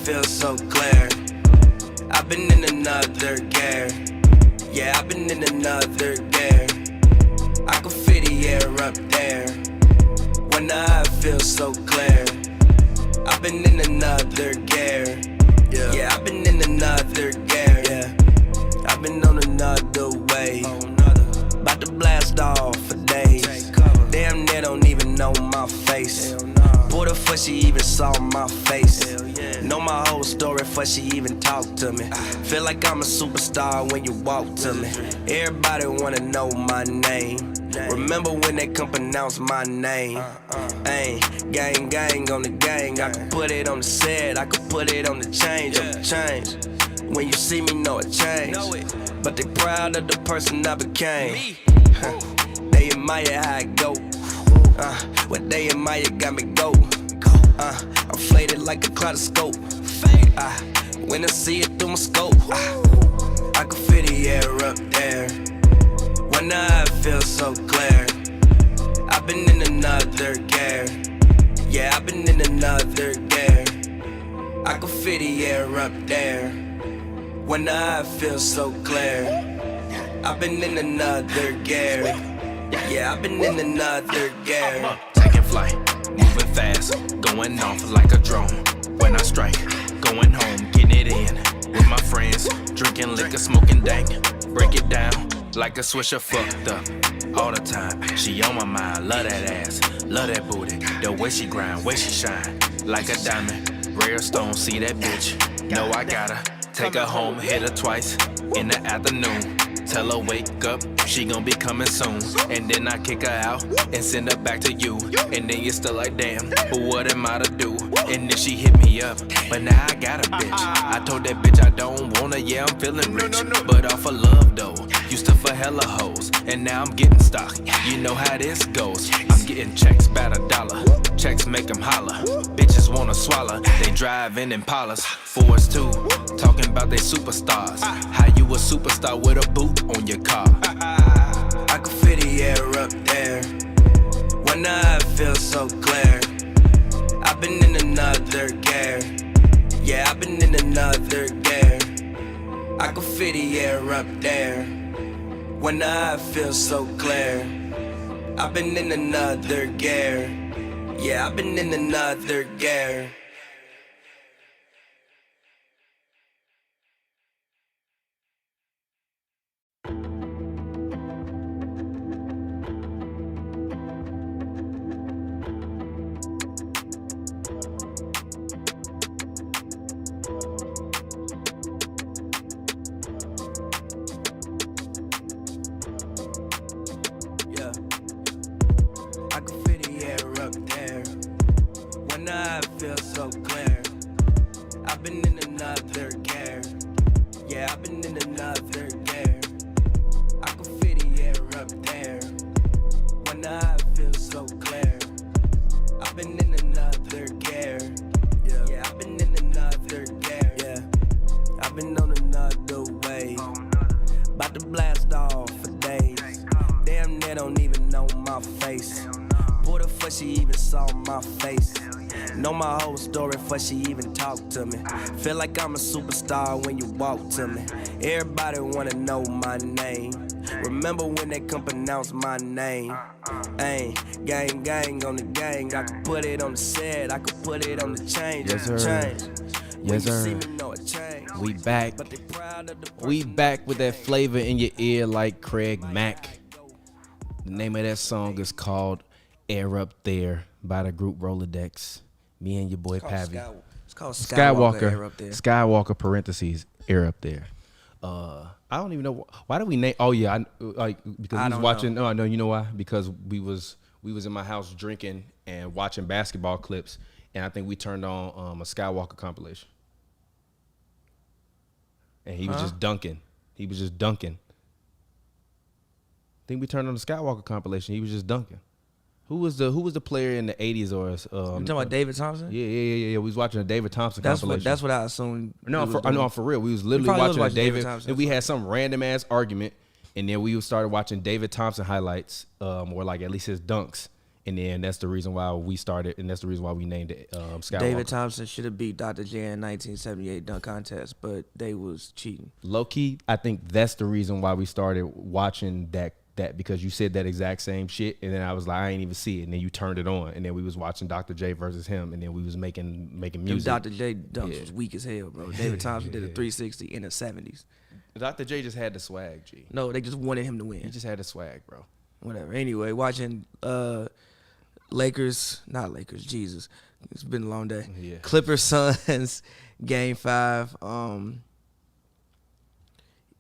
feel so clear. I've been in another gear. Yeah, I've been in another gear. I can feel the air up there. When I feel so clear. I've been in another gear. Yeah, I've been in another gear. Yeah, I've been on another wave. About to blast off for days. Damn, they don't even know my face. Pulled her before she even saw my face. Know my whole story before she even talked to me. Feel like I'm a superstar when you walk to me. Everybody wanna know my name. Remember when they come pronounce my name? Ayy, gang, gang on the gang. I could put it on the set, I could put it on the change, When you see me, know it changed. But they proud of the person I became. They admire how I go. What they admire got me go. I'm faded like a kaleidoscope. When I see it through my scope, I can feel the air up there. When I feel so clear. I've been in another gear. Yeah, I've been in another gear. I can feel the air up there. When I feel so clear. I've been in another gear. Yeah, I've been in another gear. Taking flight, moving fast, going off like a drone. When I strike, going home, getting it in. With my friends, drinking liquor, smoking dank. Break it down like a swisher fucked up. All the time, she on my mind, love that ass, love that booty. The way she grind, way she shine, like a diamond. Rare stone, see that bitch, know I gotta take her home, hit her twice in the afternoon. Tell her wake up, she gon' be coming soon. And then I kick her out and send her back to you. And then you're still like, damn, what am I to do? And then she hit me up, but now I got a bitch. I told that bitch I don't wanna, yeah, I'm feeling rich. But off of love though, used to for hella hoes. And now I'm getting stock, you know how this goes. I'm getting checks, about $1. Checks make them holler. Bitches wanna swallow, they drive in Impalas. Fours too, talking about they superstars. How you a superstar with a boot on your car? I can feel the air up there. When I feel so clear. I've been in another gear. Yeah, I've been in another gear. I can feel the air up there. When I feel so clear. I've been in another gear. Yeah, I've been in another gear. I feel so clear. I've been in another gear. Yeah, I've been in another gear. I can feel the air up there. When I feel so clear. I've been in another gear. Yeah, I've been in another gear. Yeah, I've been on another wave. About to blast off for days. Damn, they don't even know my face. Pulled her before she even saw my face. Know my whole story before she even talked to me. Feel like I'm a superstar when you walk to me. Everybody wanna know my name. Remember when they come pronounce my name? Ayy, gang, gang on the gang. I could put it on the set, I could put it on the change. Yes, sir. Yes, sir. We back. We back with that flavor in your ear like Craig Mack. The name of that song is called Air Up There by the group Rolodex. Me and your boy Pavi. It's called Skywalker. Air Up There. Skywalker parentheses Air Up There. I don't even know why did we name. Oh yeah, because we was watching. No, I know. You know why? Because we was in my house drinking and watching basketball clips, and I think we turned on a Skywalker compilation, and he was just dunking. He was just dunking. I think we turned on the Skywalker compilation. He was just dunking. Who was the player in the 80s or you talking about David Thompson? Yeah. We was watching a David Thompson compilation. That's what I assumed. No, for real. We was literally watching a David Thompson. And we had some random ass argument, and then we started watching David Thompson highlights, or like at least his dunks. And then that's the reason why we started, and that's the reason why we named it Skywalker. David Thompson should have beat Dr. J in 1978 dunk contest, but they was cheating. Low key, I think that's the reason why we started watching that because you said that exact same shit, and then I was like, I ain't even see it, and then you turned it on, and then we was watching Dr. J versus him, and then we was making music. Dr. J dunks was weak as hell, bro. David Thompson did a 360 in the 70s. Dr. J just had the swag, G. No, they just wanted him to win. He just had the swag, bro. Whatever. Anyway, watching Lakers, not Lakers, Jesus. It's been a long day. Yeah. Clippers Suns Game 5.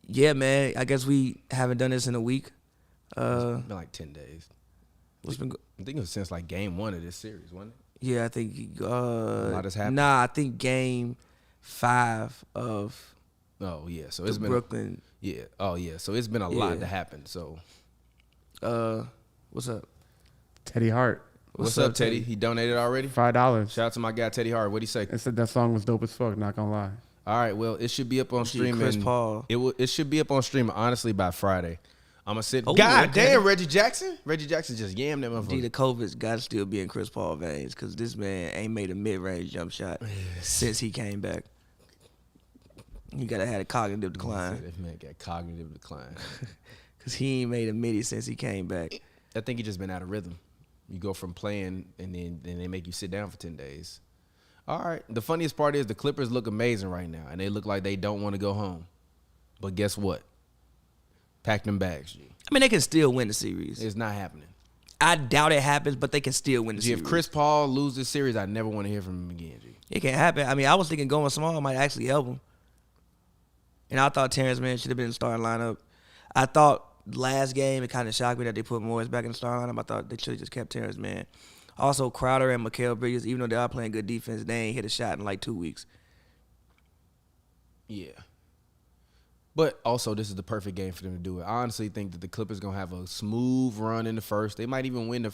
Yeah, man. I guess we haven't done this in a week. It's been like 10 days. What's been I think it was since like game 1 of this series, wasn't it? Yeah, I think A lot has happened. Nah, I think Game 5 of Oh yeah, so it's been Brooklyn. Yeah. Oh yeah, so it's been a lot to happen. So What's up? Teddy Hart, what's up, Teddy? He donated already? $5. Shout out to my guy Teddy Hart. What'd he say? It said that song was dope as fuck. Not gonna lie. All right, well, it should be up on streaming. Chris Paul. It should be up on streaming honestly by Friday. I'm gonna sit. Oh, God okay. damn, Reggie Jackson. Reggie Jackson just yammed that D, motherfucker. the COVID's got to still be in Chris Paul veins because this man ain't made a mid-range jump shot since he came back. He got to have a cognitive decline This man got cognitive decline. because he ain't made a midi since he came back. I think he just been out of rhythm. You go from playing and then they make you sit down for 10 days. All right. The funniest part is the Clippers look amazing right now, and they look like they don't want to go home. But guess what? Pack them bags, G. I mean, they can still win the series. It's not happening. I doubt it happens, but they can still win the G, series. if Chris Paul loses this series, I never want to hear from him again, G. It can happen. I mean, I was thinking going small might actually help him. And I thought Terrence Mann should have been in the starting lineup. I thought last game, it kind of shocked me that they put Morris back in the starting lineup. I thought they should have just kept Terrence Mann. Also, Crowder and Mikal Bridges, even though they are playing good defense, they ain't hit a shot in like 2 weeks. Yeah. But also, this is the perfect game for them to do it. I honestly think that the Clippers going to have a smooth run in the first. They might even win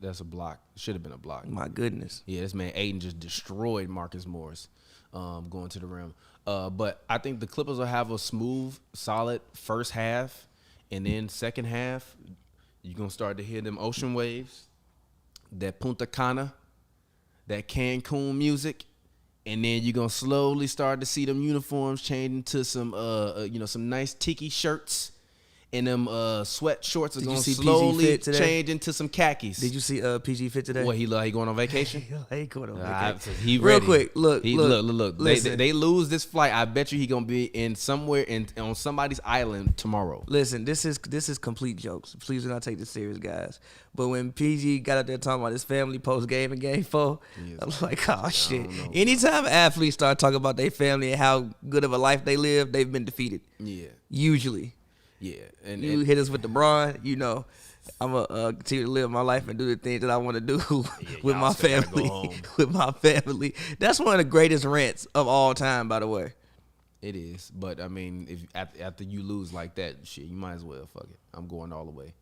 that's a block. Should have been a block. My goodness. Yeah, this man Aiden just destroyed Marcus Morris going to the rim. But I think the Clippers will have a smooth, solid first half. And then second half, you're going to start to hear them ocean waves, that Punta Cana, that Cancun music. And then you're going to slowly start to see them uniforms change into some, some nice tiki shirts. And them sweat shorts are going to slowly change into some khakis. Did you see PG Fit today? What, he going on vacation? He going on vacation. He Real ready. quick, look. They lose this flight. I bet you he going to be in somewhere on somebody's island tomorrow. Listen, this is complete jokes. Please do not take this serious, guys. But when PG got up there talking about his family post game in Game 4, I'm like, oh shit. Anytime athletes start talking about their family and how good of a life they live, they've been defeated. Yeah. Usually. Yeah. And You hit us with LeBron, you know, I'm going to continue to live my life and do the things that I want to do with my family. With my family. That's one of the greatest rants of all time, by the way. It is. But, I mean, if after you lose like that, shit, you might as well. Fuck it. I'm going all the way.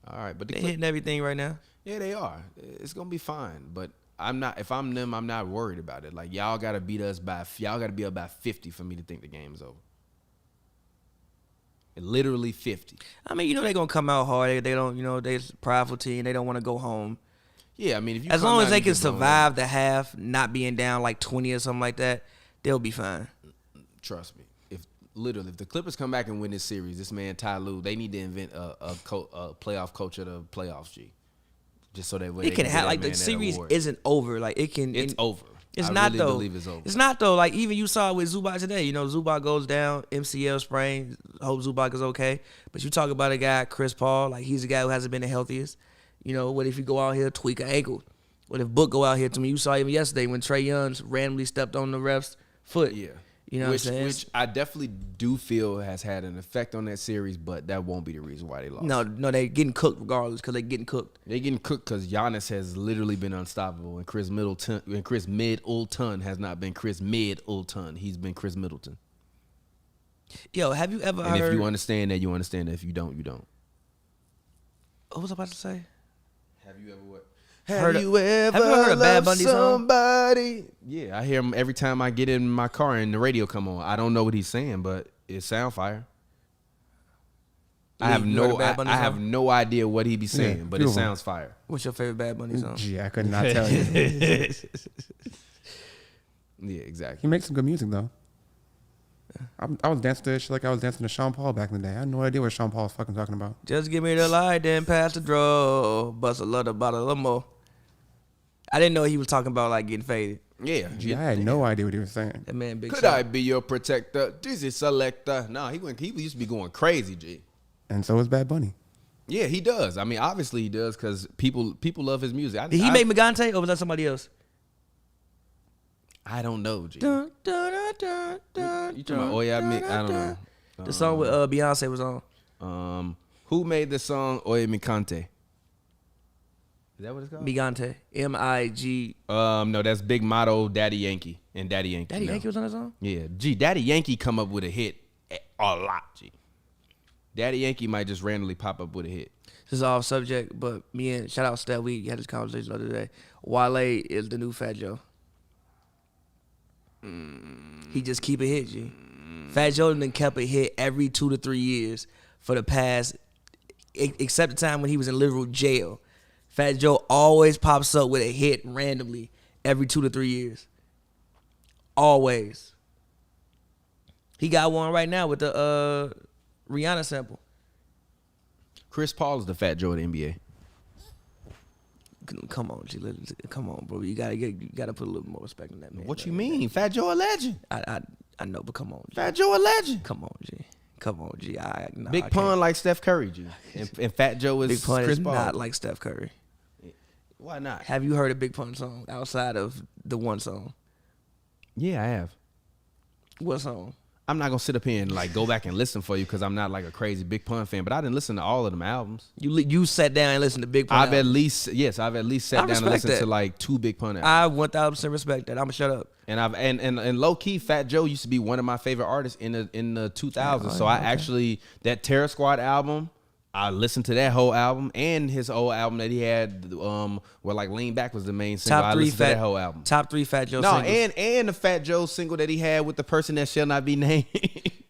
All right. But they hitting everything right now. Yeah, they are. It's going to be fine. But if I'm them, I'm not worried about it. Like, y'all got to beat us y'all got to be up by 50 for me to think the game's over. Literally 50. I mean, they're going to come out hard. They don't, they're a prideful team. They don't want to go home. Yeah, I mean, if you as long as they can survive the half, not being down like 20 or something like that, they'll be fine. Trust me. If the Clippers come back and win this series, this man Ty Lue, they need to invent a playoff coach of the playoffs, G. Just so that way it can have like the series isn't over. Like it can. It's over. It's I not really though. Believe it's over. It's not though. Like even you saw with Zubac today. Zubac goes down, MCL sprain. Hope Zubac is okay. But you talk about a guy, Chris Paul. Like he's a guy who hasn't been the healthiest. What if you go out here tweak an ankle? What if Book go out here to me? You saw even yesterday when Trae Young's randomly stepped on the ref's foot. Yeah. What I'm saying? Which I definitely do feel has had an effect on that series, but that won't be the reason why they lost. No, they're getting cooked regardless because they're getting cooked. They're getting cooked because Giannis has literally been unstoppable, and Chris Middleton has not been Chris Middleton. He's been Chris Middleton. Yo, have you ever heard? If you understand that, you understand that. If you don't, you don't. What was I about to say? Have you ever what? Have you ever heard a Bad Bunny song? Somebody. Yeah, I hear him every time I get in my car and the radio come on. I don't know what he's saying, but it sound fire. I have You heard a Bad Bunny I have song? no idea what he be saying, Yeah, but few it of 'em. sounds fire. What's your favorite Bad Bunny song? Gee, I could not tell you. Yeah, exactly. He makes some good music though. I was dancing to this shit like I was dancing to Sean Paul back in the day. I had no idea what Sean Paul was fucking talking about. Just give me the light, then pass the draw. Bust a little bottle of more. I didn't know he was talking about like getting faded. Yeah, Gee, I had no idea what he was saying. That man, big. Could Sean. I be your protector? Dizzy selector? No, he used to be going crazy, G. And so is Bad Bunny. Yeah, he does. I mean, obviously he does because people love his music. Did he make Megante or was that somebody else? I don't know, G. Dun, dun, dun, dun, dun, You talking about? Oh yeah, I don't know. The song with Beyonce was on. Who made the song Oye Mi Cante? Is that what it's called? Megante. M-I-G. No, that's Big Motto, Daddy Yankee, and Daddy Yankee. Daddy no. Yankee was on that song? Yeah, G. Daddy Yankee come up with a hit a lot, G. Daddy Yankee might just randomly pop up with a hit. This is off subject, but me and shout out Stat, we had this conversation the other day. Wale is the new Fat Joe. He just keep a hit, G. Fat Joe done kept a hit every 2 to 3 years for the past, except the time when he was in literal jail. Fat Joe always pops up with a hit randomly every 2 to 3 years. Always. He got one right now with the Rihanna sample. Chris Paul is the Fat Joe of the NBA. Come on, G. Come on, bro. You gotta put a little more respect on that man. What you mean? Fat Joe a legend. I know, but come on, G. Fat Joe a legend. Come on, G. Come on, G. Big Pun like Steph Curry, G. And Fat Joe is Big Pun Chris is Paul. not like Steph Curry. Why not? Have you heard a Big Pun song outside of the one song? Yeah, I have. What song? I'm not gonna sit up here and like go back and listen for you because I'm not like a crazy Big Pun fan, but I didn't listen to all of them albums. You sat down and listened to Big Pun. I've at least sat down and respect listened that. to like 2 Big Pun albums. I 1000% respect that. I'ma shut up. And and low key, Fat Joe used to be one of my favorite artists in the 2000s. So I actually that Terror Squad album, I listened to that whole album and his old album that he had, where like Lean Back was the main single. I listened to that whole album. Top 3 Fat Joe No, singles. and the Fat Joe single that he had with the person that shall not be named.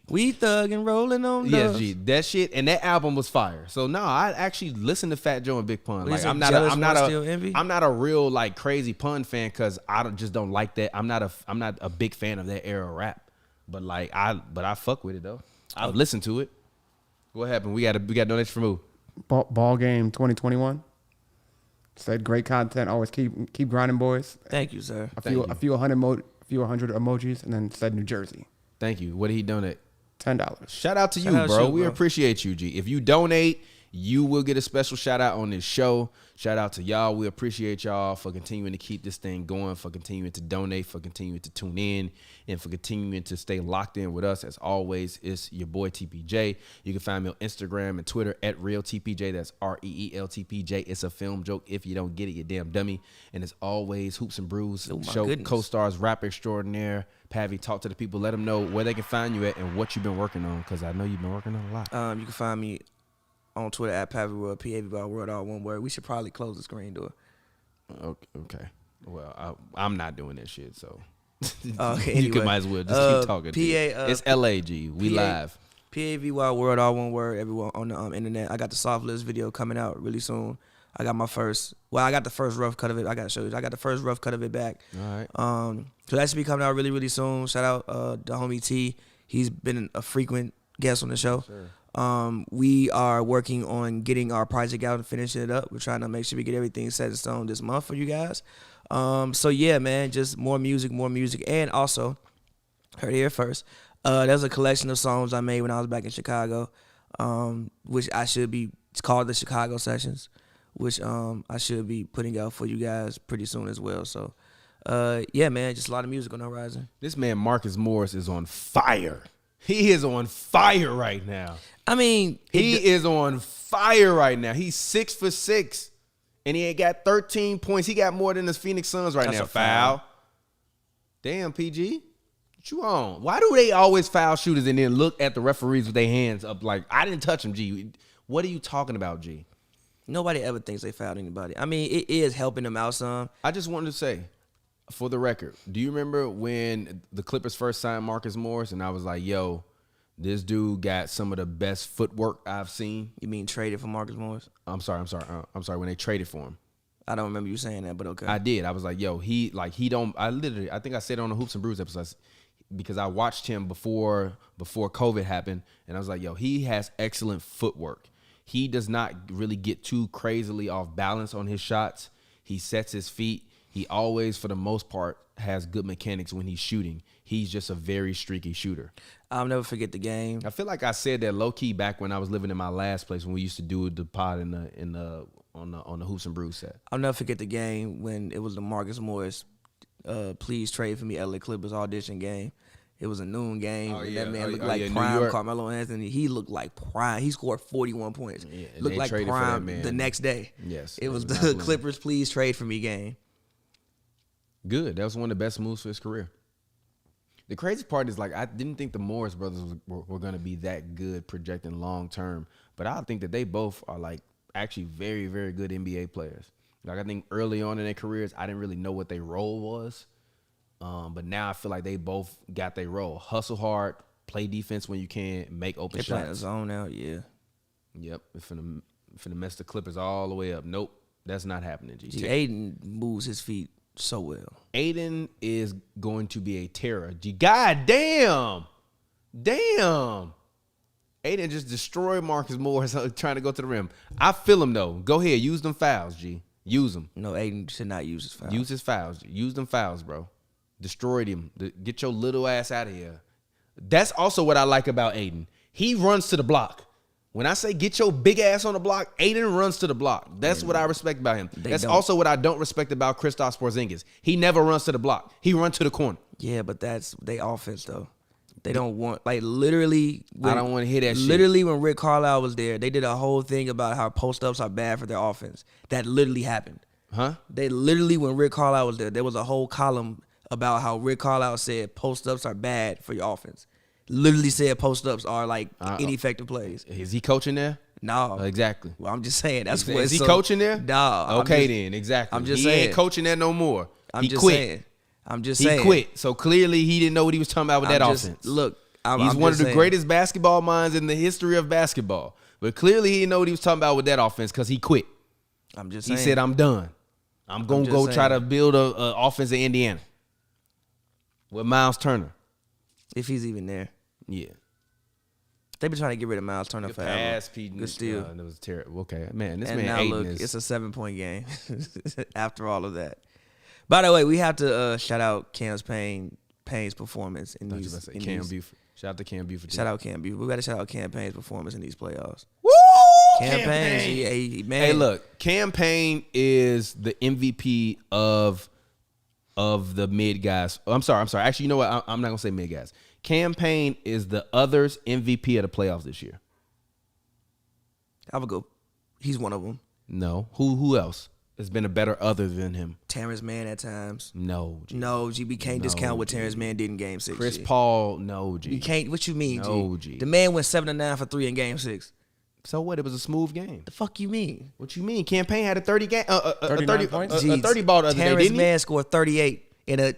We thug and rolling on Yes, dubs. G, that shit and that album was fire. So no, I actually listened to Fat Joe and Big Pun. What Like is it, I'm not Jealous, I'm not Want, Still Envy? I'm not a real like crazy Pun fan because I just don't like that. I'm not a big fan of that era of rap. But like I fuck with it though. I've listened to it. What happened? We got donation from who? Ball game 2021. Said great content. Always keep grinding, boys. Thank you, sir. A few hundred emojis, and then said New Jersey. Thank you. What did he donate? $10. Shout out to you, Shout out bro. to you, We bro. appreciate you, G. If you donate, you will get a special shout out on this show. Shout out to y'all. We appreciate y'all for continuing to keep this thing going, for continuing to donate, for continuing to tune in, and for continuing to stay locked in with us. As always, it's your boy TPJ. You can find me on Instagram and Twitter at RealTPJ. That's ReelTPJ. It's a film joke. If you don't get it, you damn dummy. And as always, Hoops and Brews Oh, my show goodness. co-stars rapper extraordinaire Pavi. Talk to the people. Let them know where they can find you at and what you've been working on, because I know you've been working on a lot. You can find me on Twitter at PaviWorld, P-A-V-Y-World, all one word. We should probably close the screen door. Okay. Well, I'm not doing that shit, so Okay, you anyway. can might as well just keep talking. PA, it's LAG. We PA live. P-A-V-Y-World, all one word, everyone on the internet. I got the soft list video coming out really soon. I got I got the first rough cut of it. I got to show you. I got the first rough cut of it back. All right. So that should be coming out really, really soon. Shout out the homie T. He's been a frequent guest on the show. Sure. We are working on getting our project out and finishing it up. We're trying to make sure we get everything set in stone this month for you guys. So yeah, man, just more music. And also, heard it here first, there's a collection of songs I made when I was back in Chicago, which it's called the Chicago Sessions, which I should be putting out for you guys pretty soon as well. So yeah, man, just a lot of music on the horizon. This man Marcus Morris is on fire. He is on fire right now. I mean, He is on fire right now. He's 6 for 6, and he ain't got 13 points. He got more than the Phoenix Suns right That's now. a foul. Damn, PG. What you on? Why do they always foul shooters and then look at the referees with their hands up like, I didn't touch him, G? What are you talking about, G? nobody ever thinks they fouled anybody. I mean, it is helping them out some. I just wanted to say, for the record, do you remember when the Clippers first signed Marcus Morris and I was like, yo, This dude got some of the best footwork I've seen. You mean traded for Marcus Morris? I'm sorry. When they traded for him. I don't remember you saying that, but okay. I did. I was like, yo, he don't. I think I said it on the Hoops and Brews episode because I watched him before COVID happened, and I was like, yo, he has excellent footwork. He does not really get too crazily off balance on his shots. He sets his feet. He always, for the most part, has good mechanics when he's shooting. He's just a very streaky shooter. I'll never forget the game. I feel like I said that low key back when I was living in my last place when we used to do the pod on the Hoops and Brews set. I'll never forget the game when it was the Marcus Morris please trade for me LA Clippers audition game. It was a noon game. And that man looked like prime Carmelo Anthony. He looked like prime. He scored 41 points. Yeah, looked like prime the next day. Yes. It was the Clippers please trade for me game. Good. That was one of the best moves for his career. The crazy part is, like, I didn't think the Morris brothers were going to be that good projecting long term, but I think that they both are, like, actually very, very good NBA players. Like, I think early on in their careers, I didn't really know what their role was, but now I feel like they both got their role. Hustle hard, play defense when you can, make open shots. They playing a zone out, yeah. Yep. Finna mess the Clippers all the way up. Nope, that's not happening, G. Aiden moves his feet so well. Aiden is going to be a terror. God damn. Aiden just destroyed Marcus Morris trying to go to the rim. I feel him, though. Go ahead. Use them fouls, G. Use them. No, Aiden should not use his fouls. Use his fouls. Use them fouls, bro. Destroyed him. Get your little ass out of here. That's also what I like about Aiden. He runs to the block. When I say get your big ass on the block, Aiden runs to the block. That's what I respect about him. That's also what I don't respect about Kristaps Porzingis. He never runs to the block. He runs to the corner. Yeah, but that's they offense, though. They don't want, like, literally. I don't want to hear that shit. Literally, when Rick Carlisle was there, they did a whole thing about how post-ups are bad for their offense. That literally happened. Huh? They literally, when Rick Carlisle was there was a whole column about how Rick Carlisle said post-ups are bad for your offense. Literally said post-ups are, like, ineffective plays. Is he coaching there? No. Exactly. Well, I'm just saying. That's what. Is he coaching there? No. Okay, then. Exactly. I'm just saying. He ain't saying. coaching there no more. I'm just quit. saying. I'm just saying. He quit. So clearly he didn't know what he was talking about with that offense. Look. He's one of the greatest basketball minds in the history of basketball. But clearly he didn't know what he was talking about with that offense because he quit. I'm just saying. He said, I'm done. I'm going to go try to build an offense in Indiana with Miles Turner. If he's even there. Yeah. They've been trying to get rid of Miles Turner forever. Good steal. That was terrible. Okay, man. This and man now Aiden look, is... it's a 7-point game after all of that. By the way, we have to shout out Payne's performance in these. Cam Buford. Shout out to Cam Buford. Shout out Cam Buford. We got to shout out Cam Payne's performance in these playoffs. Woo! Cam Payne, man. Hey, look, Cam Payne is the MVP of the mid guys. I'm sorry. Actually, you know what? I'm not gonna say mid guys. Cam Payne is the others MVP of the playoffs this year. I would go. He's one of them. No. Who else has been a better other than him? Terrence Mann at times. No. G. No, G. We can't discount what Terrence Mann did in Game 6. Chris G. Paul, no, G. You can't. What you mean, no, G? G. The man went 7-9 for 3 in Game 6. So what? It was a smooth game. The fuck you mean? What you mean? Cam Payne had a 30 game, 30 points. A 30 ball the other day, Terrence didn't he? Mann scored 38 in a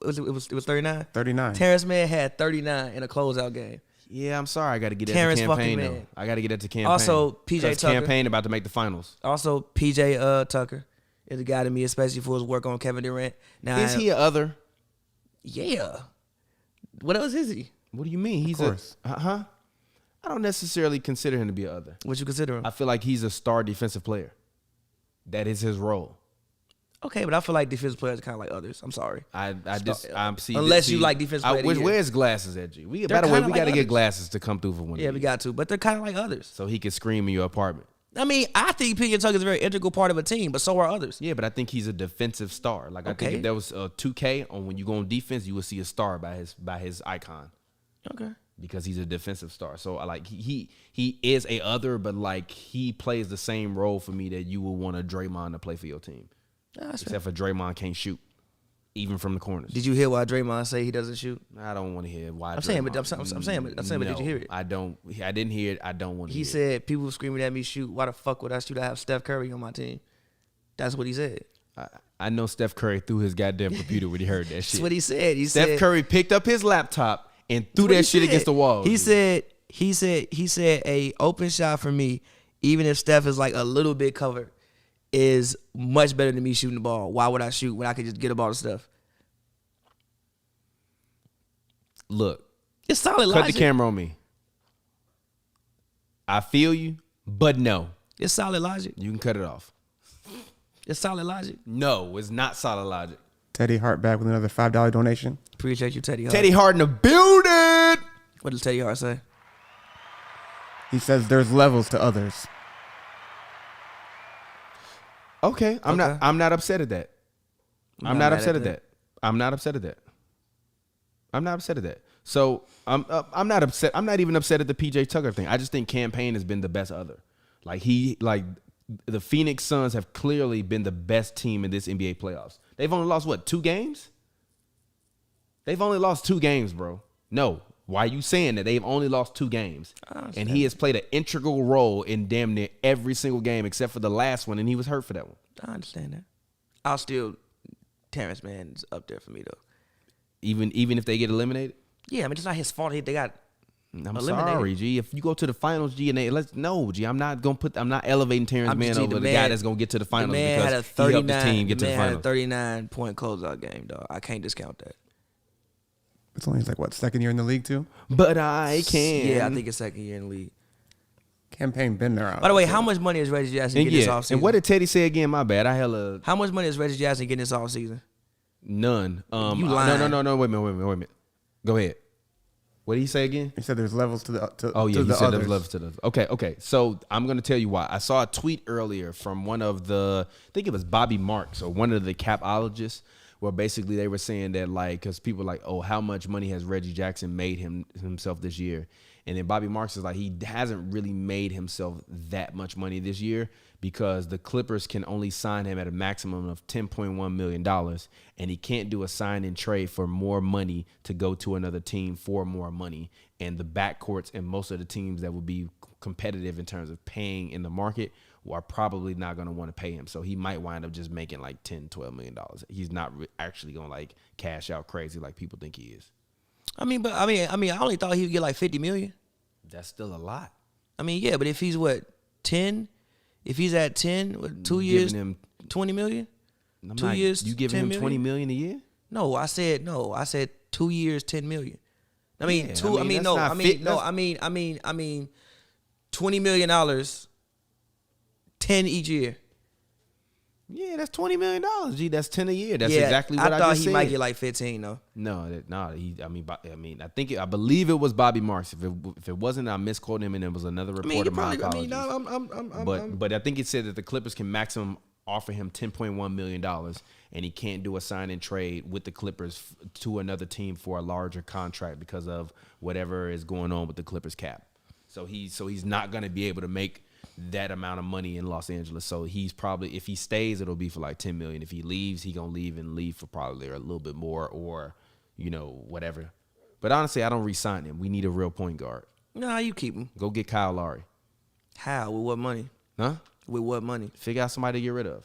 it was 39. 39. Terrence Mann had 39 in a closeout game. Yeah, I'm sorry. I got to get that Terrence to fucking campaign though. Mann. I got to get that to campaign. Also, PJ Tucker. Campaign about to make the finals. Also, PJ Tucker is a guy to me, especially for his work on Kevin Durant. Now, Is he a other? Yeah. What else is he? What do you mean? He's a I don't necessarily consider him to be a other. What you consider him? I feel like he's a star defensive player. That is his role. Okay, but I feel like defensive players are kind of like others. I'm sorry. Unless you like defensive players. Where's glasses at G? By the way, we got to get glasses to come through for one. Yeah, we got to, but they're kind of like others. So he can scream in your apartment. I mean, I think PJ Tucker is a very integral part of a team, but so are others. Yeah, but I think he's a defensive star. Like I think if there was a 2K on when you go on defense, you would see a star by his icon. Okay. Because he's a defensive star. So like he is a other, but like he plays the same role for me that you would want a Draymond to play for your team. Except for Draymond can't shoot, even from the corners. Did you hear why Draymond say he doesn't shoot? I don't want to hear why. I'm saying, but did you hear it? I didn't hear it. I don't want to. He said people screaming at me, shoot. Why the fuck would I shoot? I have Steph Curry on my team. That's what he said. I know Steph Curry threw his goddamn computer when he heard that shit. That's what he said. Steph Curry picked up his laptop and threw that shit against the wall. He said a open shot for me, even if Steph is like a little bit covered, is much better than me shooting the ball. Why would I shoot when I could just get a ball to Steph? Look, It's solid cut logic. the camera on me. I feel you, but no. It's solid logic. You can cut it off. It's solid logic. No, it's not solid logic. Teddy Hart back with another $5 donation. Appreciate you, Teddy Hart. Teddy Hart in the building. What does Teddy Hart say? He says there's levels to others. Okay, I'm not upset at that. I'm not upset at that. I'm not upset at that. I'm not upset at that. So I'm not upset. I'm not even upset at the PJ Tucker thing. I just think Campaign has been the best other. The Phoenix Suns have clearly been the best team in this NBA playoffs. They've only lost, 2 games? They've only lost 2 games, bro. No. Why are you saying that? They've only lost 2 games. And he has played an integral role in damn near every single game except for the last one, and he was hurt for that one. I understand that. Terrence Mann's up there for me, though. Even if they get eliminated? Yeah, I mean, it's not his fault. They got I'm eliminated. sorry, G. If you go to the finals, G, and G, I'm not elevating Terrence Mann over the guy that's gonna get to the finals because he helped his team get to the finals. The man had a 39-point closeout game, dog. I can't discount that. It's only his second year in the league too? But I can. Yeah, I think it's second year in the league. Campaign been there. By the way, how much money is Reggie Jackson getting this offseason? And what did Teddy say again? My bad. How much money is Reggie Jackson getting this offseason? None. You lying. No. Wait a minute. Go ahead. What did he say again? He said there's levels to the he to the said others. there's levels to the. Okay. So I'm gonna tell you why. I saw a tweet earlier from one of I think it was Bobby Marks or one of the capologists, where basically they were saying that because people are like, oh, how much money has Reggie Jackson made himself this year? And then Bobby Marks is like, he hasn't really made himself that much money this year because the Clippers can only sign him at a maximum of $10.1 million, and he can't do a sign and trade for more money to go to another team for more money. And the backcourts and most of the teams that would be competitive in terms of paying in the market are probably not going to want to pay him. So he might wind up just making like $10, $12 million. He's not actually going to cash out crazy like people think he is. I only thought he would get like $50 million. That's still a lot. I mean, yeah, but if he's 10, if he's at 10, 2 years, him, $20 million? I'm 2 years, you giving him $20 million a year? No, I said 2 years, $10 million. I mean, $20 million, 10 each year. Yeah, that's $20 million. Gee, that's 10 a year. That's exactly what I thought just said. He might get like 15 though. I believe it was Bobby Marks. If it wasn't, I misquoted him, and it was another reporter. My apologies. But I think it said that the Clippers can maximum offer him $10.1 million, and he can't do a sign and trade with the Clippers to another team for a larger contract because of whatever is going on with the Clippers cap. So he's not going to be able to make that amount of money in Los Angeles. So he's probably, if he stays, it'll be for like $10 million. If he leaves, he gonna leave for probably a little bit more, or whatever. But honestly, I don't re-sign him. We need a real point guard. Nah, you keep him. Go get Kyle Lowry. How? With what money? Huh? With what money? Figure out somebody to get rid of.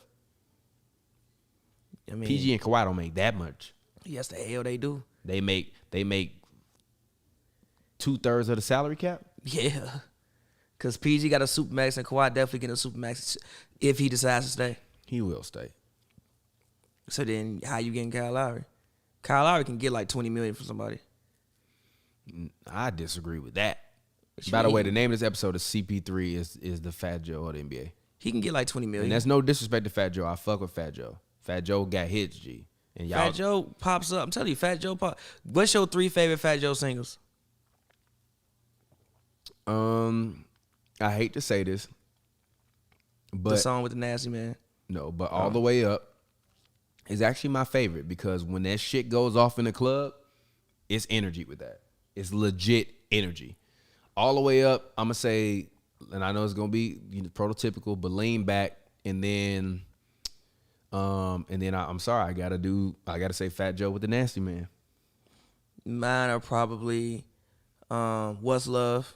I mean, PG and Kawhi don't make that much. Yes, the hell they do. They make 2/3 of the salary cap. Yeah. Because PG got a supermax and Kawhi definitely getting a supermax if he decides to stay. He will stay. So then how you getting Kyle Lowry? Kyle Lowry can get like $20 million from somebody. I disagree with that. By the way, the name of this episode is CP3 is the Fat Joe of the NBA. He can get like $20 million. And that's no disrespect to Fat Joe. I fuck with Fat Joe. Fat Joe got hits, G. And y'all, Fat Joe pops up. I'm telling you, Fat Joe pop. What's your 3 favorite Fat Joe singles? I hate to say this, but The song with the Nasty Man. No, but All the Way Up is actually my favorite because when that shit goes off in the club, it's energy with that. It's legit energy. All the Way Up, I'm gonna say, and I know it's gonna be prototypical, but Lean Back, and then I'm sorry, I gotta say Fat Joe with the Nasty Man. Mine are probably What's Love.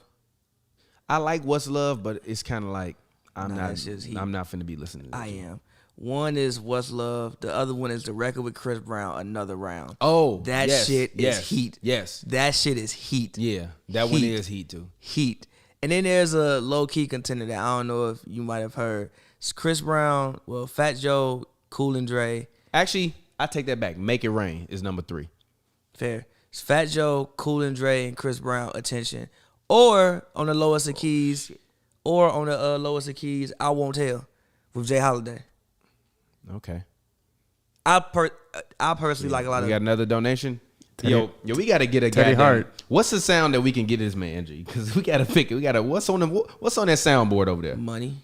I like What's Love, but it's kind of like I'm not finna be listening to this. I am. One is What's Love. The other one is the record with Chris Brown, Another Round. Oh, that yes, shit yes, is heat. Yes, that shit is heat. yeah, that one is heat too. Heat. And then there's a low key contender that I don't know if you might have heard. It's Chris Brown, Fat Joe, Cool and Dre. Actually, I take that back. Make It Rain is number 3. Fair. It's Fat Joe, Cool and Dre, and Chris Brown, Attention. Or on the lowest of keys, I Won't Tell with Jay Holiday. Okay. I personally like a lot We of. got another donation. Teddy- Yo, we gotta get a Teddy goddamn. Hart. What's the sound that we can get this man, G? Because we gotta pick it. What's on that soundboard over there? Money.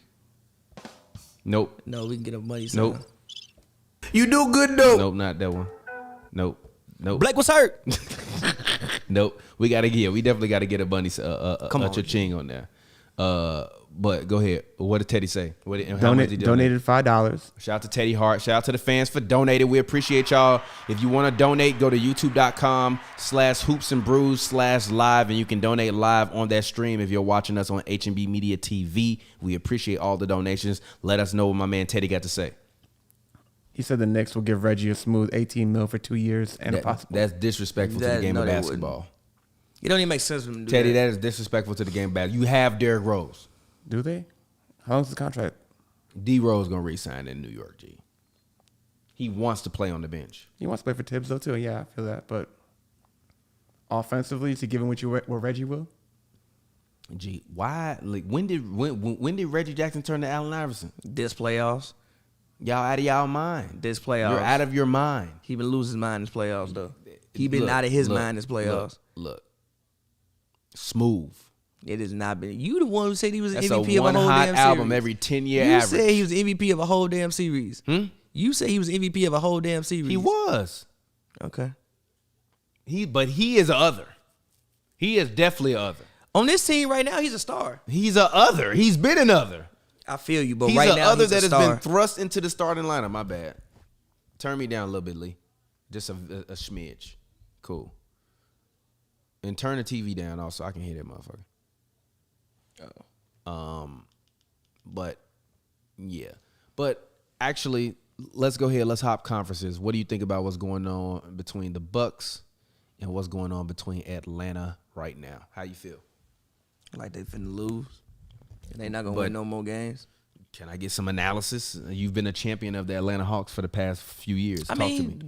Nope. No, we can get a money sound. Nope. You do good though. Nope. Not that one. Nope. Blake was hurt. Nope. We definitely gotta get a bunny Come on, cha-ching on there. But go ahead. What did Teddy say? How much did he donate? Donated $5. Shout out to Teddy Hart. Shout out to the fans for donating. We appreciate y'all. If you want to donate, go to youtube.com/hoopsandbrews/live, and you can donate live on that stream if you're watching us on HNB Media TV. We appreciate all the donations. Let us know what my man Teddy got to say. He said the Knicks will give Reggie a smooth $18 million for 2 years and a possible. That's disrespectful to the game of basketball. It don't even make sense for him to do Teddy, that. that is disrespectful to the game of basketball. You have Derrick Rose. Do they? How long's the contract? D Rose gonna re-sign in New York, G. He wants to play on the bench. He wants to play for Tibbs though too. Yeah, I feel that. But offensively, is he giving what Reggie will? G, why? Like, when did Reggie Jackson turn to Allen Iverson? This playoffs. Y'all out of y'all mind. This playoffs. You're out of your mind. He been losing his mind in this playoffs though. He been out of his mind in this playoffs. Look. Smooth. It has not been. You the one who said he was That's MVP a of a whole one-hot damn album series. every 10-year You average. said he was MVP of a whole damn series. You said he was MVP of a whole damn series. He was. Okay. But he is a other. He is definitely a other. On this team right now, he's a star. He's a other. He's been an other. I feel you, but He's right a now other he's a that has star. been thrust into the starting lineup. My bad. Turn me down a little bit, Lee. Just a smidge. Cool. And turn the TV down also. I can hear that motherfucker. But yeah. But actually, let's go ahead. Let's hop conferences. What do you think about what's going on between the Bucks and what's going on between Atlanta right now? How you feel? Like they finna lose. And they not gonna win no more games. Can I get some analysis? You've been a champion of the Atlanta Hawks for the past few years. Talk to me.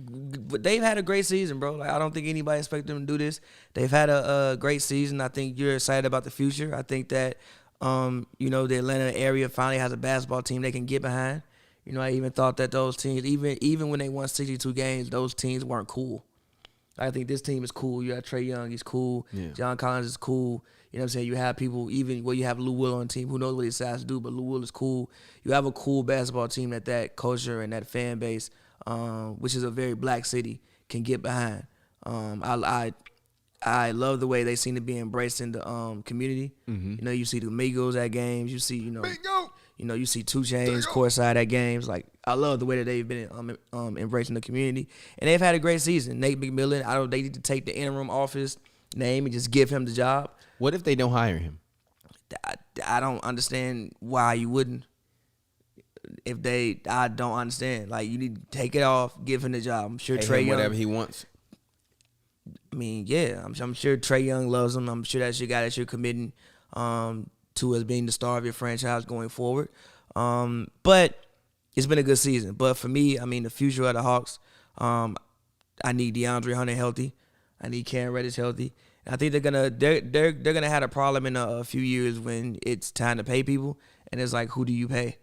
But they've had a great season, bro. Like I don't think anybody expected them to do this. They've had a great season. I think you're excited about the future. I think that the Atlanta area finally has a basketball team they can get behind. I even thought that those teams, even when they won 62 games, those teams weren't cool. I think this team is cool. You have Trae Young, he's cool. Yeah. John Collins is cool. You know what I'm saying? You have people, you have Lou Will on the team. Who knows what he decides to do, but Lou Will is cool. You have a cool basketball team that culture and that fan base, which is a very black city, can get behind. I love the way they seem to be embracing the community. Mm-hmm. You see the Migos at games. You see, you see 2 Chainz courtside at games. Like I love the way that they've been embracing the community, and they've had a great season. Nate McMillan, they need to take the interim office name and just give him the job. What if they don't hire him? I don't understand why you wouldn't. I don't understand. Like you need to take it off, give him the job. I'm sure Trae Young, whatever he wants. I mean, yeah, I'm sure Trae Young loves him. I'm sure that's your guy that you're committing to as being the star of your franchise going forward. But it's been a good season. But for me, the future of the Hawks, I need DeAndre Hunter healthy. I need Cam Reddish healthy. And I think they're gonna have a problem in a few years when it's time to pay people, and it's like, who do you pay?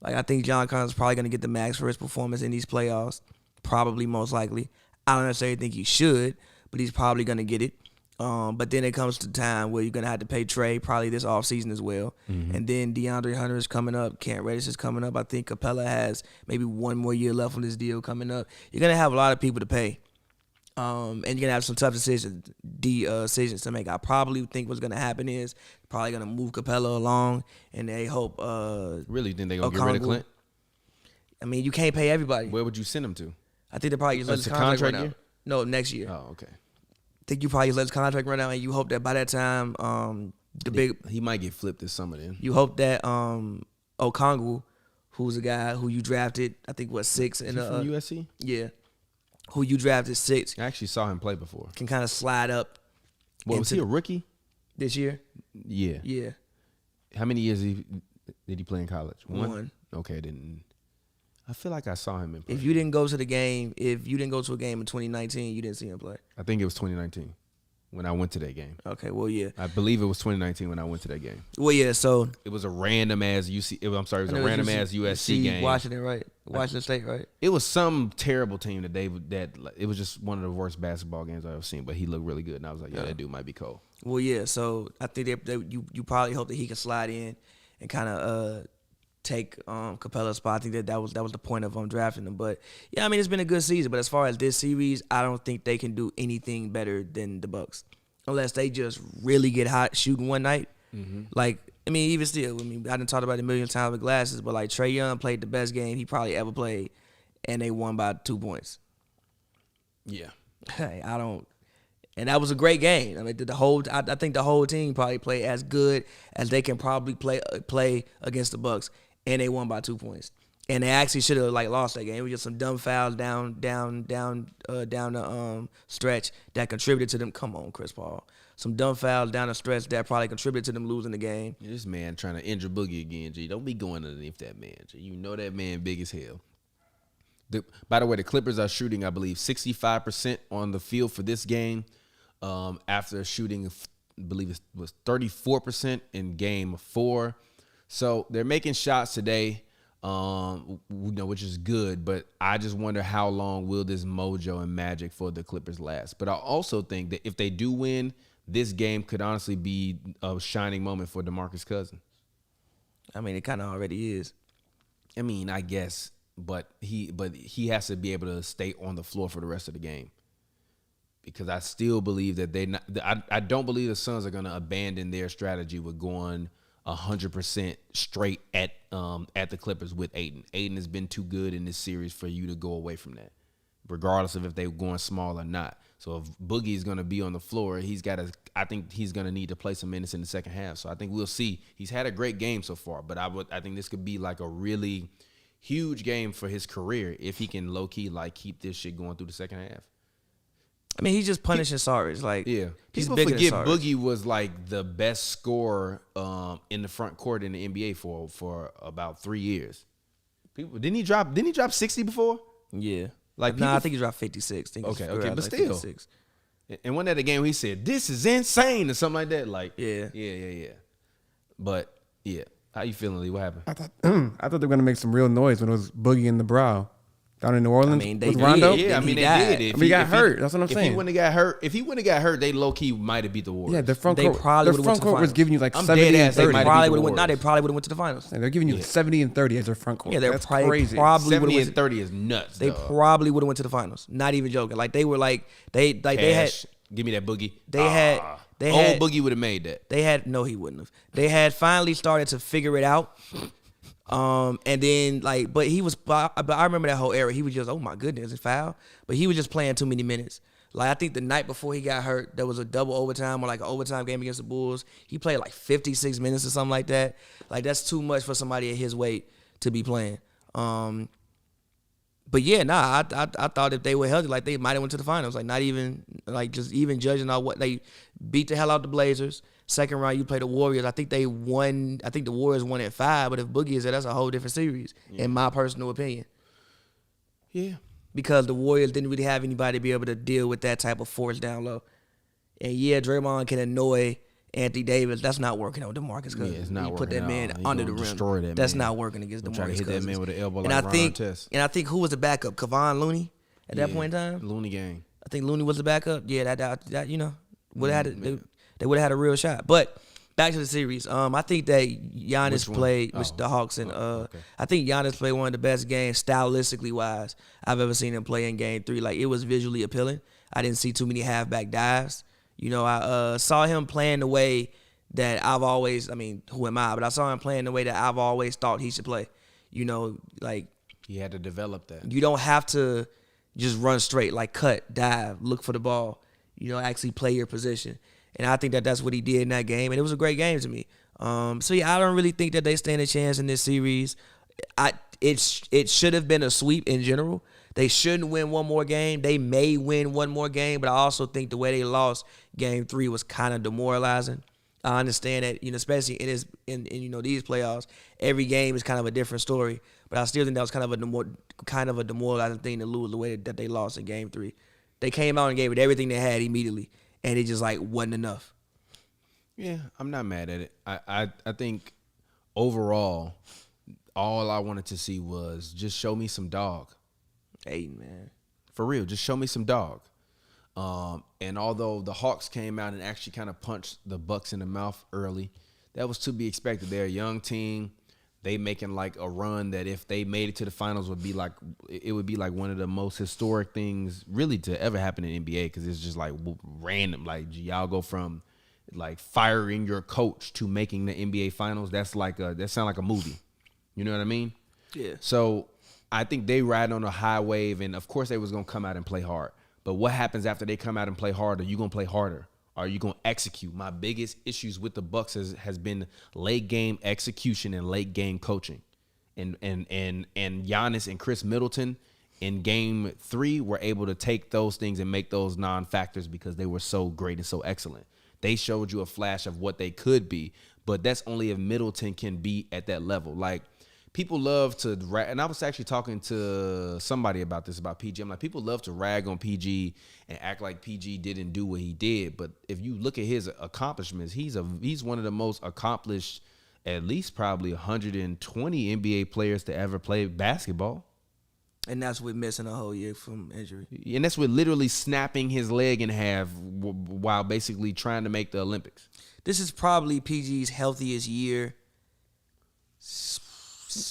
Like I think John Collins is probably gonna get the max for his performance in these playoffs, probably most likely. I don't necessarily think he should, but he's probably gonna get it. But then it comes to time where you're gonna have to pay Trae probably this offseason as well. Mm-hmm. And then DeAndre Hunter is coming up, Cam Reddish is coming up. I think Capella has maybe 1 more year left on this deal coming up. You're gonna have a lot of people to pay. And you're gonna have some tough decisions to make. I probably think what's gonna happen is probably gonna move Capella along, and they hope. Really, think they're gonna get rid of Clint? You can't pay everybody. Where would you send him to? I think they probably just let his contract run out. No, next year. Oh, okay. I think you probably just let his contract run out, and you hope that by that time, he might get flipped this summer. Then you hope that Okongwu, who's a guy who you drafted, I think, 6 Is in he the from USC? yeah, who you drafted 6, I actually saw him play before. can kind of slide up Well, was he a rookie? this year. Yeah. Yeah, How many years did he play in college? One. Okay, didn't. I feel like I saw him in play. if you didn't go to a game in 2019, you didn't see him play. I think it was 2019 when I went to that game. Okay, well, yeah. I believe it was 2019 when I went to that game. Well, yeah, so It was a random ass UC. It was a random ass USC game. Washington, right? Washington State, right? It was some terrible team that it was just one of the worst basketball games I've ever seen. But he looked really good, and I was like, yeah, that dude might be cold. Well, yeah, so I think you probably hope that he can slide in and kind of take Capella's spot. I think that was the point of drafting him. But yeah, I mean, it's been a good season. But as far as this series, I don't think they can do anything better than the Bucks, unless they just really get hot shooting one night. Like, I mean, even still, I mean, I done talked about it a million times with glasses, but like Trae Young played the best game he probably ever played, and they won by 2 points. Yeah. Hey, and that was a great game. I mean, I think the whole team probably played as good as they can probably play against the Bucks, and they won by 2 points. And they actually should have lost that game. It was just some dumb fouls down the stretch that contributed to them. Come on, Chris Paul. Some dumb fouls down the stretch that probably contributed to them losing the game. This man trying to injure Boogie again, G. Don't be going underneath that man, G. You know that man big as hell. By the way, the Clippers are shooting, I believe, 65% on the field for this game. After shooting, I believe it was 34% in game 4. So they're making shots today, which is good. But I just wonder how long will this mojo and magic for the Clippers last. But I also think that if they do win, this game could honestly be a shining moment for DeMarcus Cousins. I mean, it kind of already is. I mean, I guess, but he has to be able to stay on the floor for the rest of the game. Because I still believe that I don't believe the Suns are going to abandon their strategy with going 100% straight at the Clippers with Ayton. Ayton has been too good in this series for you to go away from that, regardless of if they're going small or not. So if Boogie is going to be on the floor, I think he's going to need to play some minutes in the second half. So I think we'll see. He's had a great game so far, but I think this could be like a really huge game for his career if he can low key keep this shit going through the second half. I mean, he's just punishing sorries. Yeah. He's People bigger forget than Sarge. Boogie was the best scorer in the front court in the NBA for about 3 years. Didn't he drop 60 before? Yeah. I think he dropped 56. Okay, but still. 56. And one at the game he said, "This is insane," or something like that. Yeah. But yeah, how you feeling, Lee? What happened? I thought they were gonna make some real noise when it was Boogie in the Brow down in New Orleans. I mean, they with did. Rondo. Yeah, I mean, they died. did. He got hurt. That's what I'm saying. If he wouldn't have got hurt, they low key might have beat the Warriors. Yeah, the front They court. probably Their would've went front to the court was finals. giving you I'm 70 dead and ass they 30. might have Probably beat the would have. Warriors. They probably would have went to the finals. They're giving you 70 and 30 as their front court. Yeah, That's crazy. probably 70 would and 30 is nuts. They dog. probably would have went to the finals. Not even joking. They were they had. Cash. Give me that Boogie. They had. Old Boogie would have made that. They had no, he wouldn't have. They had finally started to figure it out. And then but he was. But I remember that whole era. He was just, oh my goodness, a foul. But he was just playing too many minutes. I think the night before he got hurt, there was a double overtime or an overtime game against the Bulls. He played 56 minutes or something like that. That's too much for somebody at his weight to be playing. But yeah, I thought if they were healthy, they might have went to the finals. Not even just even judging on what they beat the hell out the Blazers. Second round, you play the Warriors. I think they won. I think the Warriors won at 5. But if Boogie is there, that's a whole different series, in my personal opinion. Yeah. Because the Warriors didn't really have anybody to be able to deal with that type of force down low. And yeah, Draymond can annoy Anthony Davis. That's not working on DeMarcus Cousins. Yeah, it's not you working put that at man all. He under the gonna rim. destroy that That's man. not working against DeMarcus Try to Cousins. hit that man with an elbow and like I Ron think, Artest. and I think who was the backup? Kevon Looney at that point in time. Looney gang. I think Looney was the backup. Yeah, that would have had they would have had a real shot. But back to the series. I think that Giannis played with the Hawks, and okay. I think Giannis played one of the best games stylistically wise I've ever seen him play in Game 3. It was visually appealing. I didn't see too many halfback dives. I saw him playing the way that I've always. I mean, who am I? But I saw him playing the way that I've always thought he should play. He had to develop that. You don't have to just run straight, cut, dive, look for the ball. Actually play your position. And I think that that's what he did in that game. And it was a great game to me. So, yeah, I don't really think that they stand a chance in this series. it should have been a sweep in general. They shouldn't win one more game. They may win one more game, but I also think the way they lost Game 3 was kind of demoralizing. I understand that, especially in these playoffs, every game is kind of a different story. But I still think that was kind of a demoralizing thing to lose the way that they lost in Game 3. They came out and gave it everything they had immediately, and it just wasn't enough. Yeah, I'm not mad at it. I think overall, all I wanted to see was just show me some dog. Hey, man. For real, just show me some dog. And although the Hawks came out and actually kind of punched the Bucks in the mouth early, that was to be expected. They're a young team. They making like a run that if they made it to the finals would be like one of the most historic things really to ever happen in NBA, because it's just like random. Like y'all go from like firing your coach to making the NBA finals. That sounds like a movie. You know what I mean? Yeah. So I think they ride on a high wave, and of course they was gonna come out and play hard. But what happens after they come out and play hard? Are you gonna play harder? Are you gonna execute? My biggest issues with the Bucks has been late game execution and late game coaching, and Giannis and Chris Middleton in Game 3 were able to take those things and make those non-factors because they were so great and so excellent. They showed you a flash of what they could be, but that's only if Middleton can be at that level. Like, people love to rag, and I was actually talking to somebody about this, about PG. I'm like, people love to rag on PG and act like PG didn't do what he did. But if you look at his accomplishments, he's one of the most accomplished, at least probably 120 NBA players to ever play basketball. And that's with missing a whole year from injury. And that's with literally snapping his leg in half while basically trying to make the Olympics. This is probably PG's healthiest year.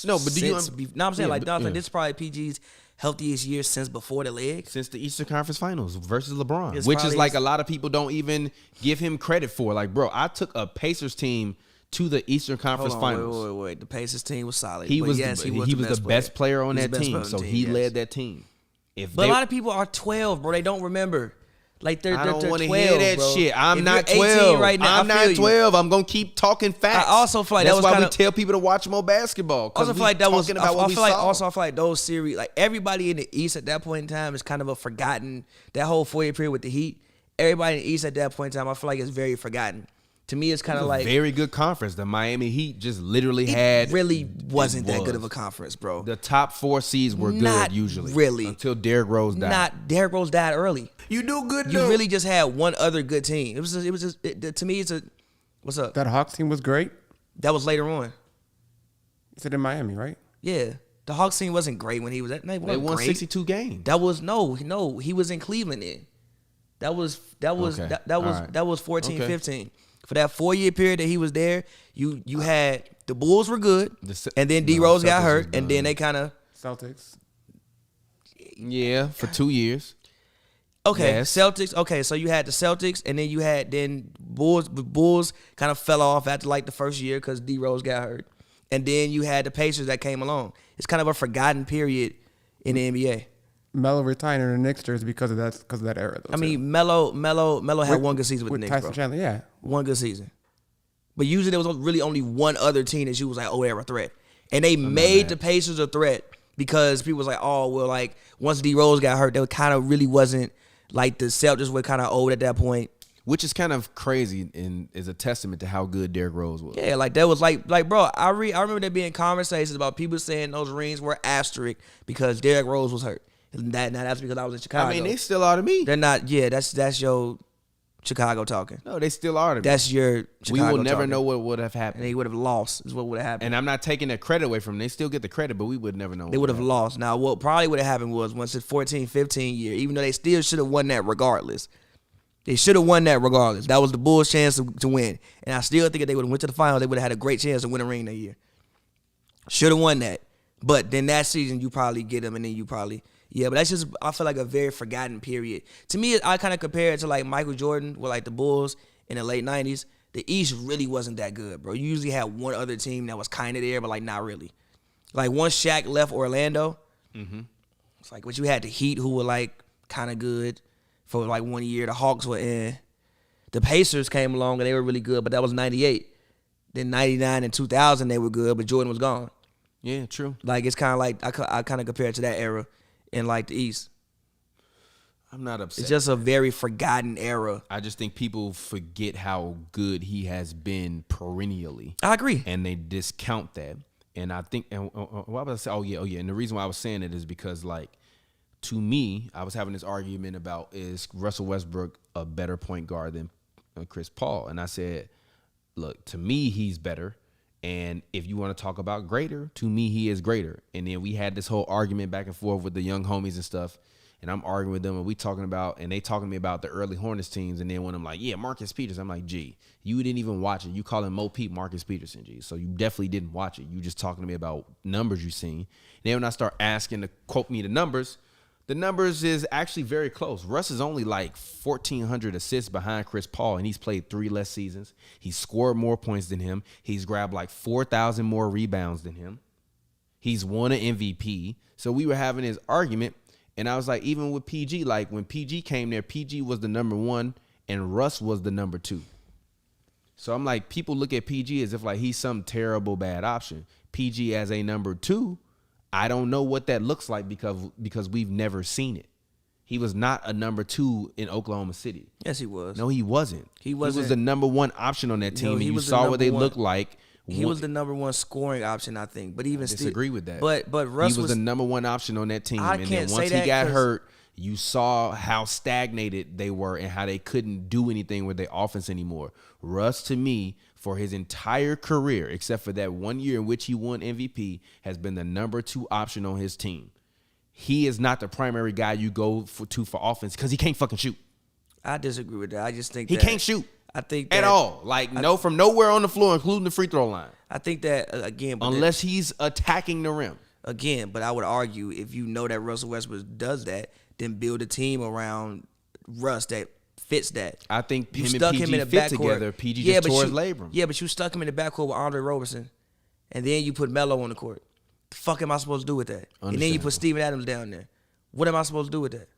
No, but do you? I'm saying this is probably PG's healthiest year since before the leg. Since the Eastern Conference Finals versus LeBron, It's which is like his- a lot of people don't even give him credit for. Like, bro, I took a Pacers team to the Eastern Conference Hold on, Finals. Wait. The Pacers team was solid. He But was yes, the best player on He's that the best team, player on so the team, he yes. led that team. But a lot of people are 12, bro. They don't remember. Like they're I don't want to hear that bro. shit. I'm If not you're 18 12 right now. I'm not 12. I'm gonna keep talking facts. I also feel like that's that was why kinda, we tell people to watch more basketball. Also, feel like that was. About I what we feel like saw. also I feel like those series, like everybody in the East at that point in time, is kind of a forgotten. That whole 4-year period with the Heat, everybody in the East at that point in time, I feel like it's very forgotten. To me, it's kind of like very good conference. The Miami Heat just literally it really wasn't that good of a was. conference, bro. The top 4 seeds were Not good usually, really. until Derrick Rose died. Derrick Rose died early. You do good. You really just had one other good team. To me, it's a. What's up? That Hawks team was great. That was later on. You said in Miami, right? Yeah, the Hawks team wasn't great when he was at. They They won great. 62 games. That was no. He was in Cleveland then. That was Okay. that was All right. that was 14, Okay. 15. For that 4-year period that he was there, you had the Bulls were good, and then D Rose got Celtics hurt, was and then done. they kind of Celtics. Yeah, for 2 years. okay Yes. Celtics. Okay, so you had the Celtics, and then you had Bulls. The Bulls kind of fell off after like the first year because D Rose got hurt, and then you had the Pacers that came along. It's kind of a forgotten period in the NBA. Melo retired in the Knicks jersey because of that era. Though, I mean, Melo had one good season with the Knicks, Tyson bro. Chandler, yeah. One good season. But usually there was really only one other team that you was like, oh, they're a threat. And they made the Pacers a threat because people was like, oh, well, like, once D Rose got hurt, they kind of really wasn't, like, the Celtics were kind of old at that point. Which is kind of crazy and is a testament to how good Derrick Rose was. Yeah, like, that was like bro, I remember there being conversations about people saying those rings were asterisk because Derrick Rose was hurt. Now that's because I was in Chicago. I mean, they still are to me. They're not, yeah, that's your Chicago talking. No, they still are to me. That's your Chicago We will never talking. know what would have And happened. they would have lost is what would have happened. And I'm not taking that credit away from them. They still get the credit, but we would never know. They would have lost. Now, what probably would have happened was once the 14-15 year, even though they still should have won that regardless. They should have won that regardless. That was the Bulls' chance to win. And I still think if they would have went to the finals, they would have had a great chance to win a ring that year. Should have won that. But then that season, you probably get them, and then you probably... Yeah, but that's just, I feel like a very forgotten period. To me, I kind of compare it to like Michael Jordan with like the Bulls in the late 90s. The East really wasn't that good, bro. You usually had one other team that was kind of there, but like not really. Like once Shaq left Orlando, it's like what you had the Heat who were like kind of good for like 1 year. The Hawks were in. The Pacers came along and they were really good, but that was 98. Then 99 and 2000 they were good, but Jordan was gone. Yeah, true. Like it's kind of like I kind of compare it to that era in like the East. I'm not upset. It's just a very forgotten era. I just think people forget how good he has been perennially. I agree. And they discount that. And I think, and why was I say? Oh yeah. And the reason why I was saying it is because, like, to me, I was having this argument about, is Russell Westbrook a better point guard than Chris Paul? And I said, look, to me, he's better. And if you want to talk about greater, to me, he is greater. And then we had this whole argument back and forth with the young homies and stuff. And I'm arguing with them, and we talking about, and they talking to me about the early Hornets teams. And then when I'm like, yeah, Marcus Peters, I'm like, G, you didn't even watch it. You calling Mo Pete Marcus Peterson, G. So you definitely didn't watch it. You just talking to me about numbers you seen. And then when I start asking to quote me the numbers is actually very close. Russ is only like 1,400 assists behind Chris Paul, and he's played 3 less seasons. He's scored more points than him. He's grabbed like 4,000 more rebounds than him. He's won an MVP. So we were having this argument. And I was like, even with PG, like when PG came there, PG was the number 1 and Russ was the number 2. So I'm like, people look at PG as if like he's some terrible bad option. PG as a number 2, I don't know what that looks like because we've never seen it. He was not a number 2 in Oklahoma City. Yes, he was. No, he wasn't. He wasn't. He was the number 1 option on that team, No, he and you was the saw what they number one. looked like. He was the number 1 scoring option, I think. But even I still, disagree with that. But Russ he was the number 1 option on that team, I and then can't say once he that got 'cause- hurt, you saw how stagnated they were and how they couldn't do anything with their offense anymore. Russ, to me, for his entire career, except for that 1 year in which he won MVP, has been the number 2 option on his team. He is not the primary guy you go to for offense because he can't fucking shoot. I disagree with that. I just think He that, can't shoot I think at that, all. Like from nowhere on the floor, including the free throw line, I think that again, but unless he's attacking the rim. again, but I would argue if you know that Russell Westbrook does that, then build a team around Russ that fits that. I think You him and stuck PG him in the fit backcourt. together. PG just tore his labrum. Yeah, but you stuck him in the backcourt with Andre Roberson, and then you put Melo on the court. The fuck am I supposed to do with that? And then you Understandable. put Steven Adams down there. What am I supposed to do with that?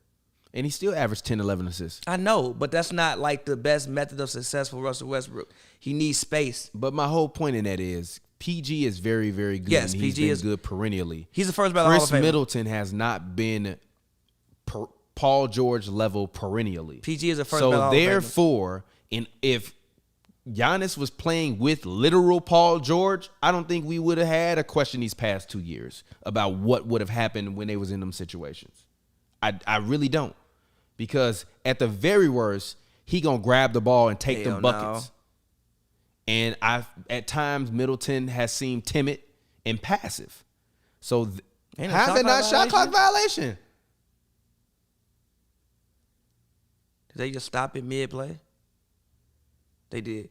And he still averaged 10, 11 assists. I know, but that's not like the best method of success for Russell Westbrook. He needs space. But my whole point in that is PG is very, very good. Yes, and he's PG been is good perennially. He's the first ballot Hall Chris of Famer. Middleton has not been Paul George level perennially. PG is the first ballot Hall So of Famer. therefore, if Giannis was playing with literal Paul George, I don't think we would have had a question these past 2 years about what would have happened when they was in them situations. I really don't. Because at the very worst, he gonna grab the ball and take Hell them buckets. And at times Middleton has seemed timid and passive. So Ain't no how's that not shot clock violation? Did they just stop it mid play? They did.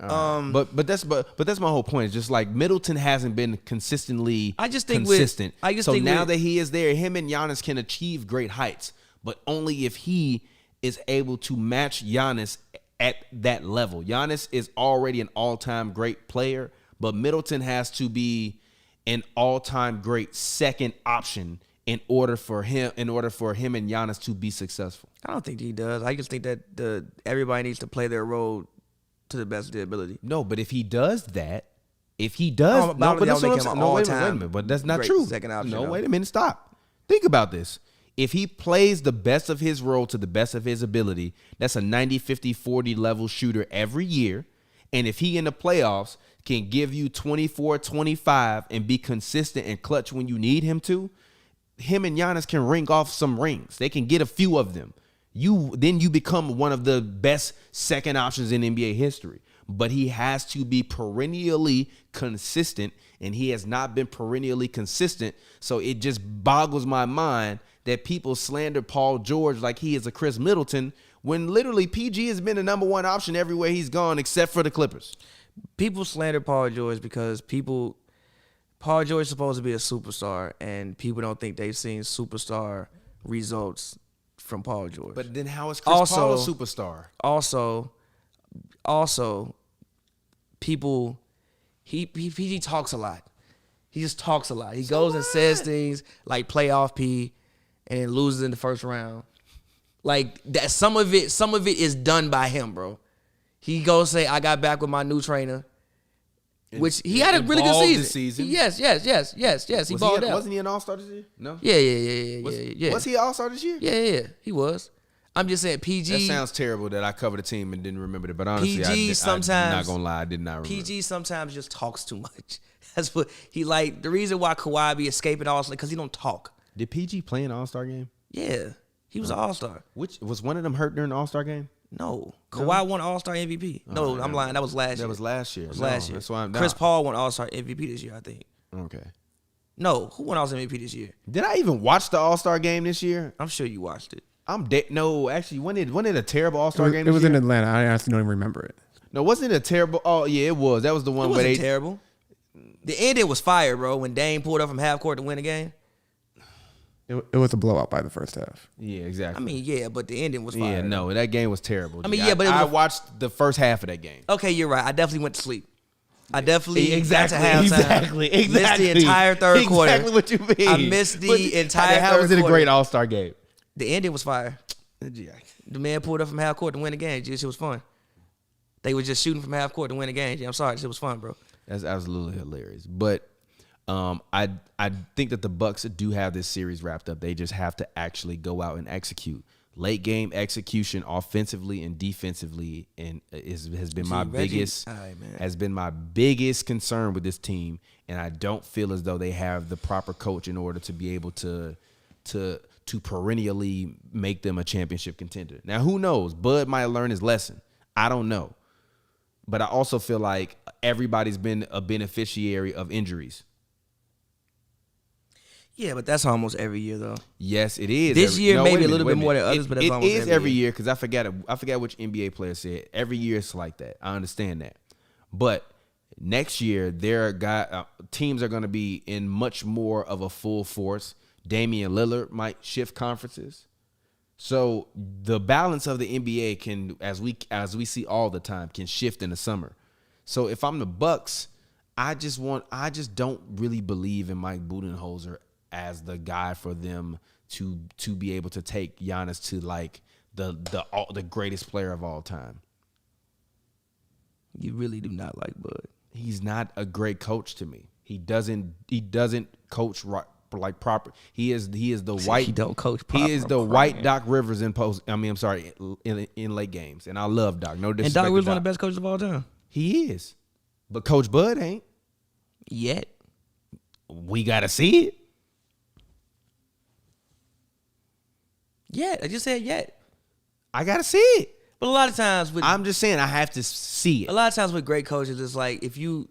But that's my whole point. It's just like Middleton hasn't been consistently I just think consistent. with Now that he is there, him and Giannis can achieve great heights, but only if he is able to match Giannis at that level. Giannis is already an all-time great player, but Middleton has to be an all-time great second option in order for him and Giannis to be successful. I don't think he does. I just think that everybody needs to play their role to the best of their ability. No, but if he does that, no, but Ballard, that's y'all what make I'm him saying. an No, wait a all-time minute, but that's not great true. second option, No, though. wait a minute, stop. Think about this. If he plays the best of his role to the best of his ability, that's a 90, 50, 40 level shooter every year. And if he in the playoffs can give you 24, 25 and be consistent and clutch when you need him to, him and Giannis can ring off some rings. They can get a few of them. Then you become one of the best second options in NBA history. But he has to be perennially consistent, and he has not been perennially consistent. So it just boggles my mind that people slander Paul George like he is a Chris Middleton when literally PG has been the number 1 option everywhere he's gone except for the Clippers. People slander Paul George because Paul George is supposed to be a superstar, and people don't think they've seen superstar results from Paul George. But then how is Chris Paul a superstar? Also, people, he talks a lot. He just talks a lot. He goes and says things like playoff P, and then loses in the first round. Like that, some of it is done by him, bro. He goes say, "I got back with my new trainer," which he had a really good balled season. this season. Yes. He balled out. Wasn't he an All-Star this year? No. Yeah. Was he an All-Star this year? Yeah. He was. I'm just saying, PG. That sounds terrible that I covered a team and didn't remember it. But honestly, I'm not gonna lie, I did not remember. PG sometimes just talks too much. That's what he like. The reason why Kawhi be escaping All-Star because he don't talk. Did PG play in the All-Star game? Yeah, he was an All-Star. Which was one of them hurt during the All-Star game? No, Kawhi won All-Star MVP. No, I'm lying. That was last year. That was last year. It was last year. That's why Chris Paul won All-Star MVP this year, I think. Okay. No, who won All-Star MVP this year? Did I even watch the All-Star game this year? I'm sure you watched it. I'm dead. No, actually, wasn't it a terrible All-Star game? It was this in year? Atlanta. I honestly don't even remember it. No, wasn't it a terrible? Oh yeah, it was. That was the one It where wasn't they terrible. The ending was fire, bro. When Dame pulled up from half court to win the game. It was a blowout by the first half. Yeah, exactly. I mean, yeah, but the ending was fire. Yeah, no, that game was terrible. I mean, G. yeah, but it was I watched the first half of that game. Okay, you're right. I definitely went to sleep. I definitely Exactly, got to halftime. exactly. Missed the entire third quarter. Exactly what you mean. I missed the entire How third was it a quarter. great All-Star game? The ending was fire. The man pulled up from half court to win the game. It was fun. They were just shooting from half court to win the game. I'm sorry, it was fun, bro. That's absolutely hilarious. But I think that the Bucks do have this series wrapped up. They just have to actually go out and execute. Late game execution, offensively and defensively, and has been my biggest concern with this team. And I don't feel as though they have the proper coach in order to be able to perennially make them a championship contender. Now, who knows? Bud might learn his lesson. I don't know. But I also feel like everybody's been a beneficiary of injuries. Yeah, but that's almost every year, though. Yes, it is. This year, wait maybe a minute, little wait bit more than minute. others, but that's almost it is every year. year because I forgot which NBA player said every year it's like that. I understand that, but next year teams are going to be in much more of a full force. Damian Lillard might shift conferences, so the balance of the NBA can, as we see all the time, can shift in the summer. So if I'm the Bucks, I just don't really believe in Mike Budenholzer as the guy for them to be able to take Giannis to like the greatest player of all time. You really do not like Bud. He's not a great coach to me. He doesn't coach right, like proper. He is the white. He don't coach proper. He is the white Doc Rivers in late games, and I love Doc. No disrespect. And Doc Rivers to one of the best coaches of all time. He is, but Coach Bud ain't. Yet. We gotta see it. Yet. I just said yet. I gotta see it. But a lot of times with I'm just saying I have to see it. a lot of times with great coaches, it's like if you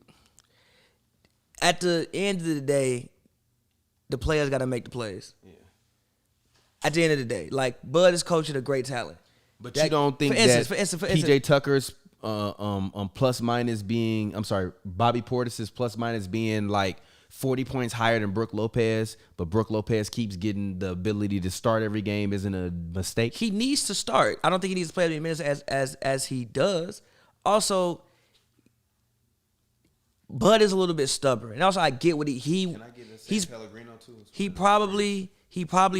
at the end of the day, the players got to make the plays. Yeah. At the end of the day, like Bud is coaching a great talent. But you don't think that for instance, PJ Tucker's plus minus being, Bobby Portis's plus minus being like 40 points higher than Brook Lopez, but Brook Lopez keeps getting the ability to start every game isn't a mistake? He needs to start. I don't think he needs to play as many minutes as he does. Also, Bud is a little bit stubborn, and also I get what he's Pellegrino too? he probably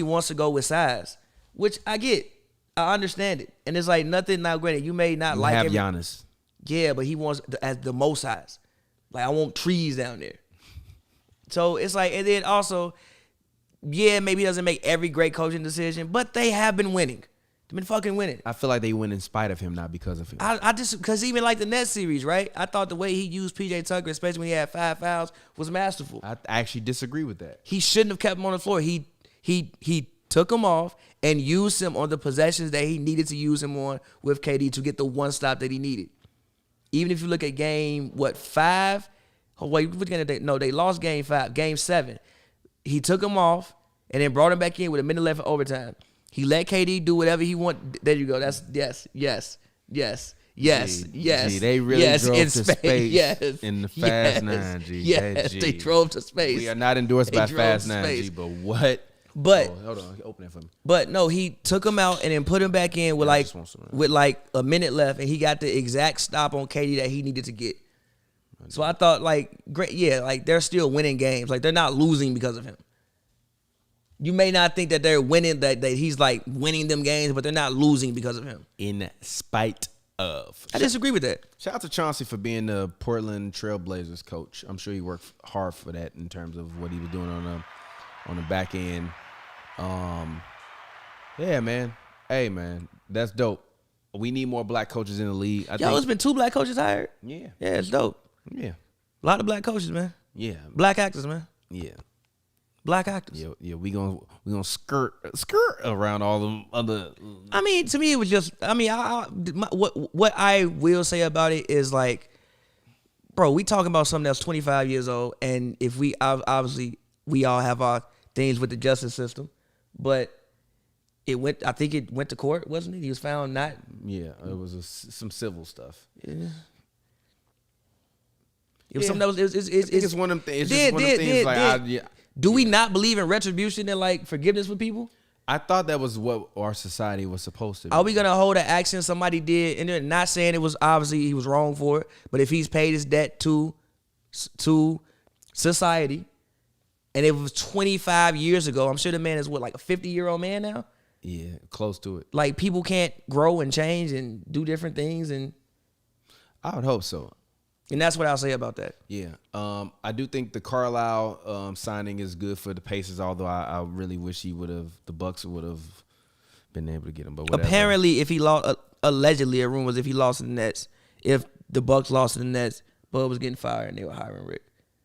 wants to go with size, which I get. I understand it, and it's like nothing. Now, granted, you may not like Giannis. Yeah, but he wants as the most size. Like I want trees down there. So it's like, and then also, yeah, maybe he doesn't make every great coaching decision, but they have been winning. They've been fucking winning. I feel like they win in spite of him, not because of him. I just, because even like the Nets series, right? I thought the way he used PJ Tucker, especially when he had 5 fouls, was masterful. I actually disagree with that. He shouldn't have kept him on the floor. He took him off and used him on the possessions that he needed to use him on with KD to get the one stop that he needed. Even if you look at game, 5? Oh, wait, they lost game 5. Game 7, he took him off and then brought him back in with a minute left in overtime. He let KD do whatever he want. There you go. That's yes. Gee, they really drove to space in the Fast 9, G. Yes, they drove to space. We are not endorsed by Fast 9, G, but what? But hold on, open it for me. But no, he took him out and then put him back in with like a minute left, and he got the exact stop on KD that he needed to get. So I thought, like, great, yeah, like they're still winning games. Like they're not losing because of him. You may not think that they're winning, that he's like winning them games, but they're not losing because of him. In spite of. I disagree with that. Shout out to Chauncey for being the Portland Trailblazers coach. I'm sure he worked hard for that in terms of what he was doing on the back end. Yeah, man. Hey, man, that's dope. We need more black coaches in the league. There's been 2 black coaches hired. Yeah. Yeah, it's dope. Yeah. A lot of black coaches, man. Yeah. Black actors, man. Yeah. Black actors. Yeah. We gonna skirt around all them other. I mean, to me, it was just. I mean, what I will say about it is like, bro, we talking about something that's 25 years old, and if we obviously we all have our things with the justice system, but it went. I think it went to court, wasn't it? He was found not. Yeah, it was some civil stuff. Yeah. It was something that was. It's one of them things. It's just one of them things. Like, do we not believe in retribution and like forgiveness for people? I thought that was what our society was supposed to be. Are we gonna hold an action somebody did, and they're not saying it was obviously he was wrong for it, but if he's paid his debt to society, and it was 25 years ago, I'm sure the man is like a 50-year-old man now. Yeah, close to it. Like people can't grow and change and do different things, and I would hope so. And that's what I'll say about that. Yeah. I do think the Carlisle signing is good for the Pacers, although I really wish the Bucks would have been able to get him. But whatever. Apparently, if he lost, allegedly, a rumor was if he lost to the Nets, if the Bucks lost to the Nets, Bud was getting fired and they were hiring Rick.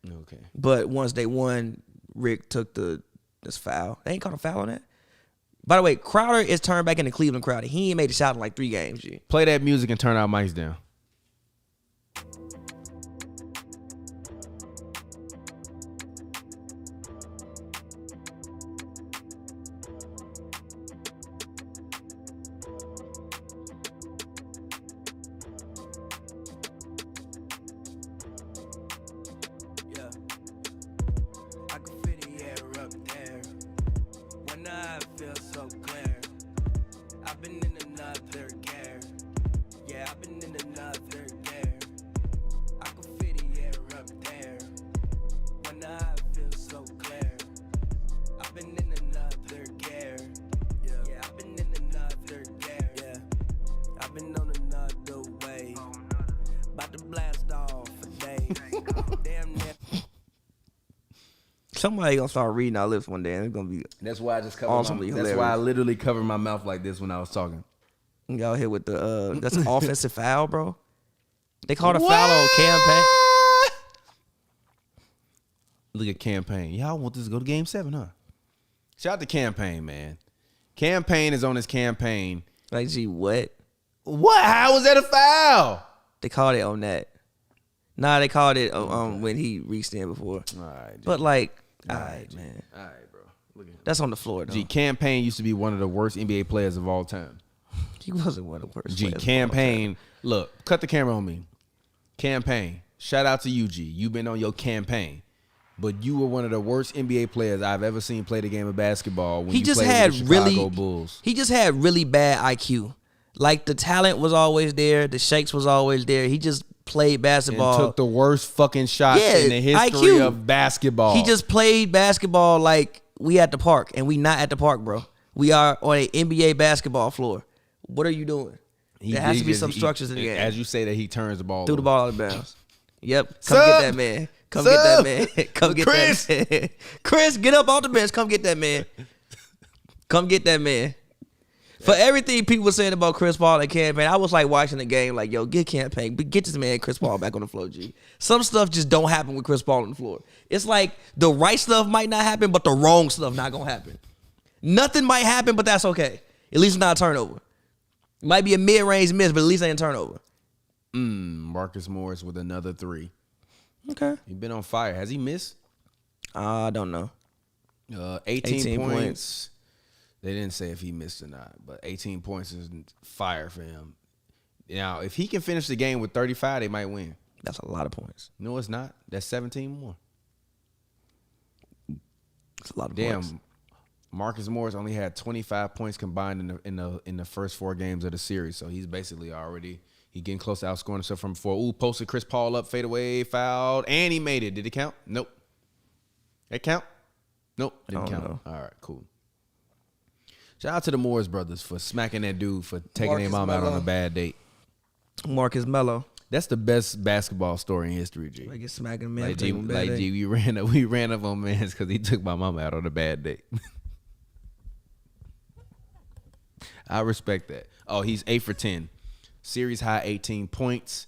Okay. But once they won, Rick took this foul. They ain't called a foul on that. By the way, Crowder is turned back into Cleveland Crowder. He ain't made a shot in like 3 games. G. Play that music and turn our mics down. Somebody gonna start reading our lips one day, and it's gonna be. That's why I just covered awesomely That's why I literally covered my mouth like this when I was talking. Y'all here with the that's an offensive foul, bro. They called a foul on campaign. Look at Campaign. Y'all want this to go to Game 7, huh? Shout out to Campaign, man. Campaign is on his campaign. Like, gee, what? What? How was that a foul? They called it on that. Nah, they called it when he reached in before. All right, G. But like, all right, man. All right, bro. Look at him. That's on the floor, though. G, Campaign used to be one of the worst NBA players of all time. He wasn't one of the worst. G, Campaign. Look, cut the camera on me. Campaign. Shout out to you, G. You've been on your campaign. But you were one of the worst NBA players I've ever seen play the game of basketball when he you just played had with the Chicago really, Bulls. He just had really bad IQ. Like, the talent was always there. The shakes was always there. He just played basketball. And took the worst fucking shots in the history IQ. of basketball. He just played basketball like we at the park, and we not at the park, bro. We are on an NBA basketball floor. What are you doing? There has to be some structures in the game. As you say that, he turns the ball Threw the over. ball out of bounds. Yep. Come get that man. Come get that man. Come get Chris. that man. Chris, get up off the bench. Come get that man. Come get that man. For everything people were saying about Chris Paul and Campaign, I was like watching the game like, yo, get Campaign, but get this man Chris Paul back on the floor, G. Some stuff just don't happen with Chris Paul on the floor. It's like the right stuff might not happen, but the wrong stuff not going to happen. Nothing might happen, but that's okay. At least not a turnover. It might be a mid-range miss, but at least ain't a turnover. Marcus Morris with another 3. Okay. He's been on fire. Has he missed? I don't know. 18 points. They didn't say if he missed or not, but 18 points is fire for him. Now, if he can finish the game with 35, they might win. That's a lot of points. No, it's not. That's 17 more. That's a lot of points. Damn. Marcus Morris only had 25 points combined in the first 4 games of the series, so he's basically already getting close to outscoring himself from before. Ooh, posted Chris Paul up, fade away, fouled, and he made it. Did it count? Nope. That count? Nope, didn't count. Know. All right, cool. Shout out to the Morris brothers for smacking that dude for taking their Marcus mom out on a Mello. bad date. Marcus Mello. That's the best basketball story in history, G. Like, get smacking a man. Like G, we ran up on mans because he took my mama out on a bad date. I respect that. Oh, he's 8 for 10, series high 18 points.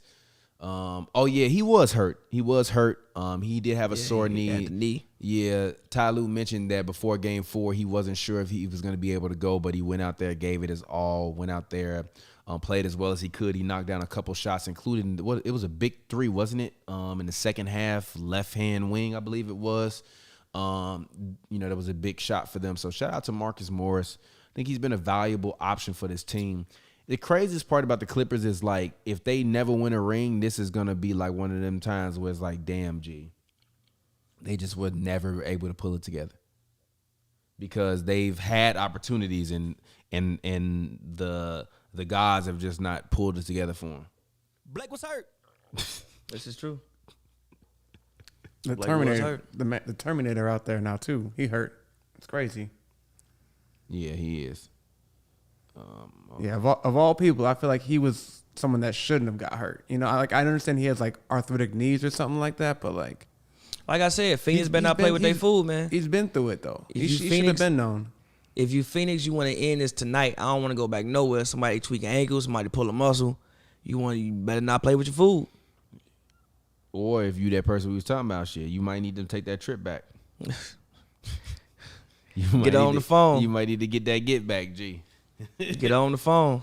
Oh yeah, he was hurt. He did have a sore knee. At the knee. Yeah, Ty Lue mentioned that before Game 4, he wasn't sure if he was going to be able to go, but he went out there, gave it his all, went out there, played as well as he could. He knocked down a couple shots, including it was a big 3, wasn't it? In the second half, left hand wing, I believe it was. That was a big shot for them. So shout out to Marcus Morris. I think he's been a valuable option for this team. The craziest part about the Clippers is, like, if they never win a ring, this is going to be like one of them times where it's like, damn, G. They just were never able to pull it together because they've had opportunities and the guys have just not pulled it together for them. Blake was hurt. This is true. The Blake Terminator, the Terminator out there now too. He hurt. It's crazy. Yeah, he is. Yeah, of all people, I feel like he was someone that shouldn't have got hurt. I understand he has like arthritic knees or something like that, but like I said, Phoenix better not play with their food, man. He's been through it though. He should have Phoenix, been known. If you Phoenix, you want to end this tonight. I don't want to go back nowhere. Somebody tweak an ankle, somebody pull a muscle. You better not play with your food. Or if you that person we was talking about, shit, you might need to take that trip back. Get on the phone. You might need to get that get back, G. Get on the phone.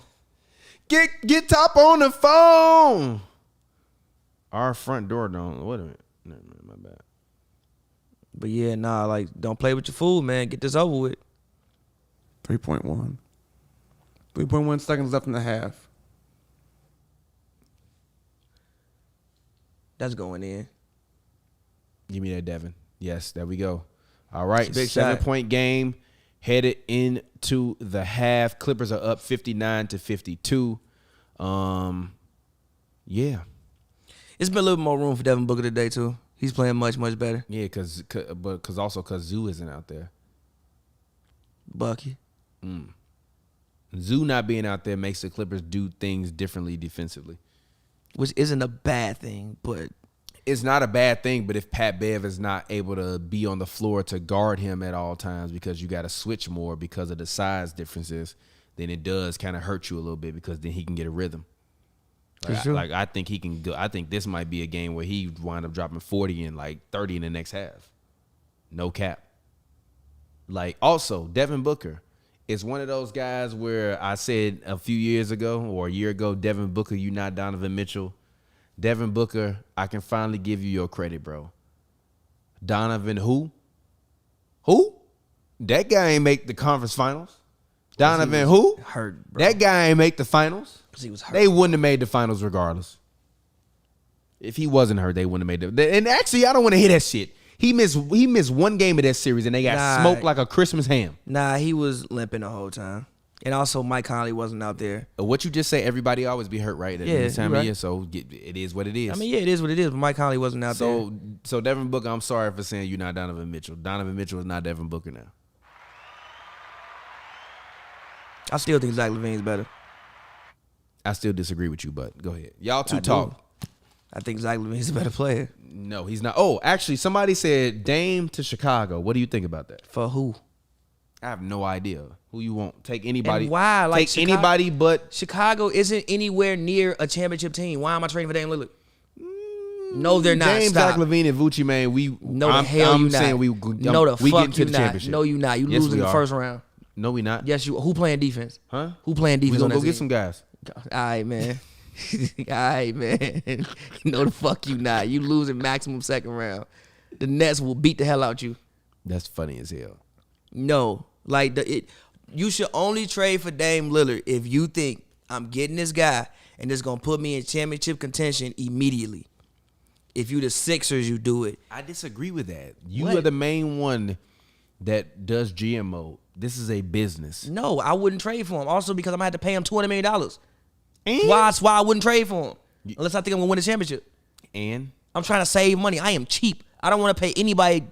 Get top on the phone. Our front door don't. Wait a minute. No, my bad. But yeah, don't play with your food, man. Get this over with. 3.1. 3.1 seconds left in the half. That's going in. Give me that, Devin. Yes, there we go. All right, Big 7-point game headed into the half. Clippers are up 59-52. Yeah. It's been a little more room for Devin Booker today too. He's playing much, much better. Yeah, because Zoo isn't out there. Bucky. Zoo not being out there makes the Clippers do things differently defensively. Which isn't a bad thing, but it's not a bad thing, but if Pat Bev is not able to be on the floor to guard him at all times because you got to switch more because of the size differences, then it does kind of hurt you a little bit because then he can get a rhythm. I think he can go. I think this might be a game where he wind up dropping 40 and like 30 in the next half. No cap. Like, also, Devin Booker is one of those guys where I said a few years ago or a year ago, Devin Booker, you not Donovan Mitchell. Devin Booker, I can finally give you your credit, bro. Donovan who? Who? That guy ain't make the conference finals. Donovan who? Hurt, bro. That guy ain't make the finals. Because he was hurt. They wouldn't have made the finals regardless. If he wasn't hurt, they wouldn't have made it. And actually, I don't want to hear that shit. He missed one game of that series, and they got smoked like a Christmas ham. Nah, he was limping the whole time. And also, Mike Conley wasn't out there. What you just say, everybody always be hurt, right? At this time of year, so it is what it is. I mean, yeah, it is what it is, but Mike Conley wasn't out there. So Devin Booker, I'm sorry for saying you're not Donovan Mitchell. Donovan Mitchell is not Devin Booker now. I still think Zach LaVine's better. I still disagree with you, but go ahead. Y'all two talk. I think Zach LaVine's a better player. No, he's not. Oh, actually, somebody said Dame to Chicago. What do you think about that? For who? I have no idea. Who you want? Take anybody. And why? Like take anybody but Chicago isn't anywhere near a championship team. Why am I trading for Dame Lillard? No, they're not. James, Stop. Zach LaVine, and Vucci, man. I'm saying we get into the championship. No, you not. You Yes, lose in we the are. first round. No, we not. Yes, you. Who playing defense? Huh? Who playing defense? We gonna on go that get team? some guys. All right, man. All right, man. No, the fuck you not. You losing maximum second round. The Nets will beat the hell out you. That's funny as hell. No, like you should only trade for Dame Lillard if you think I'm getting this guy and it's gonna put me in championship contention immediately. If you the Sixers, you do it. I disagree with that. You What? are the main one that does GM mode. This is a business. No, I wouldn't trade for him. Also because I'm gonna have to pay him $200 million. And? That's why I wouldn't trade for him unless I think I'm gonna win a championship. And I'm trying to save money. I am cheap. I don't want to pay anybody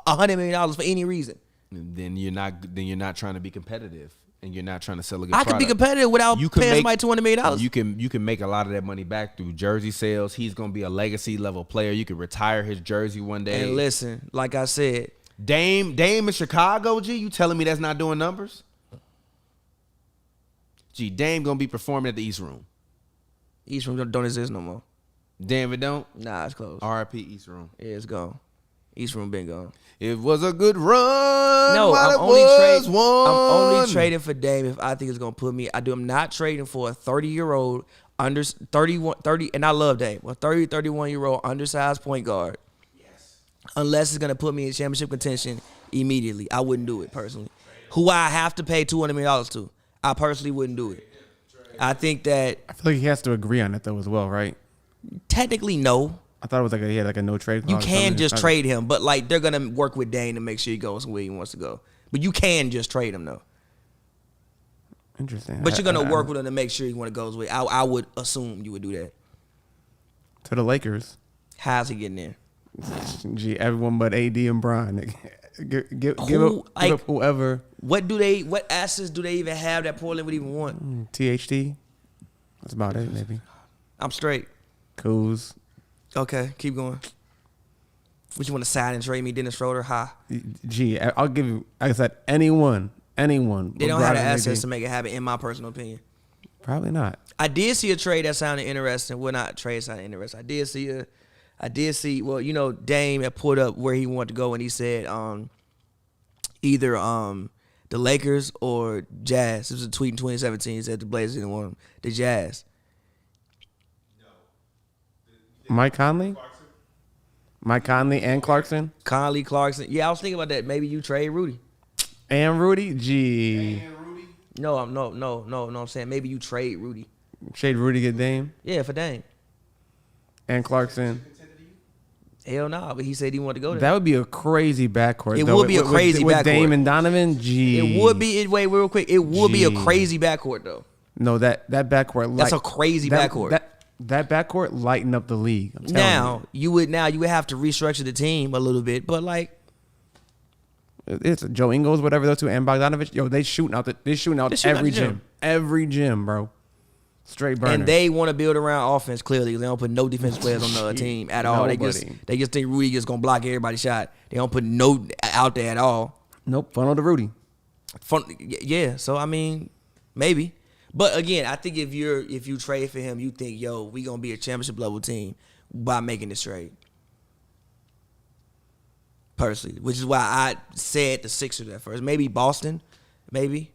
$100 million for any reason. then you're not trying to be competitive. and you're not trying to sell a good I product, can be competitive without you can paying make somebody $200 million. You can make a lot of that money back through jersey sales. He's gonna be a legacy level player. You can retire his jersey one day. And listen, like I said, Dame in Chicago, G, you telling me that's not doing numbers? G, Dame gonna be performing at the East Room. East Room don't exist no more. Damn it don't. Nah, it's closed. RIP East Room. Yeah, it's gone. East Room been gone. It was a good run. No, while I'm it only was I'm won. only trading for Dame if I think it's gonna put me. I'm not trading for a 30-year-old under 30, and I love Dame. A 31-year-old undersized point guard. Yes. Unless it's gonna put me in championship contention immediately, I wouldn't do it personally. Who I have to pay $200 million to, I personally wouldn't do it. I think that I feel like he has to agree on it though as well, right? technically no. I thought it was like he had like a no trade clause. You or can something. just trade him, but like they're gonna work with Dane to make sure he goes where he wants to go. But you can just trade him though. Interesting. But you're gonna work with him to make sure he want to go where. I would assume you would do that. To the Lakers. How's he getting there? Gee, everyone but AD and Bron. Give up whoever. What assets do they even have that Portland would even want? THT. That's about it, maybe. I'm straight. Kuz. Okay, keep going. Would you want to sign and trade me, Dennis Schroeder? Ha. Gee, I'll give you. Like I said, anyone. They don't have the assets maybe. to make it happen, in my personal opinion. Probably not. I did see a trade that sounded interesting. Well, not trade sounded interesting. I did see. Well, you know, Dame had put up where he wanted to go, and he said either the Lakers or Jazz. This was a tweet in 2017. He said the Blazers didn't want him. The Jazz. Mike Conley? Mike Conley and Clarkson? Conley, Clarkson. Yeah, I was thinking about that. Maybe you trade Rudy. And Rudy? Gee. No, I'm saying maybe you trade Rudy. Trade Rudy, get Dame? Yeah, for Dame. And Clarkson? Hell no, but he said he wanted to go there. That would be a crazy backcourt. It though. would be a crazy with backcourt. Dame and Donovan? Gee. It would be. Wait, real quick. It would be a crazy backcourt though. No, that backcourt. That's a crazy backcourt. That backcourt lighten up the league. I'm telling Now you would have to restructure the team a little bit, but like it's Joe Ingles, whatever those two, and Bogdanovich. Yo, they shooting out every the gym. Every gym, bro. Straight burner. And they want to build around offense clearly. They don't put no defensive players on the team at all. They just think Rudy just gonna block everybody's shot. They don't put no out there at all. Nope, funnel to Rudy. Yeah. So I mean, maybe. But again, I think if you trade for him, you think, yo, we gonna be a championship level team by making this trade. Personally, which is why I said the Sixers at first. Maybe Boston, maybe.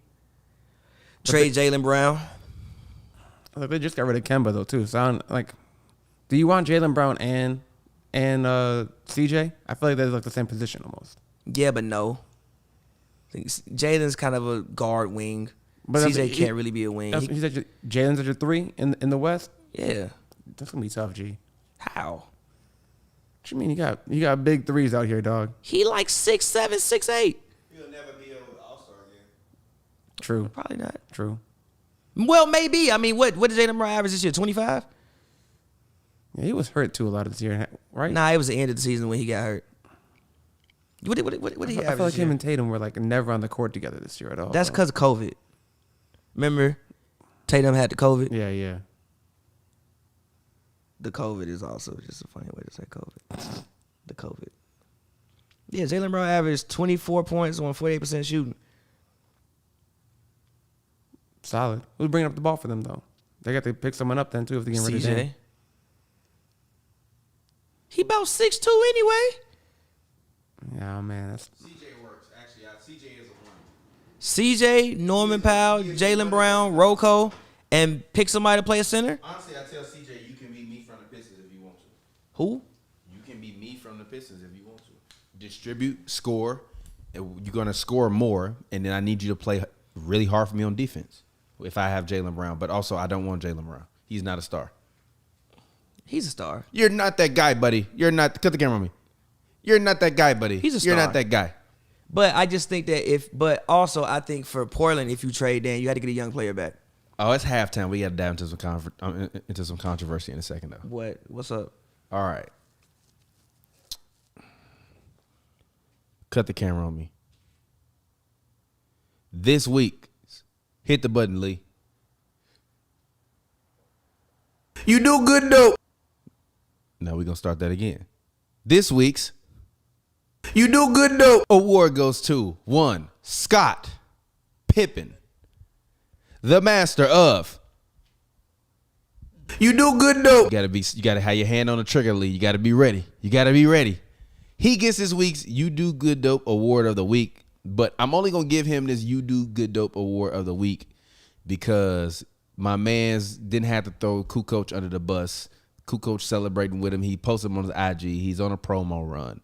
Trade Jaylen Brown. Look, they just got rid of Kemba though too. So do you want Jaylen Brown and CJ? I feel like they're like the same position almost. Yeah, but no. I think Jaylen's kind of a guard wing. But CJ can't really be a wing. He said Jalen's at your 3 in the West. Yeah. That's gonna be tough, G. How? What you mean you got big threes out here, dog? He like 6'7", 6'8". He'll never be an all-star again. True. Probably not. True. Well, maybe. I mean, what did Jaylen Brown average this year? 25? Yeah, he was hurt too a lot of this year, right? Nah, it was the end of the season when he got hurt. What did he average? I feel like him and Tatum were like never on the court together this year at all. That's because of COVID. Remember, Tatum had the COVID. Yeah. The COVID is also just a funny way to say COVID. The COVID. Yeah, Jaylen Brown averaged 24 points on 48% shooting. Solid. Who's bringing up the ball for them though? They got to pick someone up then too if they get rid of Dame. He about 6'2" anyway. Yeah, man. That's CJ works. Actually, CJ is a one. CJ, Norman Powell, Jaylen Brown, Rocco, and pick somebody to play a center. Honestly, I tell CJ you can beat me from the Pistons if you want to. Who? You can beat me from the Pistons if you want to. Distribute, score. You're going to score more, and then I need you to play really hard for me on defense if I have Jaylen Brown. But also, I don't want Jaylen Brown. He's not a star. He's a star. You're not that guy, buddy. You're not. Cut the camera on me. You're not that guy, buddy. He's a star. You're not that guy. But I just think that but also I think for Portland, if you trade Dan, you had to get a young player back. Oh, it's halftime. We got to dive into some controversy in a second, though. What's up? All right. Cut the camera on me. This week, Hit the button, Lee. You do good though. Now we're going to start that again. This week's You do good though. award goes to 1, Scott Pippen, the master of. You do good though. You gotta have your hand on the trigger, Lee. You gotta be ready. He gets this week's You Do Good Dope Award of the Week, but I'm only gonna give him this You Do Good Dope Award of the Week because my man's didn't have to throw Kukoc under the bus. Kukoc celebrating with him. He posted him on his IG. He's on a promo run.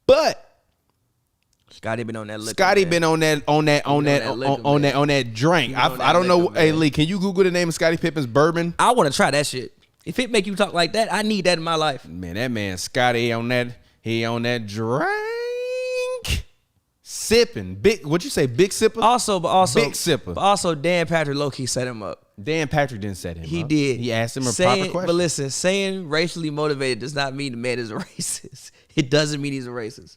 But Scottie been on that liquor. Scottie man. been on that drink. I don't know. Hey Lee, can you Google the name of Scottie Pippen's bourbon? I want to try that shit. If it make you talk like that, I need that in my life. Man, that man Scottie on that. He on that drink, sipping big. What you say, big sipper? Also, big sipper. But also, Dan Patrick low-key set him up. Dan Patrick didn't set him up. He did. He asked him a saying, proper question. But listen, saying racially motivated does not mean the man is a racist. It doesn't mean he's a racist.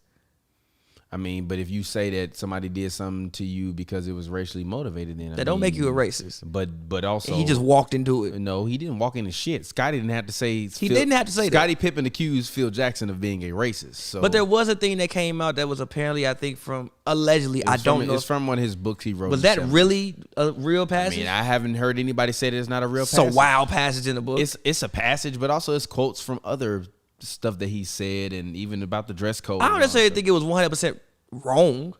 I mean, but if you say that somebody did something to you because it was racially motivated, then That don't make you a racist. But also He just walked into it. No, he didn't walk into shit. Scottie didn't have to say. Didn't have to say that. Scottie Pippen accused Phil Jackson of being a racist. So, But there was a thing that came out that was apparently, I think, from allegedly. I don't know. It's from one of his books he wrote. Was that really a real passage? I mean, I haven't heard anybody say that it's not a real it's passage. a wild passage in the book. It's a passage, but also it's quotes from other stuff that he said, and even about the dress code. I don't necessarily think it was 100% wrong.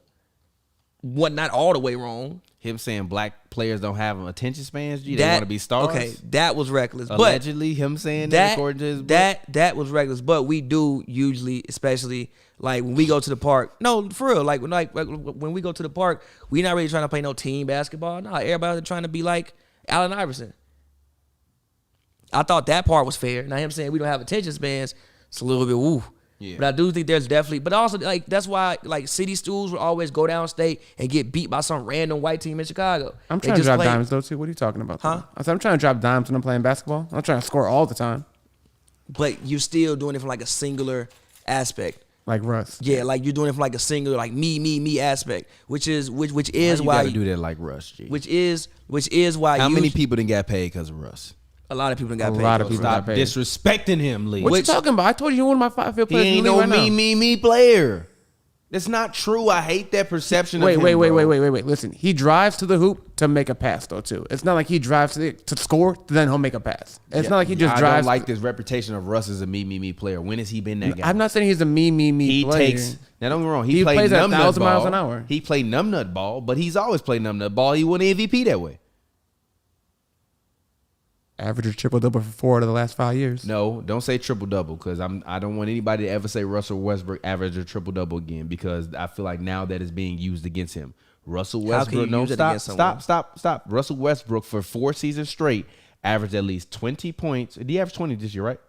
What, not all the way wrong. Him saying black players don't have attention spans. They want to be stars. Okay, that was reckless. Allegedly, him saying that according to his book. That was reckless. But we do usually, especially like when we go to the park. No, for real. Like when we go to the park, we not really trying to play no team basketball. No, everybody's trying to be like Allen Iverson. I thought that part was fair. Now him saying we don't have attention spans, it's a little bit woo. Yeah. But I do think there's definitely, but also like that's why like city schools will always go downstate and get beat by some random white team in Chicago. I'm trying to drop dimes though too. What are you talking about? Huh? I said I'm trying to drop dimes when I'm playing basketball. I'm trying to score all the time. But you're still doing it from like a singular aspect. Like Russ. Yeah, like you're doing it from like a singular, like me aspect, which is why you gotta do that like Russ. G. which is why How many people didn't get paid because of Russ? a lot of people got paid. A lot of for people it. got Stop paid. disrespecting him, Lee. What you talking about? I told you you're one of my 5 favorite He players in ain't the no league right now. me player. That's not true. I hate that perception of him. Wait. bro. Listen, he drives to the hoop to make a pass though too. It's not like he drives to score, then he'll make a pass. It's not like he just I drives. don't like this reputation of Russ as a me player. When has he been that guy? I'm not saying he's a me He player. takes. Now don't get me wrong. He played plays at numbnut 1,000 ball. miles an hour. He played numbnut ball, but he's always played numbnut ball. He won the MVP that way. Average a triple double for 4 out of the last 5 years. No, don't say triple double because I don't want anybody to ever say Russell Westbrook averaged a triple double again because I feel like now that is being used against him. Russell How can you Westbrook. No, use it against someone? stop. Russell Westbrook for 4 seasons straight averaged at least 20 points. Did he average 20 this year? Right?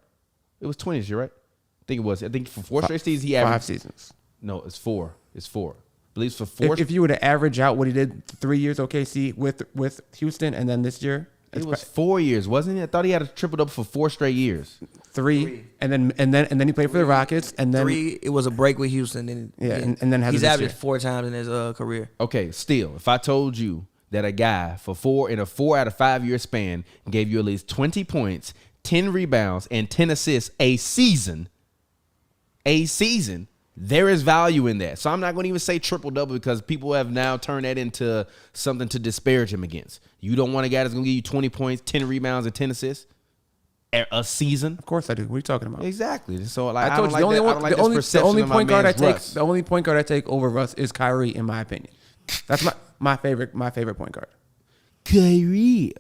It was 20 this year, right? I think it was. I think for 4 straight seasons he averaged 5 seasons. No, it's 4. It's 4. I believe for 4. If you were to average out what he did 3 years OKC with Houston and then this year, it was 4 years, wasn't it? I thought he had a triple double for 4 straight years. 3 and then he played for the Rockets and then 3. It was a break with Houston. And then had he's this averaged year. 4 times in his career. Okay, still, if I told you that a guy in a 4 out of 5 year span gave you at least 20 points, 10 rebounds, and 10 assists a season, there is value in that. So I'm not going to even say triple double because people have now turned that into something to disparage him against. You don't want a guy that's going to give you 20 points, 10 rebounds, and 10 assists a season? Of course I do. What are you talking about? Exactly. So like, I told you the only point guard I take over Russ is Kyrie, in my opinion. That's my favorite point guard. Kyrie.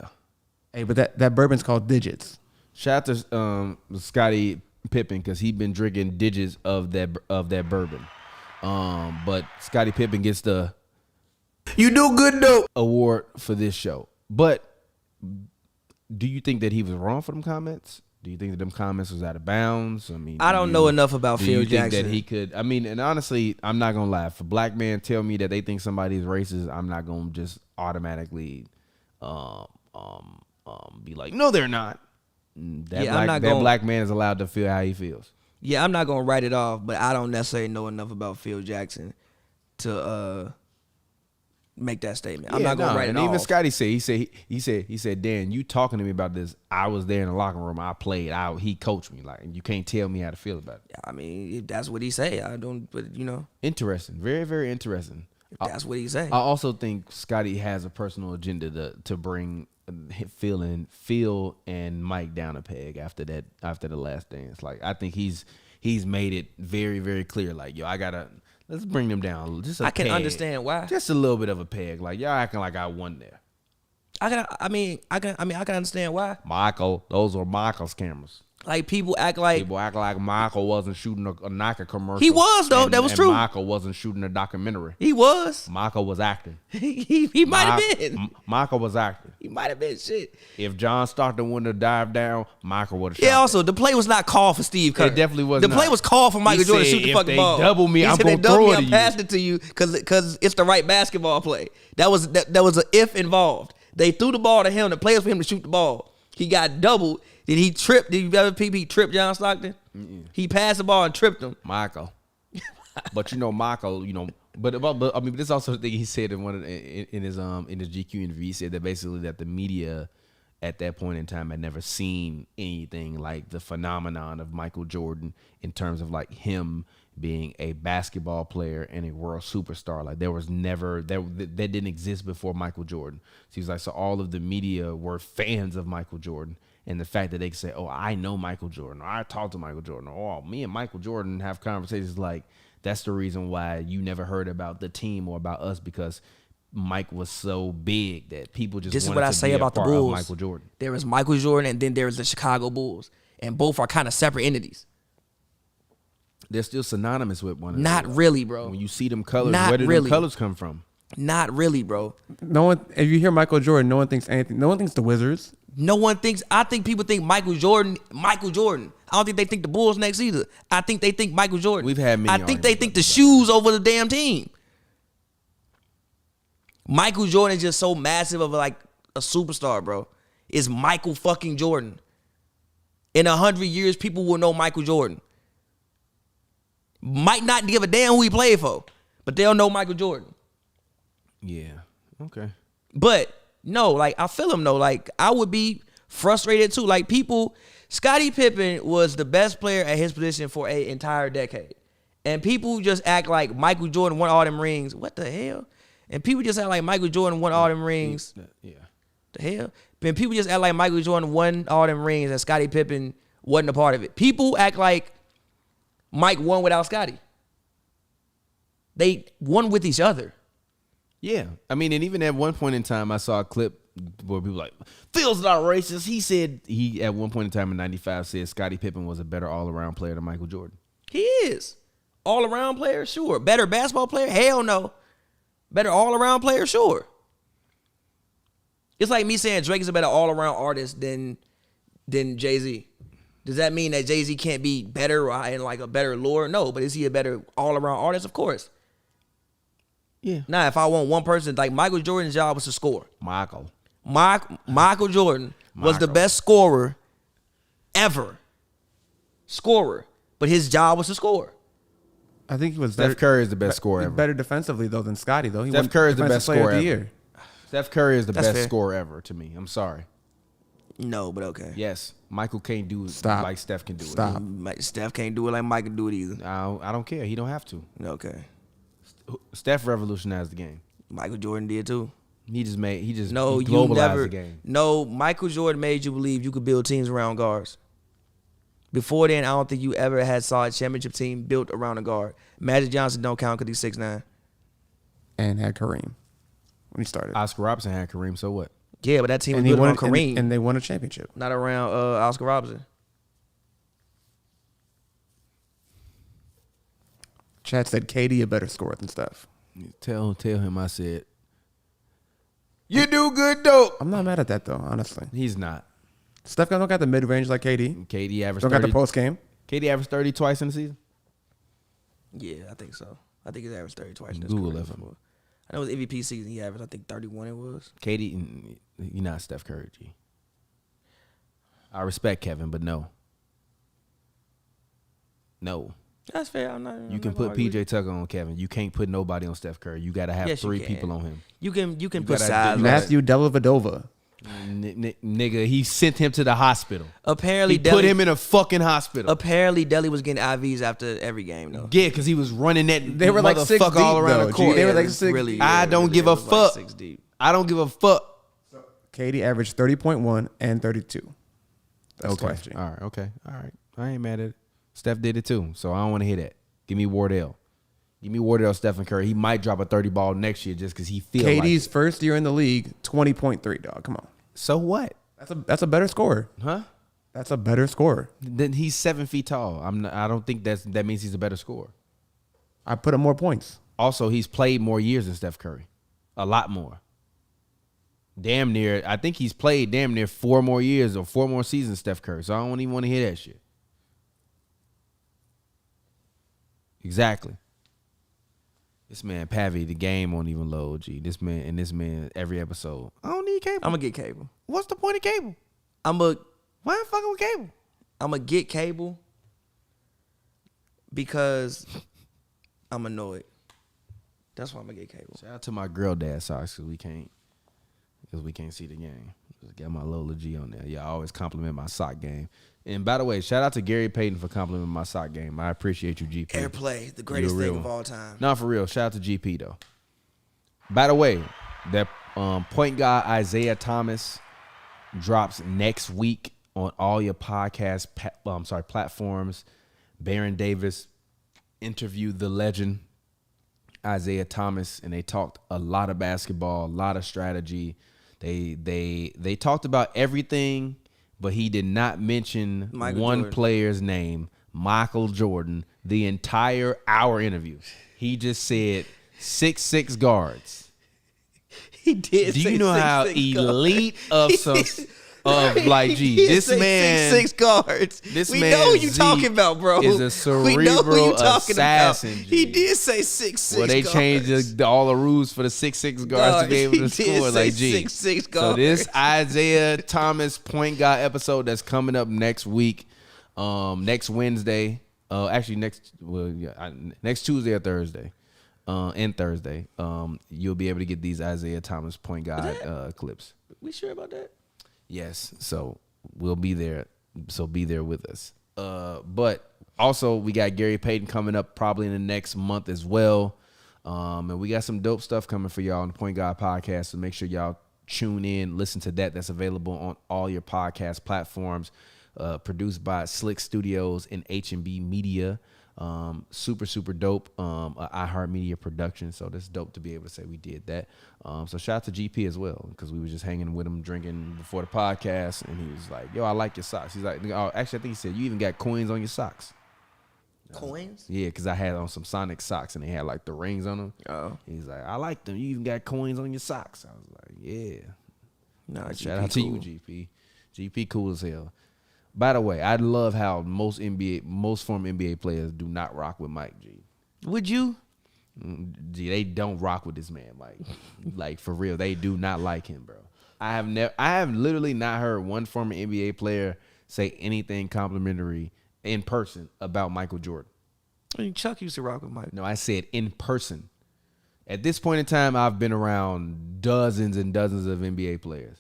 Hey, but that bourbon's called Digits. Shout out to Scottie Pippen because he's been drinking digits of that bourbon. But Scottie Pippen gets the You do good though award for this show. But do you think that he was wrong for them comments? Do you think that them comments was out of bounds? I mean, I don't know enough about do Phil you think Jackson. that he could? I mean, and honestly, I'm not gonna lie. If a black man tell me that they think somebody's racist, I'm not gonna just automatically be like, no, they're not. That black man is allowed to feel how he feels. Yeah, I'm not gonna write it off, but I don't necessarily know enough about Phil Jackson to make that statement. I'm not gonna write it and off. even Scottie said, he said, Dan, you talking to me about this? I was there in the locker room. I played. He coached me. Like, and you can't tell me how to feel about it. I mean, if that's what he say, I don't. But you know, Interesting. Very, very interesting. if that's what he say. I also think Scottie has a personal agenda to bring Phil and Mike down a peg after the Last Dance. Like, I think he's made it very, very clear. Like, yo, let's bring them down. Just a I can peg. understand why. Just a little bit of a peg. Like, y'all acting like I won there. I can understand why. Michael, those were Michael's cameras. Like people act like Michael wasn't shooting a Nike commercial. He was, though. That was true. Michael wasn't shooting a documentary. he was. Michael was acting. he might have been. Michael was acting. He might have been shit. If John Stockton wouldn't have dived down, Michael would have shot. Yeah. Also, the play was not called for Steve Kerr. It definitely was The not. play was called for Michael He Jordan to said, shoot the if fucking they ball. double me, He I'm said, gonna they double throw me, it to I'm you. passing it to you because it's the right basketball play. That was an if involved. They threw the ball to him. The play was for him to shoot the ball. He got doubled. Did he trip? Did you ever peep? He tripped John Stockton. He passed the ball and tripped him. Michael. But Michael, but I mean, this is also the thing he said in his GQ interview. He said that basically that the media at that point in time had never seen anything like the phenomenon of Michael Jordan in terms of like him being a basketball player and a world superstar. Like there was never that didn't exist before Michael Jordan. So he's like, so all of the media were fans of Michael Jordan. And the fact that they can say, oh, I know Michael Jordan, or I talked to Michael Jordan, or oh, me and Michael Jordan have conversations like that's the reason why you never heard about the team or about us, because Mike was so big that people just This is wanted what I to say be a about the part of Bulls. Michael Jordan. There is Michael Jordan, and then there is the Chicago Bulls, and both are kind of separate entities. They're still synonymous with one another. Not really, bro. When you see them colors, Not where do really. them colors come from? Not really, bro. No one. If you hear Michael Jordan, no one thinks anything. No one thinks the Wizards. No one thinks. I think people think Michael Jordan. I don't think they think the Bulls next either. I think they think Michael Jordan. We've had many I think they arguments think the about shoes over the damn team. Michael Jordan is just so massive of like a superstar, bro. It's Michael fucking Jordan. In 100 years, people will know Michael Jordan. Might not give a damn who he played for, but they'll know Michael Jordan. Yeah. Okay. But no, like I feel him though. Like I would be frustrated too. Like people, Scottie Pippen was the best player at his position for an entire decade, and people just act like Michael Jordan won all them rings. What the hell? And people just act like Michael Jordan won all them rings. Yeah. The hell? And people just act like Michael Jordan won all them rings and Scottie Pippen wasn't a part of it. People act like Mike won without Scottie. They won with each other. Yeah. I mean, and even at one point in time, I saw a clip where people were like, Phil's not racist. He said, at one point in time in 95 said Scottie Pippen was a better all-around player than Michael Jordan. He is. All-around player? Sure. Better basketball player? Hell no. Better all-around player? Sure. It's like me saying Drake is a better all-around artist than Jay-Z. Does that mean that Jay-Z can't be better and like a better lore? No, but is he a better all-around artist? Of course. Yeah. Now, if I want one person, like Michael Jordan's job was to score. Michael Jordan was the best scorer ever. Scorer. But his job was to score. I think he was. Steph Curry is the best scorer ever. Better defensively though than Scottie though. He Steph won Curry is the Defensive best Player scorer of the ever. year. Steph Curry is the That's best fair. scorer ever to me. I'm sorry. No, but okay. Yes, Michael can't do it Stop. like Steph can do Stop. Steph can't do it like Mike can do it either. it. I don't care. He don't have to. Okay. Steph revolutionized the game. Michael Jordan did too. He just No, he you globalized never. the game. No, Michael Jordan made you believe you could build teams around guards. Before then, I don't think you ever had saw a championship team built around a guard. Magic Johnson don't count because he's 6'9". And had Kareem when he started. Oscar Robertson had Kareem, so what? Yeah, but that team was and he built won around Kareem, and they won a championship. not around Oscar Robertson. Chad said KD a better scorer than Steph. Tell him I said, you do good, dope. I'm not mad at that though, honestly. He's not. Steph don't got the mid range like KD. KD averaged Don't got 30. the post game. KD averaged 30 twice in the season. Yeah, I think so. I think he's averaged 30 twice. in his Google career it for me. before. I know it was MVP season. He averaged, I think, 31 it was. KD, you're not Steph Curry, G. I respect Kevin, but no. No. That's fair. I'm not. You can put PJ Tucker on Kevin. You can't put nobody on Steph Curry. You got to have Yes, you 3 can. people on him. You can put gotta- size. you Matthew Dellavedova. Nigga, he sent him to the hospital. Apparently, He put him in a fucking hospital. Apparently, Deli was getting IVs after every game though. Yeah, because he was running that They were like 6 motherfucker all deep, around though, the court. G. They were like it's 6 really, I don't really, give it a was like fuck. 6 deep. I don't give a fuck. KD averaged 30.1 and 32. That's Okay. twice, G. All right. Okay. All right. I ain't mad at it. Steph did it too, so I don't want to hear that. Give me Wardell. Give me Wardell, Stephen Curry. He might drop a 30 ball next year just because he feels like KD's it. first year in the league, 20.3, dog. Come on. So what? That's a better score. Huh? That's a better score. Then he's 7 feet tall. I don't think that means he's a better scorer. I put up more points. Also, he's played more years than Steph Curry. A lot more. Damn near. I think he's played damn near 4 more years or 4 more seasons Steph Curry. So I don't even want to hear that shit. Exactly. This man, Pavi, the game won't even load, G. This man, every episode. I don't need cable. I'm gonna get cable. What's the point of cable? Why I'm fucking with cable. I'm gonna get cable because I'm annoyed. That's why I'm gonna get cable. Shout out to my girl dad socks because we can't see the game. Just got my Lola G on there. Yeah, I always compliment my sock game. And by the way, shout out to Gary Payton for complimenting my sock game. I appreciate you, GP. Airplay, the greatest You're a real thing of one. all time. No, for real. Shout out to GP though. By the way, that point guard Isaiah Thomas drops next week on all your podcast platforms. Baron Davis interviewed the legend Isaiah Thomas, and they talked a lot of basketball, a lot of strategy. They talked about everything, but he did not mention Michael one Jordan. player's name, Michael Jordan, the entire hour interview. He just said 6'6" guards. He did. Do say you know how 6'6" elite of some of like G? This man, 6'6" guards. this we man know what you Zeke talking about, bro. is a we know who you cerebral talking assassin, about. G. He did say 6'6". well, they guards. changed all the rules for the 6'6" guards to be able to He did score say like G. 6'6" So guards. this Isaiah Thomas point guard episode that's coming up next week, next Wednesday, next Tuesday or Thursday, and Thursday, you'll be able to get these Isaiah Thomas point guard clips. We sure about that? Yes, so we'll be there. So be there with us. But also we got Gary Payton coming up probably in the next month as well. And we got some dope stuff coming for y'all on the Point Guard Podcast. So make sure y'all tune in, listen to that. That's available on all your podcast platforms. Produced by Slick Studios and HNB Media. Super, super dope. iHeartMedia production. So that's dope to be able to say we did that. So shout out to GP as well, because we were just hanging with him, drinking before the podcast, and he was like, yo, I like your socks. He's like, oh, actually, I think he said, you even got coins on your socks. Coins? Yeah, because I had on some Sonic socks, and they had like the rings on them. Oh. He's like, I like them. You even got coins on your socks. I was like, yeah. Nah, Shout GP out to cool. you, GP. GP cool as hell. By the way, I love how most former NBA players do not rock with Mike G. Would you? G, they don't rock with this man, Mike. Like for real, they do not like him, bro. I have literally not heard one former NBA player say anything complimentary in person about Michael Jordan. I mean, Chuck used to rock with Mike. No, I said in person. At this point in time, I've been around dozens and dozens of NBA players.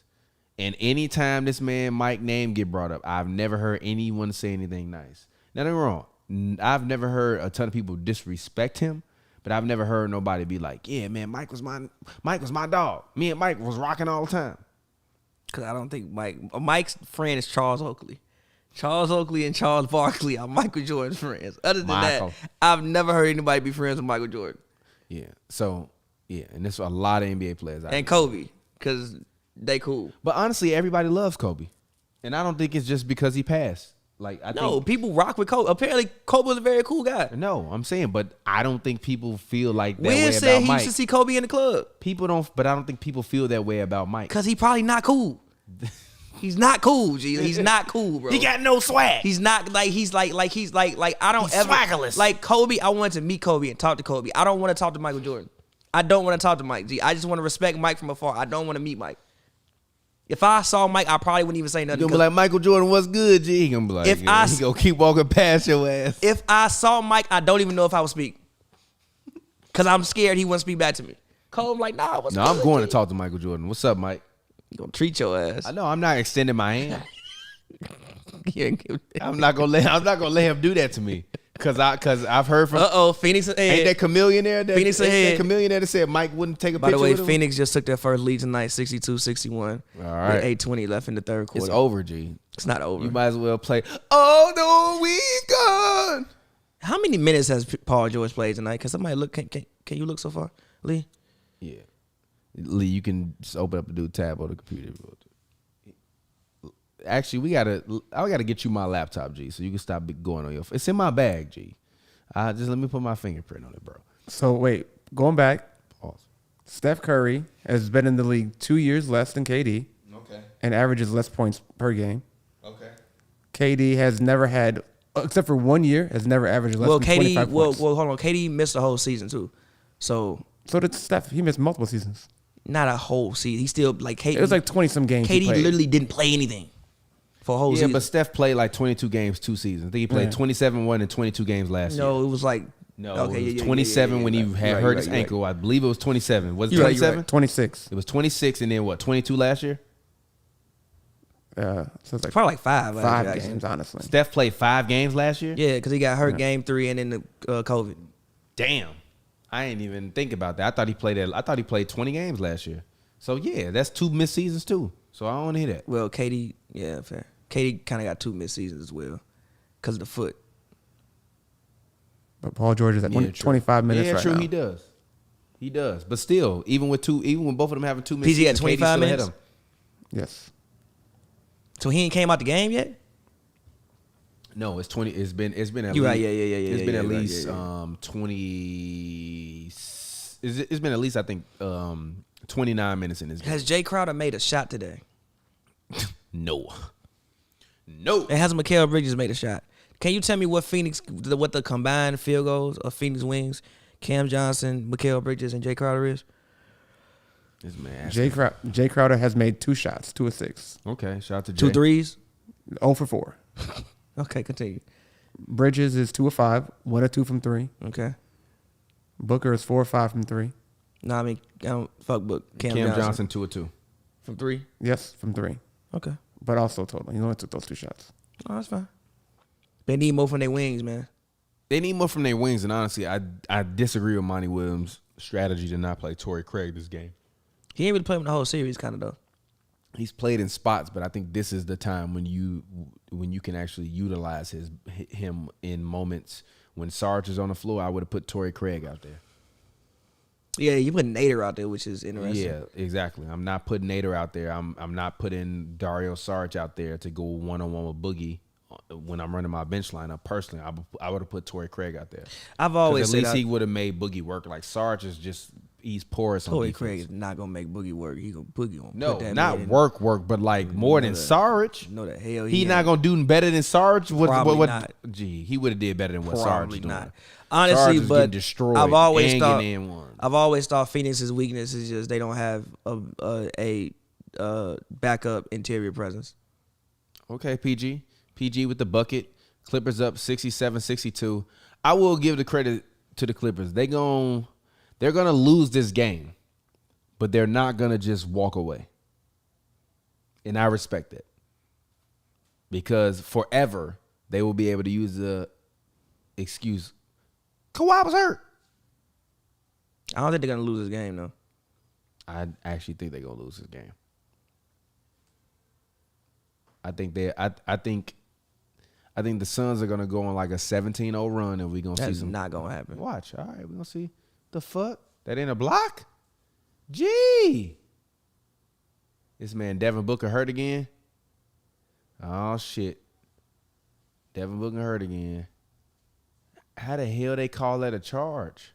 And anytime this man Mike name get brought up, I've never heard anyone say anything nice. Now, don't get me wrong. I've never heard a ton of people disrespect him, but I've never heard nobody be like, yeah, man, Mike was my dog. Me and Mike was rocking all the time. Because I don't think Mike's friend is Charles Oakley. Charles Oakley and Charles Barkley are Michael Jordan's friends. Other than Michael. that, I've never heard anybody be friends with Michael Jordan. Yeah. So, yeah. And there's a lot of NBA players out And there. Kobe, because they cool. But honestly, everybody loves Kobe. And I don't think it's just because he passed. Like, I No, think, people rock with Kobe. Apparently, Kobe was a very cool guy. no, I'm saying, but I don't think people feel like that Wiz way said about he Mike. used to see Kobe in the club. People don't, but I don't think people feel that way about Mike. Because he probably not cool. He's not cool, G. He's not cool, bro. He got no swag. He's not like he's like I don't He's ever swaggerless. like Kobe. I wanted to meet Kobe and talk to Kobe. I don't want to talk to Michael Jordan. I don't want to talk to Mike. G. I just want to respect Mike from afar. I don't want to meet Mike. If I saw Mike, I probably wouldn't even say You nothing. gonna be like, Michael Jordan, what's good, G? He gonna be like, If yeah, he gonna keep walking past your ass. if I saw Mike, I don't even know if I would speak. Cause I'm scared he wouldn't speak back to me. Cole, I'm like, nah, what's No, good, I'm going G? to talk to Michael Jordan. What's up, Mike? He gonna treat your ass. I know I'm not extending my hand. He ain't give a damn. I'm not gonna let him do that to me. Cause I've heard from Phoenix ahead. ain't that chameleon there? Phoenix ain't ahead. that chameleon there that said Mike wouldn't take a By picture the way, with him? Phoenix just took their first lead tonight, 62-61. All right. With 8:20 left in the third quarter. It's over, G. It's not over. You might as well play. Oh no, we gone. How many minutes has Paul George played tonight? Can somebody look? Can you look so far, Lee? Yeah, Lee, you can just open up the new tab on the computer. If you want to. Actually, I gotta get you my laptop, G, so you can stop going on your. It's in my bag, G. Just let me put my fingerprint on it, bro. So wait, going back, Pause. Steph Curry has been in the league 2 years less than KD Okay. and averages less points per game. Okay. KD has never had, except for 1 year, has never averaged less Well, than KD. 25 Well, points. hold on. KD missed the whole season too, so So did Steph. He missed multiple seasons. not a whole season. He still like KD. It was like 20-some games he KD played. literally didn't play anything for a whole Yeah, season. but Steph played like 22 games 2 seasons. I think he played Yeah. 27-1 and 22 games last year. No, it was like No, okay, it was yeah, 27 when he right, had right, hurt right, his right. ankle. I believe it was 27. Was it You're right, you're 27? right. 26. It was 26 and then what, 22 last year? So it's like Probably like five. five actually. games, honestly. Steph played 5 games last year? Yeah, because he got hurt game 3 and then the COVID. Damn. I ain't even think about that. I thought he played 20 games last year. So yeah, that's 2 missed seasons too. So I don't want to hear that. Well, KD, yeah, fair. KD kind of got 2 missed seasons as well because of the foot. But Paul George is at Yeah, true. 25 minutes yeah, right true, now. he does. He does. But still, even when both of them having 2 missed PG got seasons, 25 KD still ahead minutes? of him. Yes. So he ain't came out the game yet? No, it's 20. It's been at You least. right, yeah. It's been yeah, at right, least yeah. 20. It's been at least I think 29 minutes in this game. Has Jay Crowder made a shot today? No. And has Mikal Bridges made a shot? Can you tell me what the combined field goals of Phoenix Wings, Cam Johnson, Mikal Bridges, and Jay Crowder is? This man. Jay Crowder has made 2 shots, 2 assists, Okay, shout out to Jay. 2 threes? 0 for 4. Okay, continue. Bridges is 2 of 5, 1 of 2 from 3. Okay. Booker is 4 of 5 from 3. No, I mean, I don't fuck book. Cam Cam Johnson. Johnson 2 of 2. From 3? Yes, from 3. Okay. But also total. He only took those 2 shots. Oh, that's fine. They need more from their wings, man. They need more from their wings, and honestly, I disagree with Monty Williams' strategy to not play Torrey Craig this game. He ain't really played him the whole series, kind of, though. He's played in spots, but I think this is the time when you can actually utilize him in moments. When Sarge is on the floor, I would have put Torrey Craig out there. Yeah, you put Nader out there, which is interesting. Yeah, exactly. I'm not putting Nader out there. I'm not putting Dario Sarge out there to go 1-on-1 with Boogie when I'm running my bench lineup. Personally, I would have put Torrey Craig out there. I've 'Cause always at said least he would have made Boogie work. Like Sarge is just he's porous on Torrey defense. Craig is not gonna make Boogie work. He gonna Boogie gonna No, put that not man in. work, but like more than that. Sarge. No, the hell He ain't. not gonna do better than Sarge. Probably not. Gee, he would have did better than what Sarge Probably is doing. not. Sarge Honestly, is but getting destroyed I've always and thought getting in one. I've always thought Phoenix's weakness is just they don't have a backup interior presence. Okay, PG with the bucket. Clippers up 67-62. I will give the credit to the Clippers. They're gonna lose this game, but they're not gonna just walk away. And I respect that. Because forever they will be able to use the excuse, Kawhi was hurt. I don't think they're gonna lose this game though. I actually think they're gonna lose this game. I think the Suns are gonna go on like a 17-0 run, and we're gonna see That's some. not gonna happen. Watch, all right, we're gonna see the fuck that ain't a block. Gee, this man Devin Booker hurt again. Oh shit, Devin Booker hurt again. How the hell they call that a charge?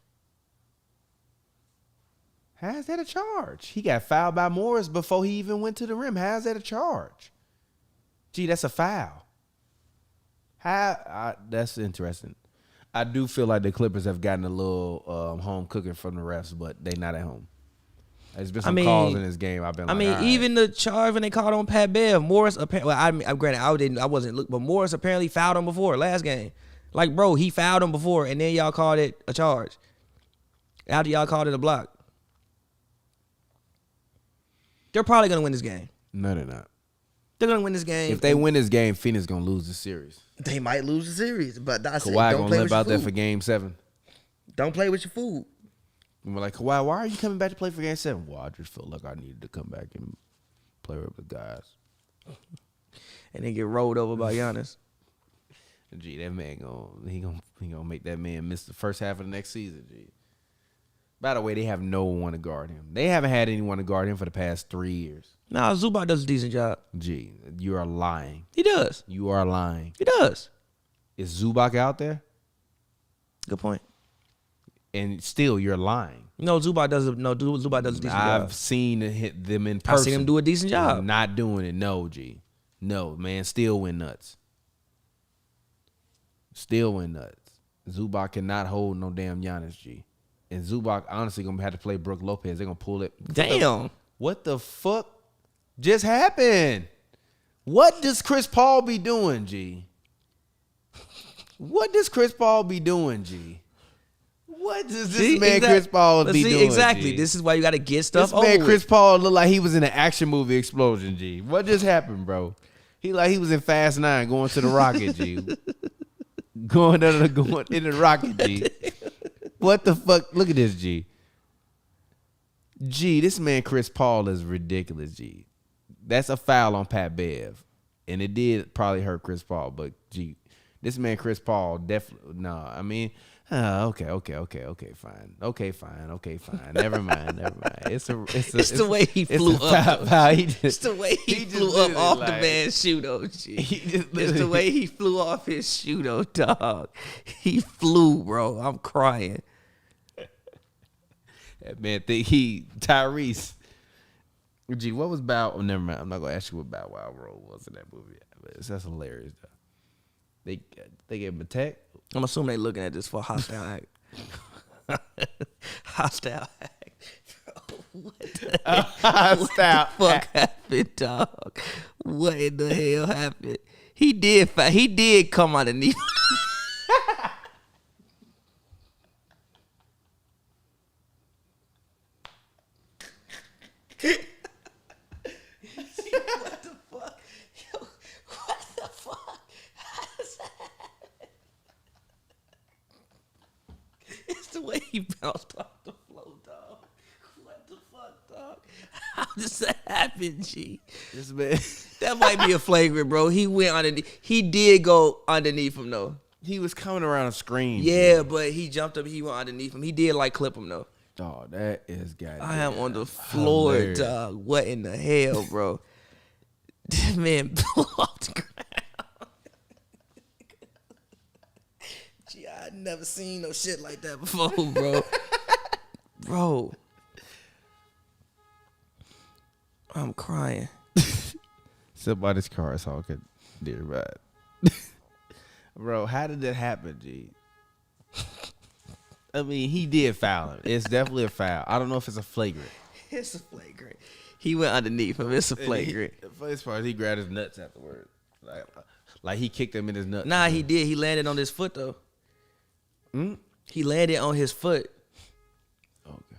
How's that a charge? He got fouled by Morris before he even went to the rim. How's that a charge? Gee, that's a foul. That's interesting. I do feel like the Clippers have gotten a little home cooking from the refs, but they not at home. There's been some calls in this game. I've been. Like, all right. Even the charge when they called on Pat Bev, Morris. Apparently, I'm granted, I wasn't look, but Morris apparently fouled him before last game. Like, bro, he fouled him before, and then y'all called it a charge. After y'all called it a block, they're probably gonna win this game. No, they're not. They're gonna win this game. If they win this game, Phoenix gonna lose the series. They might lose the series, but I said, Kawhi don't gonna play live with your out there food. for Game 7. Don't play with your food. And we're like, Kawhi, why are you coming back to play for Game 7? Well, I just felt like I needed to come back and play with the guys. And then get rolled over by Giannis. Gee, that man gonna make that man miss the first half of the next season. Gee. By the way, they have no one to guard him. They haven't had anyone to guard him for the past 3 years. Nah, Zubac does a decent job. Gee, you are lying. He does. You are lying. He does. Is Zubac out there? Good point. And still, you're lying. No, Zubac does a decent job. I've seen it hit them in person. I've seen him do a decent job. Not doing it. No, G. No, man. Still went nuts. Still went nuts. Zubac cannot hold no damn Giannis, G. And Zubac honestly gonna have to play Brook Lopez. They're gonna pull it. Damn. What the fuck just happened? What does Chris Paul be doing, G? What does Chris Paul be doing, G? What does this man Chris Paul be doing? Exactly. G? This is why you got to get stuff This man over Chris with. Paul looked like he was in an action movie explosion, G. What just happened, bro? He was in Fast 9 going to the rocket, G. going in the rocket, G. What the fuck? Look at this, G. G, this man Chris Paul is ridiculous, G. That's a foul on Pat Bev. And it did probably hurt Chris Paul, but G, this man Chris Paul definitely okay, fine. Never mind. It's the way he flew up. It's the way he flew up off the man's shoe, though, G. It's the way he flew off his shoe, though, dog. He flew, bro. I'm crying. That man think Tyrese. Gee, what was Bow? Oh, never mind. I'm not gonna ask you what Bow Wow role was in that movie. But that's hilarious, though. They gave him a tech. I'm assuming they looking at this for hostile act. Hostile act. What the fuck happened, dog? What in the hell happened? He did come underneath. What the fuck? Yo, what the fuck? How does that happen? It's the way he bounced off the floor, dog. What the fuck, dog? How does that happen, G? This man, That might be a flagrant, bro. He went underneath. He did go underneath him, though. he was coming around a screen. Yeah, but he jumped up. He went underneath him. He did like clip him, though. Oh, that is goddamn. I am on the floor, hilarious. dog. What in the hell, bro? This man blew off the ground. Gee, I never seen no shit like that before, bro. Bro. I'm crying. Somebody's car is honking near right. Bro, how did that happen, G? I mean, he did foul him. It's definitely a foul. I don't know if it's a flagrant. It's a flagrant. He went underneath him. It's a flagrant. The first part, he grabbed his nuts afterward. Like he kicked him in his nuts. Nah, he did. He landed on his foot, though. He landed on his foot. Okay.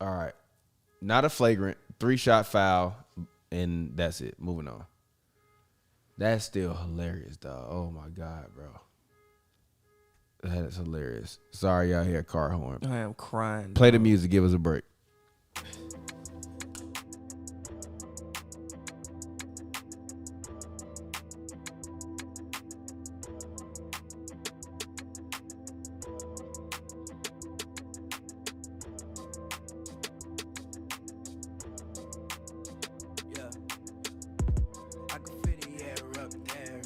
All right. Not a flagrant. 3-shot foul. And that's it. Moving on. That's still hilarious, dog. Oh, my God, bro. That is hilarious. Sorry, y'all hear a car horn. I am crying. Play the music. Give us a break. Yeah. I can feel the air up there.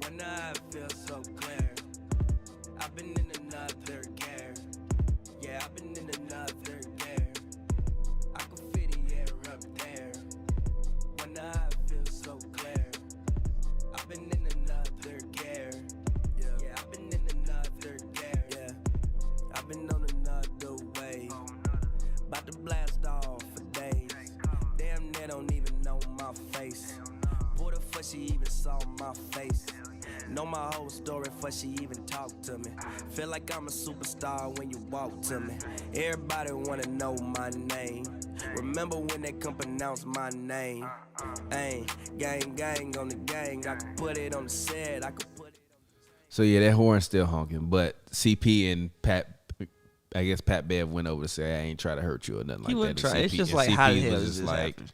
When I feel so clear. I've been in another gear. Yeah, I've been in another gear. she even saw my face. Know my whole story before she even talked to me. Feel like I'm a superstar when you walk to me. Everybody wanna know my name. Remember when they couldn't pronounce my name? Ayy, gang on the gang. I could put it on the set. I could put it on. So yeah, that horn's still honking. But CP and Pat, I guess Pat Bev went over to say I ain't try to hurt you or nothing like wouldn't that. try. And It's just and like, how the hell was did just this like, happen?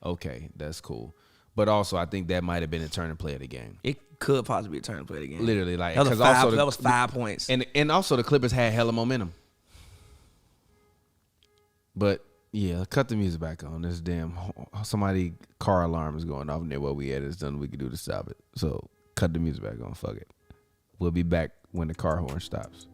okay, that's cool. But also, I think that might have been a turning play of the game. It could possibly be a turn play the game. Literally, like, that was, because also that was 5 points. and also the Clippers had hella momentum. But yeah, cut the music back on. This damn somebody car alarm is going off near where we at. It's nothing we can do to stop it. So cut the music back on. Fuck it. We'll be back when the car horn stops.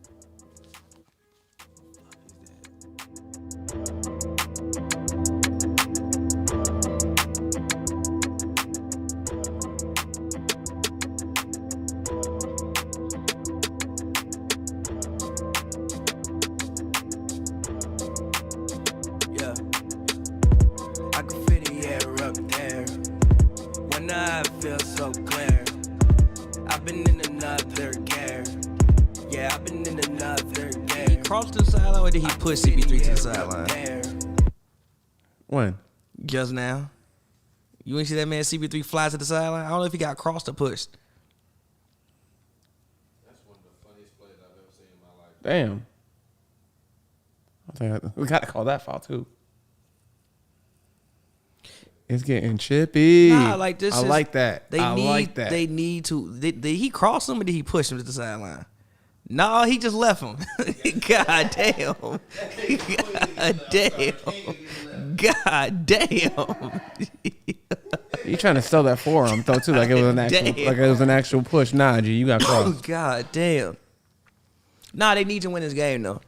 Yeah, I can feel the air up there. When I feel so clear. I've been in another gear. Yeah, I've been in another gear. Did he cross to the sideline or did he push CP3 to the sideline? When? Just now. You ain't see that man CP3 fly to the sideline? I don't know if he got crossed or pushed. That's one of the funniest plays I've ever seen in my life. Damn. I think we got to call that foul too. It's getting chippy. Nah, like this. I like that. They need to. Did he cross him or did he push him to the sideline? No, he just left him. God damn. God damn. God damn. You trying to sell that forearm though too, like it was an actual, Damn. like it was an actual push. Nah, G, you got crossed. God damn. Nah, they need to win this game though.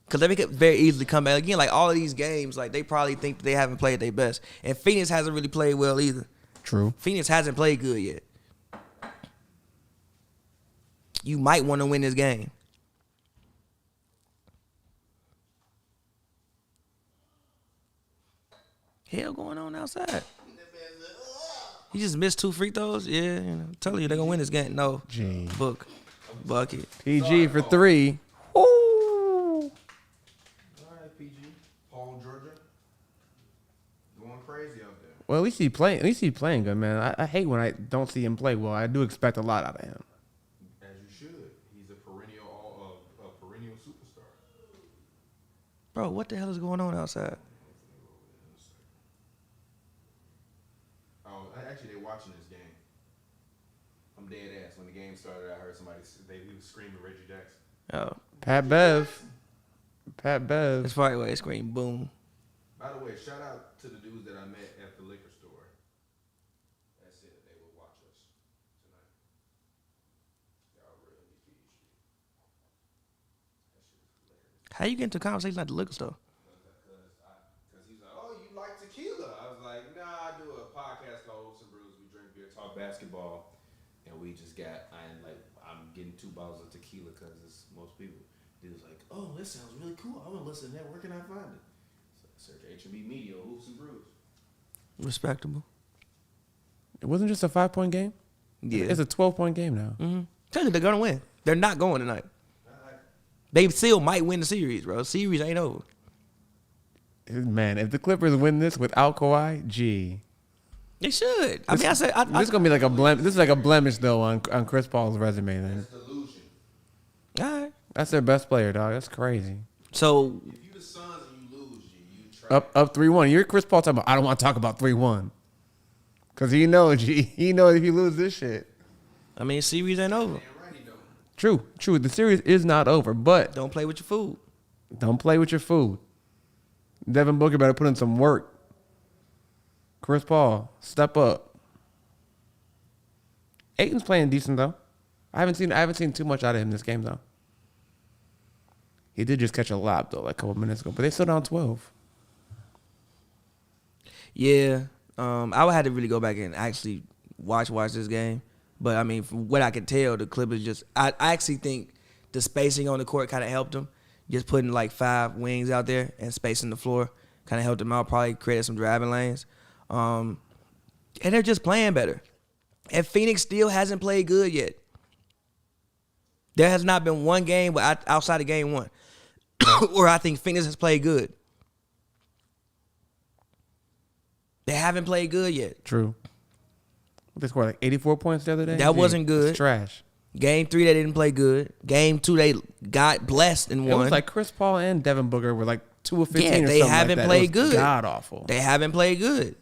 Because they could very easily come back. Again, like all of these games, like they probably think that they haven't played their best. And Phoenix hasn't really played well either. True. Phoenix hasn't played good yet. You might want to win this game. Hell going on outside? He just missed 2 free throws? Yeah, you know, I'm telling you, they're going to win this game. No. Gee. Bucket. PG for 3. Woo. All right, PG. Paul, Georgia. Going crazy out there. Well, at least he playing. At least he playing good, man. I hate when I don't see him play well. I do expect a lot out of him. As you should. He's a perennial superstar. Bro, what the hell is going on outside? Oh, actually, they're watching this game. I'm dead ass. When the game started, I heard somebody he was screaming Reggie Jackson. Oh, Pat Bev. Pat Bev. that's probably why they scream boom. By the way, shout out to the dudes that I met at the liquor store. That said they would watch us tonight. Y'all really PG. That shit is hilarious. How you get into a conversation at the liquor store? Because he's like, oh, you like tequila? I was like, nah, I do a podcast called Hoops and Brews. We drink beer, talk basketball, and we just got. I'm getting 2 bottles of tequila because it's most people. He was like, oh, that sounds really cool. I want to listen to that. Where can I find it? So I search HNB Media, Hoops and Brews. Respectable. It wasn't just a 5-point game. Yeah. It's a 12-point game now. Mm-hmm. Tell you they're gonna win. They're not going tonight. They still might win the series, bro. Series ain't over. Man, if the Clippers win this without Kawhi, gee. They should. I mean, I said This is gonna be like a blemish. This is like a blemish though on Chris Paul's resume. Then Delusion. all right. that's their best player, dog. That's crazy. So If you the Suns and you lose, you try. Up 3-1. You're Chris Paul talking about. I don't want to talk about 3-1 because he knows if you lose this shit. I mean, series ain't over. Damn right he don't. True. The series is not over, but Don't play with your food. don't play with your food. Devin Booker better put in some work. Chris Paul, step up. Ayton's playing decent though. I haven't seen too much out of him this game though. He did just catch a lob though, like a couple minutes ago, but they still down 12. Yeah. I would have to really go back and actually watch this game. But I mean, from what I can tell, the Clippers just I actually think the spacing on the court kind of helped them. Just putting like 5 wings out there and spacing the floor kind of helped them out. Probably created some driving lanes. And they're just playing better. And Phoenix still hasn't played good yet. There has not been one game outside of game 1 where I think Phoenix has played good. They haven't played good yet. True. They scored like 84 points the other day. That wasn't good. It's trash. Game 3, they didn't play good. Game 2, they got blessed and It won. was like Chris Paul and Devin Booker were like 2 of 15 Yeah, or something they haven't like that. played It was good. God awful. They haven't played good.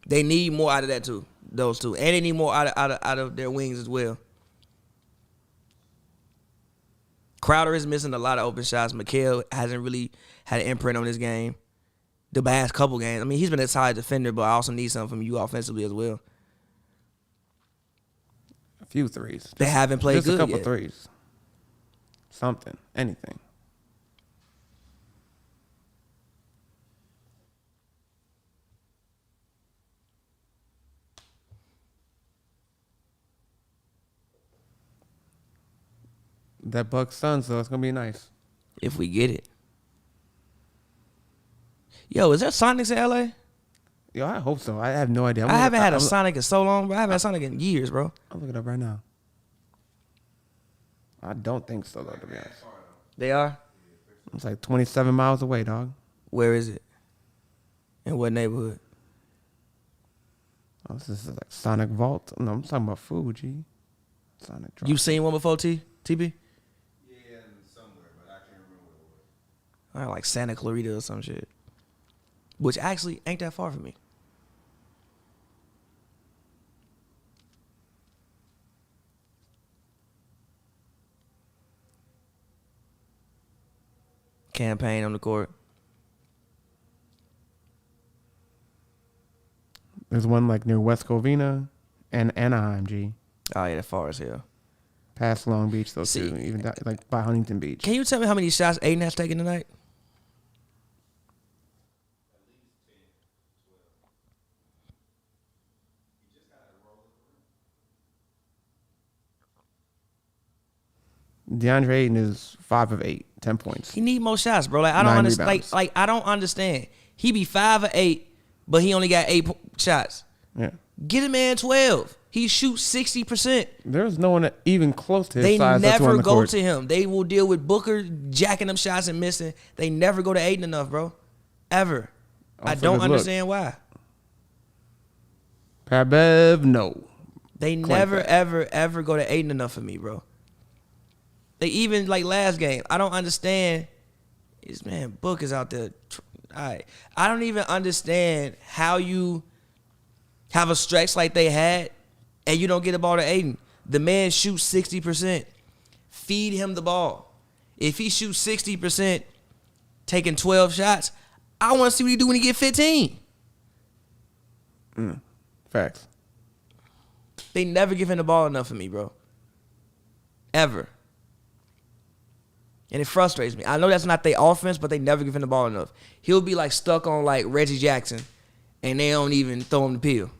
They need more out of that too. Those two, and they need more out of their wings as well. Crowder is missing a lot of open shots. Mikal hasn't really had an imprint on his game the past couple games. I mean, he's been a solid defender, but I also need something from you offensively as well. A few threes. They haven't played Just good a couple yet. threes. Something. Anything. That Bucks Suns, though, it's going to be nice. If we get it. Yo, is there Sonics in LA? Yo, I hope so. I have no idea. I haven't had a Sonic in so long, bro. I haven't had a Sonic in years, bro. I'll look it up right now. I don't think so, though, to be honest. They are? It's like 27 miles away, dog. Where is it? In what neighborhood? Oh, this is like Sonic Vault. No, I'm talking about food, G. Sonic Drop. You seen one before, TB? Yeah, somewhere, but I can't remember what it was. All right, like Santa Clarita or some shit. Which actually ain't that far from me. Campaign on the court. There's one like near West Covina and Anaheim, G. Oh, yeah, that far as hell. Past Long Beach, though, See, too. Even that, like by Huntington Beach. Can you tell me how many shots Aiden has taken tonight? DeAndre Ayton is 5 of 8, 10 points. He need more shots, bro. Like I don't 9 understand. rebounds. Like I don't understand. He be 5 of 8, but he only got 8 shots. Yeah. Get a man 12. He shoots 60%. There's no one even close to his They size that's on never the go court. to him. They will deal with Booker jacking them shots and missing. They never go to Aiden enough, bro. Ever. I Also, don't good look. understand why. Pat Bev, no. They Quite never, that. ever go to Aiden enough for me, bro. They even, like last game, I don't understand. This man Book is out there. All right. I don't even understand how you have a stretch like they had and you don't get the ball to Aiden. The man shoots 60%. Feed him the ball. If he shoots 60%, taking 12 shots, I want to see what he do when he get 15. Facts. They never give him the ball enough for me, bro. Ever. And it frustrates me. I know that's not their offense, but they never give him the ball enough. He'll be like stuck on like Reggie Jackson, and they don't even throw him the pill.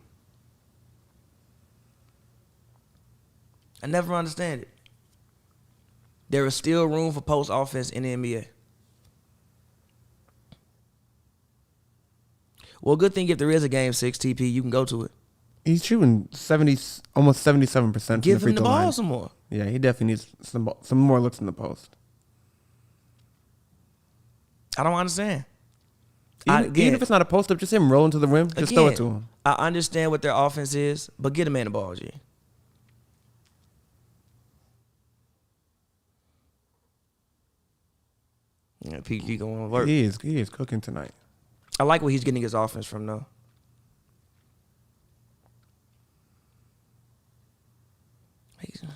I never understand it. There is still room for post offense in the NBA. Well, good thing if there is a game 6 TP, you can go to it. He's shooting 70, almost 77% from Give the free him the throw ball line. some more. Yeah, he definitely needs some more looks in the post. I don't understand. Even if it's not a post up, just him rolling to the rim, just throw it to him. I understand what their offense is, but get a man the ball, G. Yeah, PG going to work. He is cooking tonight. I like where he's getting his offense from, though.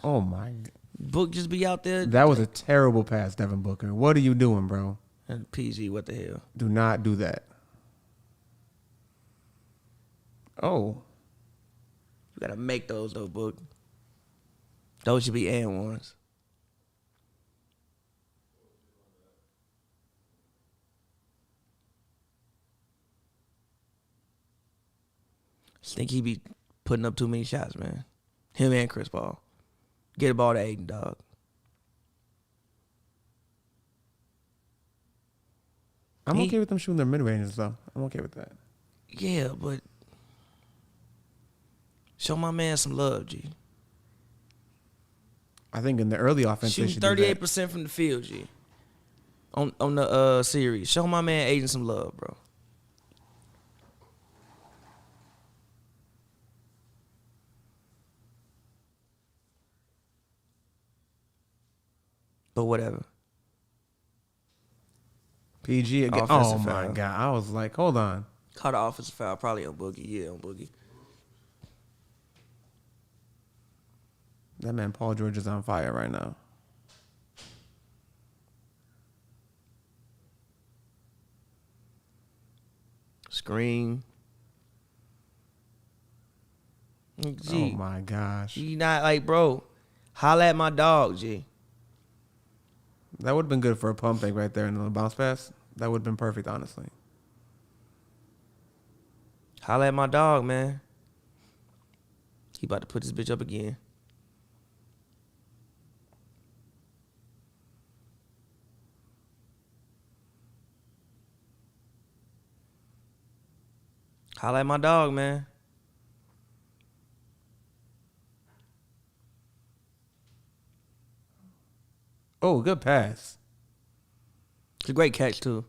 Oh my! Book just be out there. That was a terrible pass, Devin Booker. What are you doing, bro? And PG, what the hell? Do not do that. Oh, You gotta make those though, Book. Those should be and ones. Just think he be putting up too many shots, man. Him and Chris Paul. Get the ball to Aiden, dog. I'm okay with them shooting their mid ranges though. I'm okay with that. Yeah, but Show my man some love, G. I think in the early offense, they Shooting should do that. 38% from the field, G. On the series. Show my man Aiden some love, bro. But whatever. PG again. Offensive Oh my foul. God! I was like, hold on. Caught an offensive foul, probably on Boogie. Yeah, on Boogie. That man Paul George is on fire right now. Screen. G, Oh my gosh. you not like, bro. Holla at my dog, G. That would have been good for a pump fake right there and a bounce pass. That would have been perfect, honestly. Holla at my dog, man. He about to put this bitch up again. Holla at my dog, man. Oh, good pass. It's a great catch, too.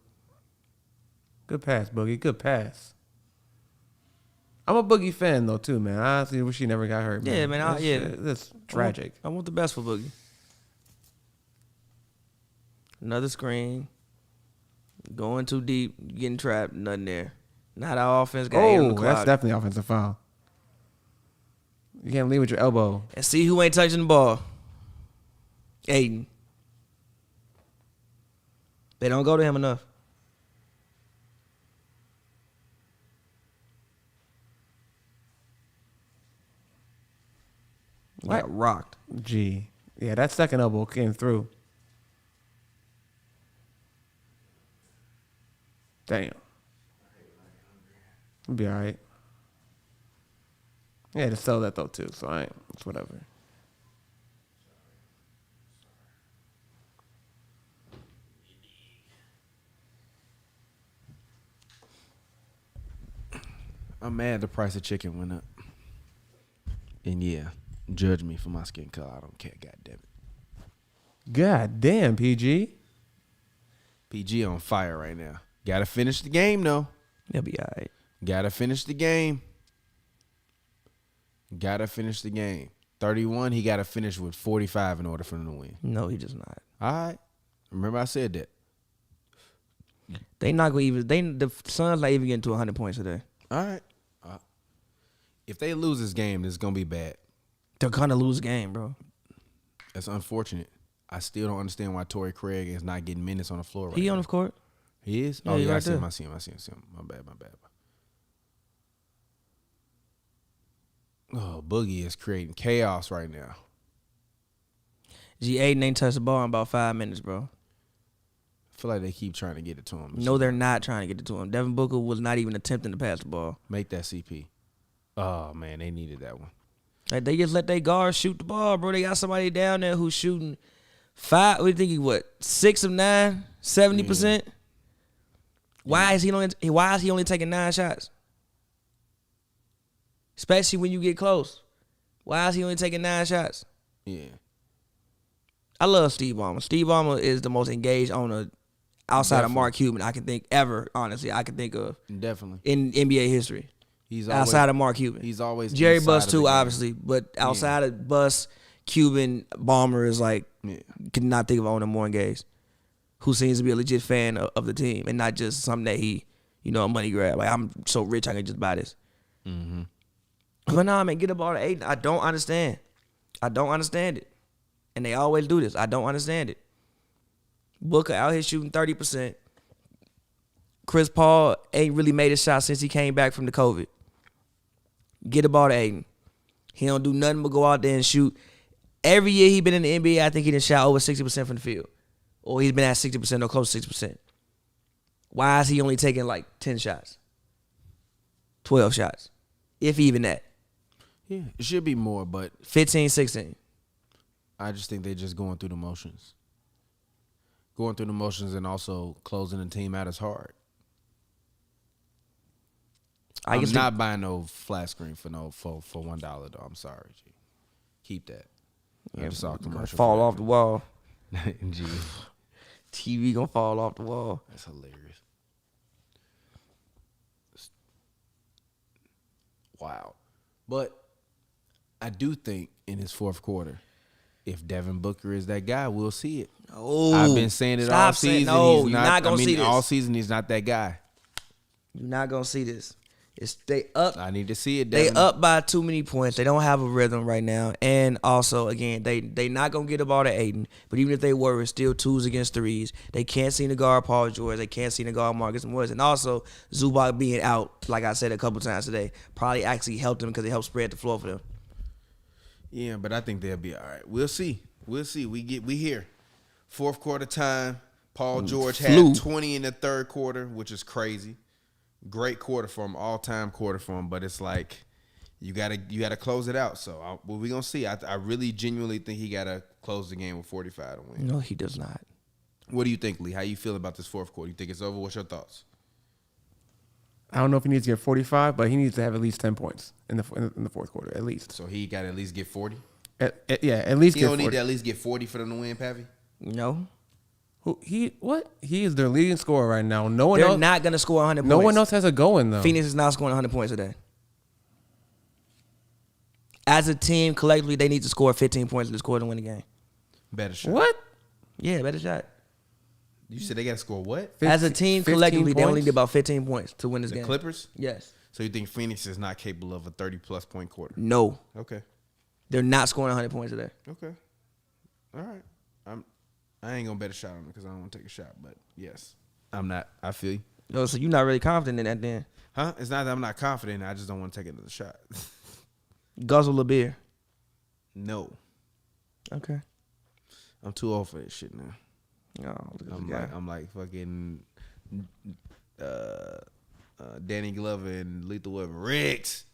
Good pass, Boogie. Good pass. I'm a Boogie fan, though, too, man. I honestly wish he never got hurt, man. Yeah, man, That's tragic. I want the best for Boogie. Another screen. Going too deep, getting trapped, nothing there. Not our offense got eight on Oh, the clock. that's definitely offensive foul. You can't lead with your elbow. And see who ain't touching the ball. Aiden. They don't go to him enough. What? Got rocked. Gee. Yeah, that second elbow came through. Damn. It'll be all right. Yeah, to sell that, though, too, so I ain't. It's whatever. I'm mad the price of chicken went up. And yeah, judge me for my skin color. I don't care, goddamn it. God damn, PG. PG on fire right now. Gotta finish the game though. They'll be all right. Gotta finish the game. Gotta finish the game. 31, he gotta finish with 45 in order for him to win. No, he just not. All right. Remember I said that. They not gonna even. The Suns not even getting to 100 points today. All right. If they lose this game, it's gonna be bad. They're gonna lose the game, bro. That's unfortunate. I still don't understand why Torrey Craig is not getting minutes on the floor right He now. on the court. He is? Yeah, Oh, he yeah, right I see him. there. I see him. My bad. Oh, Boogie is creating chaos right now. G Aiden ain't touched the ball in about 5 minutes, bro. I feel like they keep trying to get it to him. No, they're not trying to get it to him. Devin Booker was not even attempting to pass the ball. Make that CP. Oh, man, they needed that one. Like, they just let their guards shoot the ball, bro. They got somebody down there who's shooting 5. What do you think he 6 of 9, 70%? Why is he only taking 9 shots? Especially when you get close. Why is he only taking 9 shots? Yeah. I love Steve Ballmer. Steve Ballmer is the most engaged owner outside of Mark Cuban I can think ever, honestly, I can think of Definitely. in NBA history. He's Outside of Mark Cuban. He's always Jerry inside Buss of the too, game. obviously, but outside of Buss, Cuban, Ballmer is like, could not think of owner more engaged, who seems to be a legit fan of the team and not just something that he, a money grab. Like, I'm so rich I can just buy this. Mm-hmm. But nah, man, get up all the 8. I don't understand. I don't understand it. And they always do this. I don't understand it. Booker out here shooting 30%. Chris Paul ain't really made a shot since he came back from the COVID. Get the ball to Aiden. He don't do nothing but go out there and shoot. Every year he been in the NBA, I think he done shot over 60% from the field. Or he's been at 60% or close to 60%. Why is he only taking like 10 shots? 12 shots. If even that. Yeah, it should be more, but 15, 16. I just think they're just going through the motions. Going through the motions and also closing the team out is hard. I'm not buying no flat screen for $1 though. I'm sorry, G. Keep that. I just saw a commercial. Fall off the wall. G. TV gonna fall off the wall. That's hilarious. Wow. But I do think in his fourth quarter, if Devin Booker is that guy, we'll see it. Oh, I've been saying it all season. No, he's you're not gonna see this. All season, he's not that guy. You're not gonna see this. They up. I need to see it, Devin. They up by too many points. They don't have a rhythm right now. And also, again, they not gonna get the ball to Aiden. But even if they were, it's still 2s against 3s. They can't seem to guard Paul George. They can't seem to guard Marcus Morris. And also, Zubac being out, like I said a couple times today, probably actually helped them because it helped spread the floor for them. Yeah, but I think they'll be all right. We'll see. We here. Fourth quarter time. Paul George had 20 in the third quarter, which is crazy. Great quarter for him, all-time quarter for him, but it's like you gotta close it out. So we're gonna see. I really genuinely think he gotta close the game with 45 to win. No, he does not. What do you think, Lee? How you feel about this fourth quarter? You think it's over? What's your thoughts? I don't know if he needs to get 45, but he needs to have at least 10 points in the fourth quarter, at least. So he got to at least get 40? Yeah, at least he get 40. He don't need to at least get 40 for them to win, Pappy? No. He is their leading scorer right now. No one They're else, not going to score 100 points. No one else has it going, though. Phoenix is not scoring 100 points today. As a team, collectively, they need to score 15 points to score to win the game. Better shot. What? Yeah, better shot. You said they got to score what? As a team, collectively, they only points? need about 15 points to win this game. The Clippers? Yes. So you think Phoenix is not capable of a 30-plus point quarter? No. Okay. They're not scoring 100 points today. Okay. All right. I ain't going to bet a shot on it because I don't want to take a shot. But, yes, I'm not. I feel you. No, so you're not really confident in that then. Huh? It's not that I'm not confident. I just don't want to take another shot. Guzzle a beer. No. Okay. I'm too old for this shit now. Oh, look at this guy. I'm like fucking Danny Glover and Lethal Weapon. Riggs.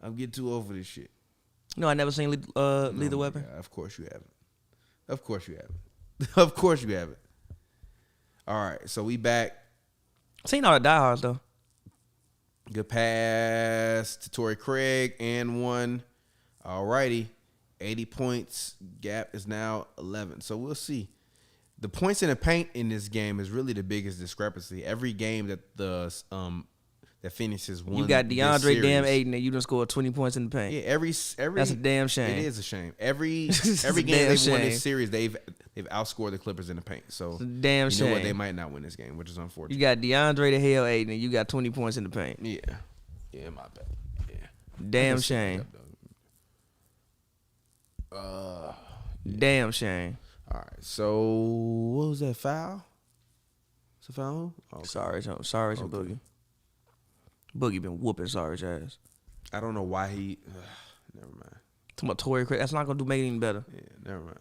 I'm getting too old for this shit. No, I never seen Lethal Weapon. God, of course you haven't. Of course you haven't. Of course you haven't. All right, so we back. Seen all the diehards though. Good pass to Torrey Craig and one. All righty. 80 points. Gap is now 11. So we'll see. The points in the paint in this game is really the biggest discrepancy. Every game that that Phoenix has won. You got DeAndre damn Ayton and you done scored 20 points in the paint. Yeah, every that's a damn shame. It is a shame. Every game they've won this series, they've outscored the Clippers in the paint. So it's a damn shame. You know what? They might not win this game, which is unfortunate. You got DeAndre the hell Ayton and you got 20 points in the paint. Yeah, my bad. Yeah, damn shame. Damn shame. All right, so what was that foul? It's a foul? Okay. Sorry, Boogie. Boogie been whooping Sarge ass. I don't know why he. Never mind. Talking about Torrey Craig, that's not gonna make it any better. Yeah, never mind.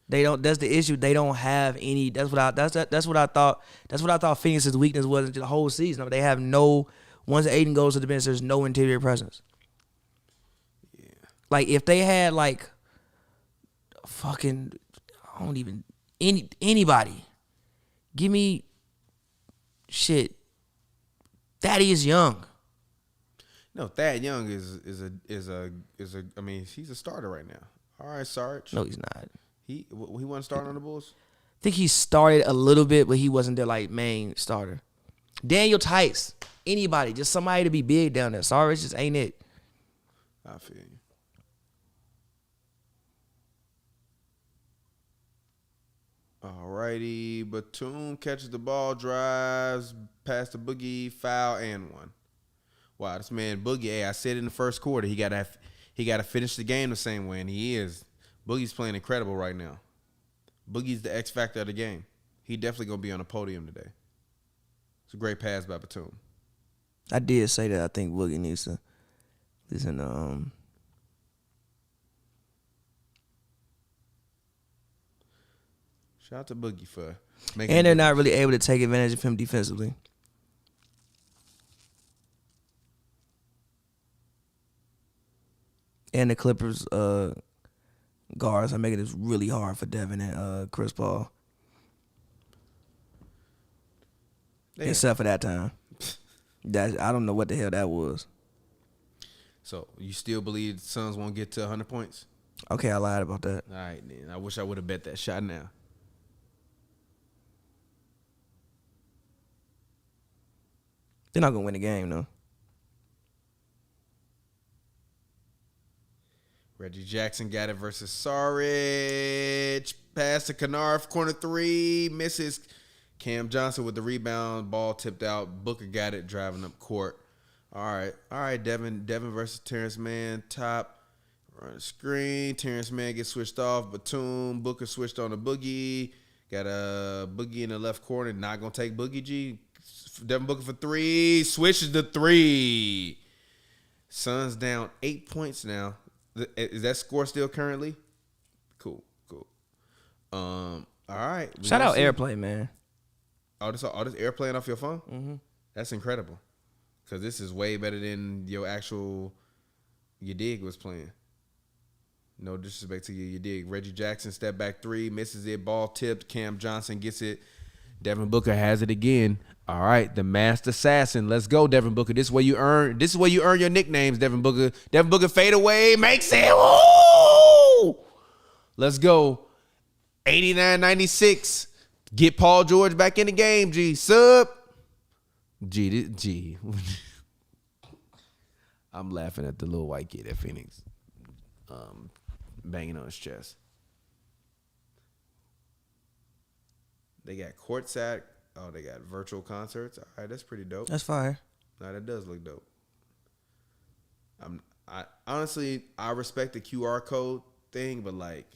They don't. That's the issue. They don't have any. That's what I thought. That's what I thought Phoenix's weakness was the whole season. They have no. Once Aiden goes to the bench, there's no interior presence. Yeah. Like if they had like, fucking, I don't even anybody. Give me, shit. Thaddeus Young. No, Thad Young is a. I mean, he's a starter right now. All right, Sarge. No, he's not. He wasn't starting on the Bulls. I think he started a little bit, but he wasn't their like main starter. Daniel Tice, anybody, just somebody to be big down there. Sorry, it just ain't it. I feel you. All righty, Batum catches the ball, drives past the Boogie, foul and one. Wow, this man Boogie. Hey, I said in the first quarter he got to finish the game the same way, and he is. Boogie's playing incredible right now. Boogie's the X factor of the game. He definitely gonna be on the podium today. It's a great pass by Batum. I did say that I think Boogie needs to listen to Shout out to Boogie for making. And they're not really able to take advantage of him defensively. And the Clippers guards are making this really hard for Devin and Chris Paul. Damn. Except for that time. I don't know what the hell that was. So you still believe the Suns won't get to 100 points? Okay, I lied about that. All right, then. I wish I would have bet that shot now. They're not gonna win the game though. Reggie Jackson got it versus Saric. Pass to Kennard, corner 3, misses. Cam Johnson with the rebound, ball tipped out. Booker got it, driving up court. All right, Devin versus Terrence Mann, top. Run the screen. Terrence Mann gets switched off. Batum. Booker switched on the Boogie. Got a Boogie in the left corner. Not going to take Boogie G. Devin Booker for 3. Switches to 3. Suns down 8 points now. Is that score still currently? Cool. All right. Shout out Airplay, man. All this airplane off your phone? Mm-hmm. That's incredible. Because this is way better than your dig was playing. No disrespect to you dig. Reggie Jackson, step back 3, misses it, ball tipped. Cam Johnson gets it. Devin Booker has it again. All right, the masked assassin. Let's go, Devin Booker. This is where you earn your nicknames, Devin Booker. Devin Booker fade away, makes it. Woo! Let's go. 89-96. Get Paul George back in the game, G. Sub. G. I'm laughing at the little white kid at Phoenix. Banging on his chest. They got courtside. Oh, they got virtual concerts. All right, that's pretty dope. That's fire. No, that does look dope. I honestly respect the QR code thing, but like,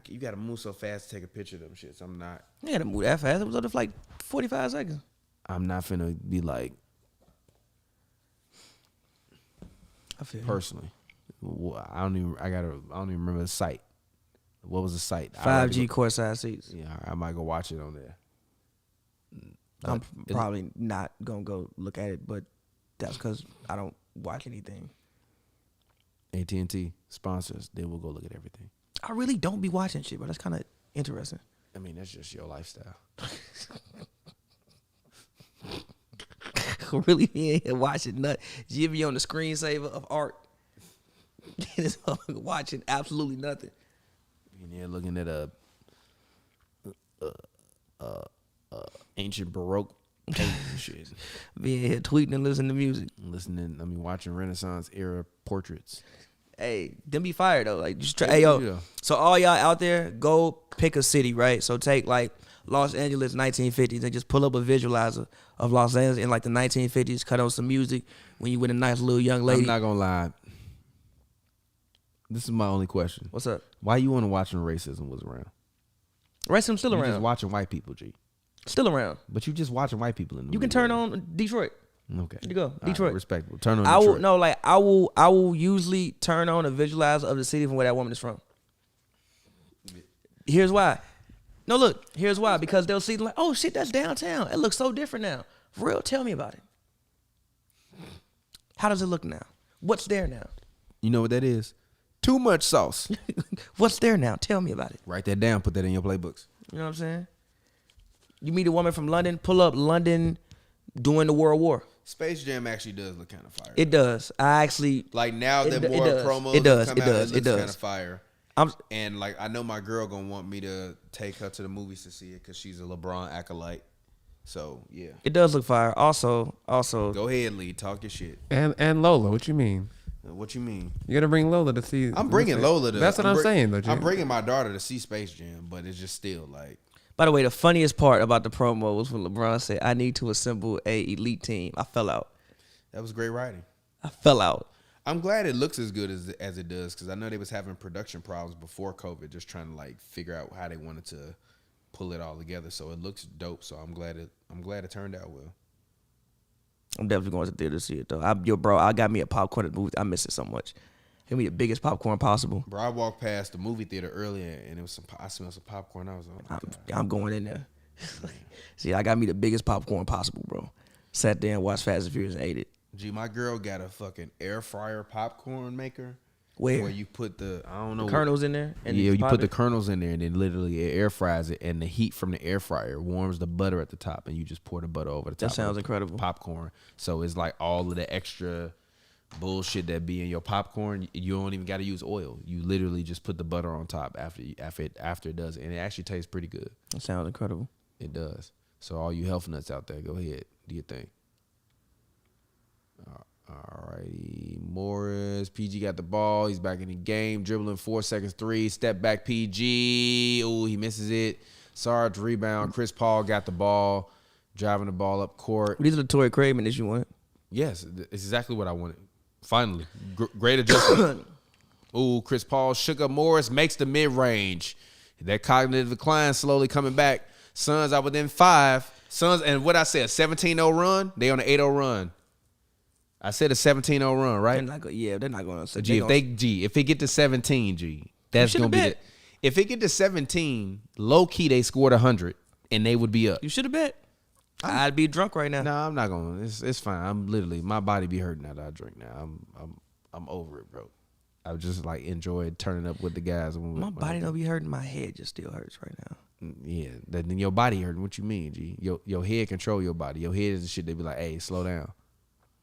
you got to move so fast to take a picture of them shits. I'm not. You got to move that fast. It was up to like 45 seconds. I'm not finna be like. I feel personally. I don't even remember the site. What was the site? 5G courtside seats. Yeah, I might go watch it on there. I'm probably not gonna go look at it, but that's because I don't watch anything. AT&T sponsors. Then we'll go look at everything. I really don't be watching shit, but that's kind of interesting. I mean, that's just your lifestyle. Really be in here watching nothing. You be on the screensaver of art. It's watching absolutely nothing. In here looking at a ancient Baroque painting and shit. Being here tweeting and listening to music. Watching Renaissance era portraits. Hey, them be fire though. Like, just try. Hey, yo. So all y'all out there, go pick a city, right? So take like Los Angeles 1950s and just pull up a visualizer of Los Angeles in like the 1950s. Cut on some music when you with a nice little young lady. I'm not gonna lie. This is my only question. What's up? Why you want to watch when racism was around? Racism still You around. just watching white people, G. Still around. But you just watching white people in the You can turn on Detroit. Okay. You go. All Detroit. Right, respectable. Turn on I Detroit. I will usually turn on a visualizer of the city from where that woman is from. Here's why. No, look. Here's why. Because they'll see like, oh shit, that's downtown. It looks so different now. For real, tell me about it. How does it look now? What's there now? You know what that is? Too much sauce. What's there now? Tell me about it. Write that down. Put that in your playbooks. You know what I'm saying? You meet a woman from London, pull up London during the World War. Space Jam actually does look kind of fire. It does. I actually like now that more does. promos it does. come It out, does. it It looks does. kind of fire. And like I know my girl gonna want me to take her to the movies to see it because she's a LeBron acolyte. So yeah, It does look fire. Also, go ahead, Lee. Talk your shit. And Lola, what you mean? What you mean? You gotta bring Lola to see. I'm bringing Lola to. That's what I'm saying, though. I'm bringing my daughter to see Space Jam, but it's just still like. by the way, the funniest part about the promo was when LeBron said, "I need to assemble a elite team." I fell out. That was great writing. I fell out. I'm glad it looks as good as it does because I know they was having production problems before COVID, just trying to like figure out how they wanted to pull it all together. So it looks dope. So I'm glad it turned out well. I'm definitely going to the theater to see it though. I got me a popcorn at the movie. I miss it so much. Give me the biggest popcorn possible. Bro, I walked past the movie theater earlier and I smelled some popcorn. I was like, I'm going in there. See, I got me the biggest popcorn possible, bro. Sat there and watched Fast and Furious and ate it. Gee, my girl got a fucking air fryer popcorn maker. Where you put the I don't know kernels in there. And yeah, you put the kernels in there and then literally it air fries it, and the heat from the air fryer warms the butter at the top, and you just pour the butter over the top. That sounds of the incredible. Popcorn. So it's like all of the extra bullshit that be in your popcorn. You don't even got to use oil. You literally just put the butter on top after it does it, and it actually tastes pretty good. That sounds incredible. It does. So all you health nuts out there, go ahead, do your thing. All righty, Morris. PG got the ball. He's back in the game. Dribbling 4 seconds, 3. Step back, PG. Ooh, he misses it. Sarge rebound. Chris Paul got the ball. Driving the ball up court. These are the Torrey Craig minutes you wanted. Yes, it's exactly what I wanted. Finally. Great adjustment. Ooh, Chris Paul shook up Morris. Makes the mid-range. That cognitive decline slowly coming back. Suns are within 5. Suns, and what I said, a 17-0 run. They on an 8-0 run. I said a 17-0 run, right? They're not going to. If it get to 17, G, that's gonna be it. If it get to 17, low key they scored 100 and they would be up. You should have bet. I'd be drunk right now. No, I'm not gonna. It's fine. I'm literally my body be hurting after I drink now. I'm over it, bro. I just like enjoyed turning up with the guys. My body don't be hurting. My head just still hurts right now. Yeah, then your body hurting. What you mean, G? Your head control your body. Your head is the shit. They be like, hey, slow down.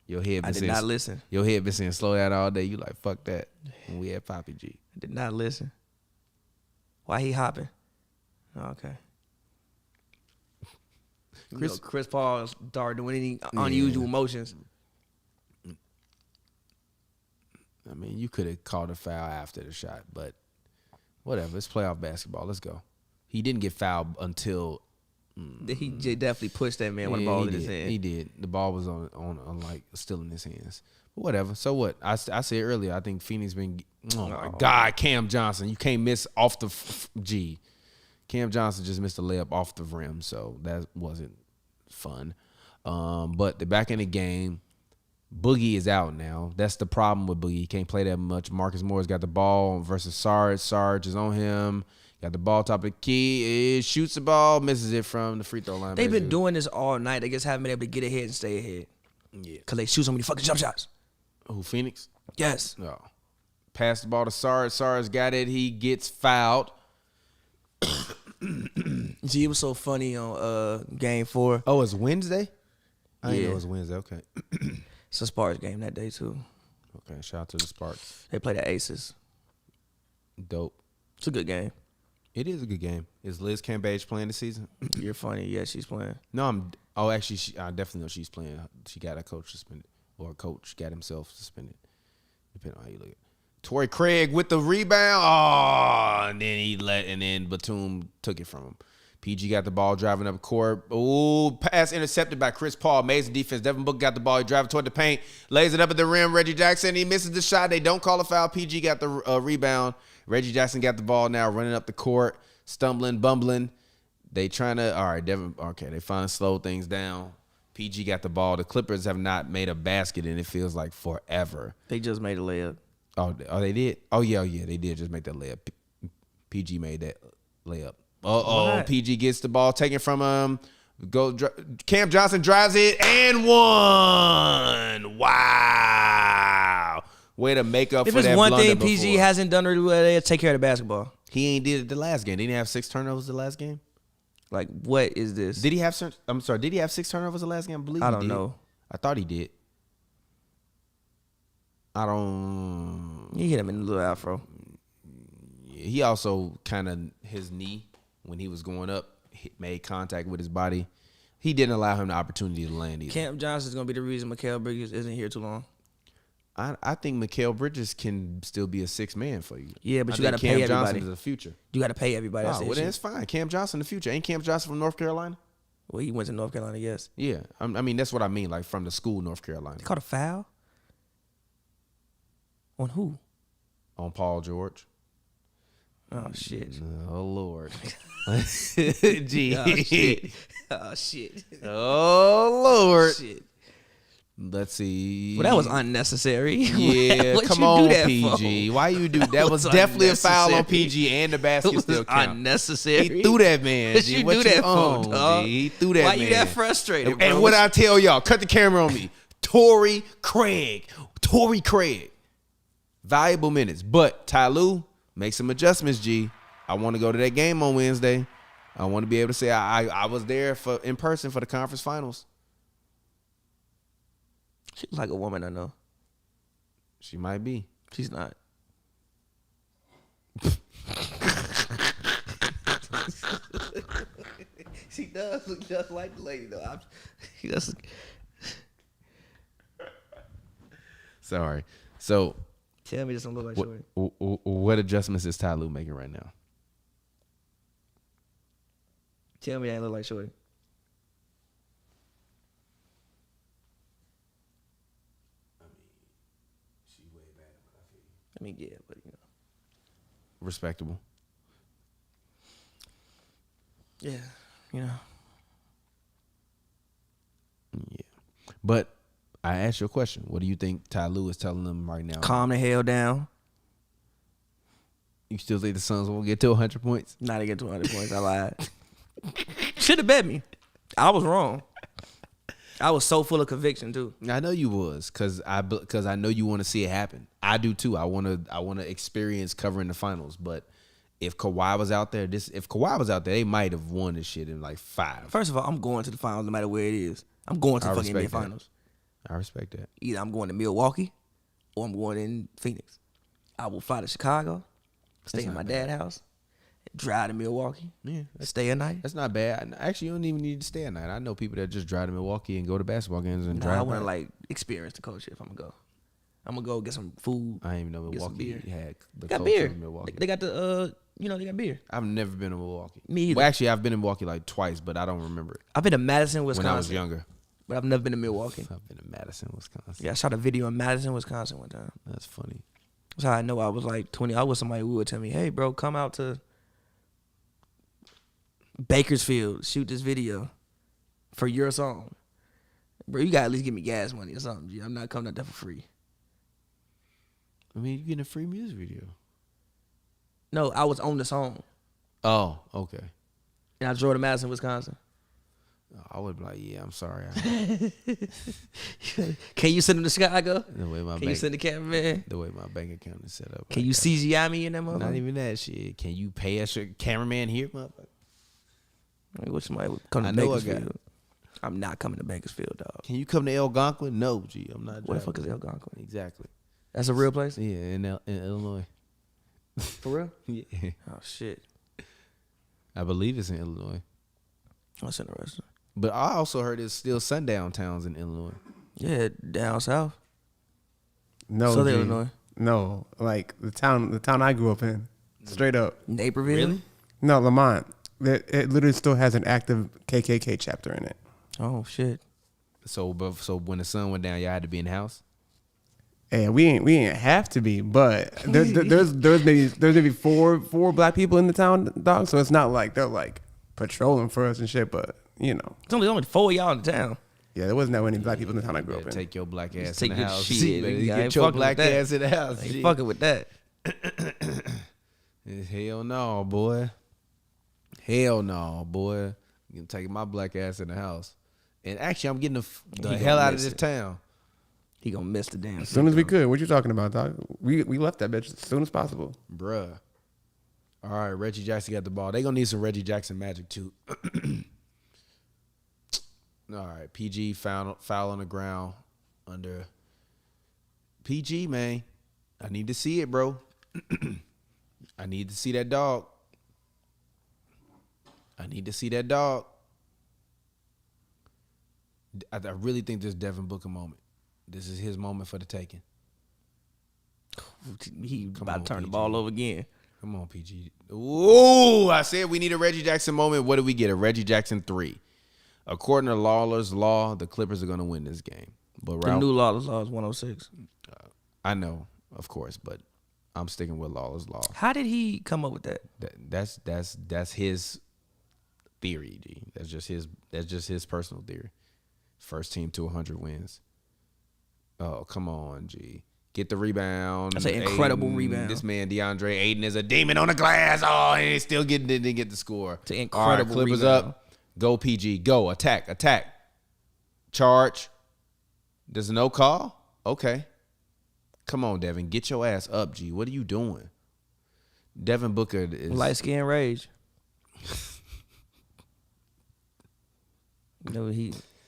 Your head been I did not listen. Your head been saying slow down all day. You like, fuck that. When we had Poppy G. I did not listen. Why he hopping? Oh, okay. Chris Paul started doing any unusual motions. I mean, you could have called a foul after the shot, but whatever. It's playoff basketball. Let's go. He didn't get fouled until He definitely pushed that man when the ball was in his hand. He did. The ball was on like still in his hands. But whatever. So what? I said earlier, I think Phoenix been. Oh my God, Cam Johnson, you can't miss off the G. Cam Johnson just missed a layup off the rim, so that wasn't fun. But they're back in the game. Boogie is out now. That's the problem with Boogie. He can't play that much. Marcus Morris got the ball versus Sarge. Sarge is on him. Got the ball top of the key. Shoots the ball, misses it from the free throw line. They've been doing this all night. They just haven't been able to get ahead and stay ahead. Yeah. Because they shoot so many fucking jump shots. Who, Phoenix? Yes. No. Pass the ball to Sarge. Sarge got it. He gets fouled. See, it was so funny on Game 4. Oh, it's Wednesday? I didn't know Yeah. it was Wednesday. Okay. It's a Sparks game that day, too. Okay, shout out to the Sparks. They played the Aces. Dope. It's a good game. It is a good game. Is Liz Cambage playing this season? You're funny. Yeah, she's playing. No, actually, I definitely know she's playing. She got a coach suspended, or a coach got himself suspended, depending on how you look at it. Torrey Craig with the rebound. Oh, and then Batum took it from him. PG got the ball driving up court. Ooh, pass intercepted by Chris Paul. Amazing defense. Devin Booker got the ball. He driving toward the paint. Lays it up at the rim. Reggie Jackson, he misses the shot. They don't call a foul. PG got the rebound. Reggie Jackson got the ball now, running up the court, stumbling, bumbling. They trying to, all right, they finally slow things down. PG got the ball. The Clippers have not made a basket, and it feels like forever. They just made a layup. Oh, they did? Oh, yeah, they did just make that layup. PG made that layup. What? PG gets the ball taken from him. Cam Johnson drives it and won. Wow. Way to make up If for it's that one blunder thing PG before. hasn't done really well, they take care of the basketball. He ain't did it the last game. Didn't he have 6 turnovers the last game? Like, what is this? Did he have 6 turnovers the last game? I believe I he don't did. know. I thought he did. I don't. You hit him in the little afro. He also kind of, his knee, when he was going up, made contact with his body. He didn't allow him the opportunity to land either. Cam Johnson's going to be the reason Mikal Bridges isn't here too long. I think Mikal Bridges can still be a 6th man for you. Yeah, but I you got to think pay Cam Johnson everybody. is the future. You got to pay everybody. That's Oh, the well, issue. then it's fine. Cam Johnson the future. Ain't Cam Johnson from North Carolina? Well, he went to North Carolina, yes. Yeah. I mean, that's what I mean, like from the school North Carolina. They caught a foul? On who? On Paul George. Oh, shit. Oh, Lord. Gee. Oh, shit. Oh, shit. Oh, Lord. Shit. Let's see. Well, that was unnecessary. Yeah, What'd come you on, do that PG. for? Why you do that? That Was was definitely a foul on unnecessary. PG, and the basket It was still count. unnecessary. He threw that man. What G. you What do that on, for, dog? G? He threw that Why man. you that frustrated, And bro? what I tell y'all, cut the camera on me. Torrey Craig Valuable minutes. But Ty Lue, make some adjustments, G. I want to go to that game on Wednesday. I want to be able to say I was there in person for the conference finals. She's like a woman I know. She might be. She's not. She does look just like the lady, though. Sorry. So, tell me this don't look like Shorty. what adjustments is Ty Lue making right now? Tell me that look like Shorty. She's way better, but I feel you. I mean, yeah, but you know. Respectable. Yeah, you know. Yeah. But I asked you a question. What do you think Ty Lue is telling them right now? Calm the hell down. You still think the Suns won't get to 100 points? Not to get to 100 points. I lied. Should have bet me. I was wrong. I was so full of conviction too. I know you was, cause I know you want to see it happen. I do too. I want to experience covering the finals. But if Kawhi was out there, they might have won this shit in like 5. First of all, I'm going to the finals no matter where it is. I'm going to the fucking NBA finals. I respect that. Either I'm going to Milwaukee or I'm going in Phoenix. I will fly to Chicago, stay in my dad's house, drive to Milwaukee, stay a night. That's not bad. Actually, you don't even need to stay a night. I know people that just drive to Milwaukee and go to basketball games and drive. I want to like experience the culture if I'm gonna go. I'm gonna go get some food. I didn't even know Milwaukee had the culture beer. of Milwaukee. They got the they got beer. I've never been to Milwaukee. Me either. Well, actually, I've been to Milwaukee like twice, but I don't remember it. I've been to Madison, Wisconsin. When I was younger. But I've never been to Milwaukee. I've been to Madison, Wisconsin. Yeah, I shot a video in Madison, Wisconsin one time. That's funny. That's how I know I was like 20. I was somebody who would tell me, hey, bro, come out to Bakersfield, shoot this video for your song. Bro, you got to at least give me gas money or something, G. I'm not coming out there for free. I mean, you getting a free music video. No, I was on the song. Oh, okay. And I drove to Madison, Wisconsin. I would be like, yeah, I'm sorry. Can you send him to Chicago? Can you send the cameraman? The way my bank account is set up. Can you CGI me in that motherfucker? Not even that shit. Can you pay us a cameraman here, motherfucker? I wish somebody would come to Bakersfield. I'm not coming to Bakersfield, dog. Can you come to Algonquin? No, G. I'm not. What the fuck is Algonquin? Exactly. That's a real place? Yeah, in Illinois. For real? Yeah. Oh, shit. I believe it's in Illinois. That's interesting. But I also heard there's still sundown towns in Illinois. Yeah, down south. No, Southern G. Illinois. No, like the town I grew up in, straight up. Naperville? Really? No, Lamont. It literally still has an active KKK chapter in it. Oh shit. So when the sun went down, y'all had to be in the house. Hey, we ain't have to be, but there's maybe four black people in the town, dog. So it's not like they're like patrolling for us and shit, but you know, It's only 4 of y'all in the town. yeah, there wasn't that many black people in the town I grew up in. Take your black ass Take in the your house. shit. Better I get ain't your fucking black with that. ass in the house. Ain't G. fucking with that. Hell no, boy. Hell no, boy. You can take my black ass in the house. And actually, I'm getting the He hell gonna out of miss this it. town. He gonna miss the damn. As soon as we could. What you talking about, dog? We left that bitch as soon as possible. Bruh. All right, Reggie Jackson got the ball. They gonna need some Reggie Jackson magic too. All right, PG foul on the ground under PG, man. I need to see it, bro. I need to see that dog. I need to see that dog. I really think this Devin Booker moment. This is his moment for the taking. He Come about on, to turn the PG. ball over again. Come on, PG. Ooh, I said we need a Reggie Jackson moment. What do we get? A Reggie Jackson 3. According to Lawler's law, the Clippers are going to win this game. But The new Lawler's law is 106. I know, of course, but I'm sticking with Lawler's law. How did he come up with that? That's his theory, G. That's just his personal theory. First team to 100 wins. Oh, come on, G. Get the rebound. That's an incredible Aiden, rebound. This man, DeAndre Aiden, is a demon on the glass. Oh, and he's still didn't get the score. It's an incredible All right, Clippers rebound. up. Go, PG. Go. Attack. Charge. There's no call? Okay. Come on, Devin. Get your ass up, G. What are you doing? Devin Booker is Light skin rage.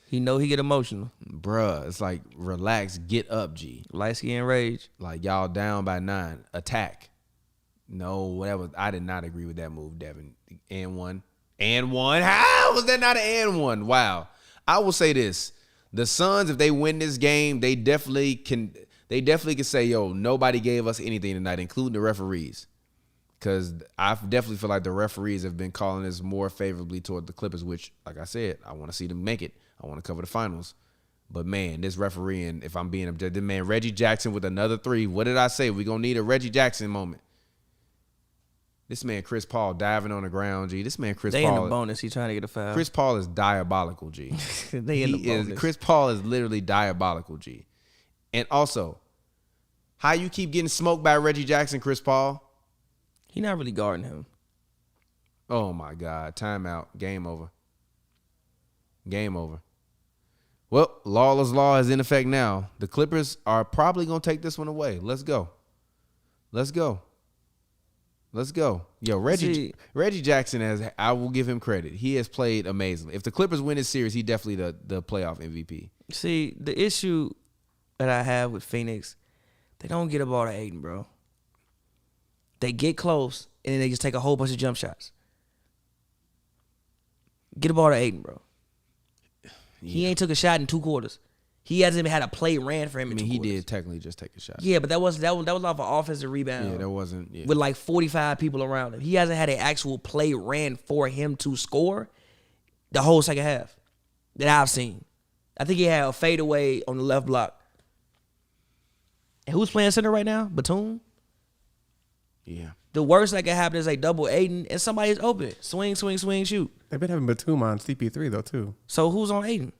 He know he get emotional. bruh. It's like, relax, get up, G. Light skin rage. Like, y'all down by 9. Attack. No, whatever. I did not agree with that move, Devin. And one. How was that not an and one? Wow. I will say this. The Suns, if they win this game, they definitely can say, yo, nobody gave us anything tonight, including the referees. Because I definitely feel like the referees have been calling this more favorably toward the Clippers, which, like I said, I want to see them make it. I want to cover the finals. But, man, this refereeing, if I'm being objective, man, Reggie Jackson with another 3. What did I say? We're going to need a Reggie Jackson moment. This man, Chris Paul, diving on the ground, G. This man, Chris Paul. They in the bonus. He trying to get a foul. Chris Paul is diabolical, G. They in the bonus. Chris Paul is literally diabolical, G. And also, how you keep getting smoked by Reggie Jackson, Chris Paul? He not really guarding him. Oh, my God. Timeout. Game over. Game over. Well, lawless law is in effect now. The Clippers are probably going to take this one away. Let's go. Let's go. Let's go. Yo, Reggie Jackson I will give him credit. He has played amazingly. If the Clippers win this series, he definitely the playoff MVP. See, the issue that I have with Phoenix, they don't get a ball to Aiden, bro. They get close, and then they just take a whole bunch of jump shots. Get a ball to Aiden, bro. Yeah. He ain't took a shot in 2 quarters. He hasn't even had a play ran for him in 2 quarters. He did technically just take a shot. Yeah, but that was off an offensive rebound. Yeah, that wasn't. Yeah. With like 45 people around him. He hasn't had an actual play ran for him to score the whole second half that I've seen. I think he had a fadeaway on the left block. And who's playing center right now? Batum? Yeah. The worst that can happen is they double Aiden and somebody's open. Swing, swing, swing, shoot. They've been having Batum on CP3 though too. So who's on Aiden?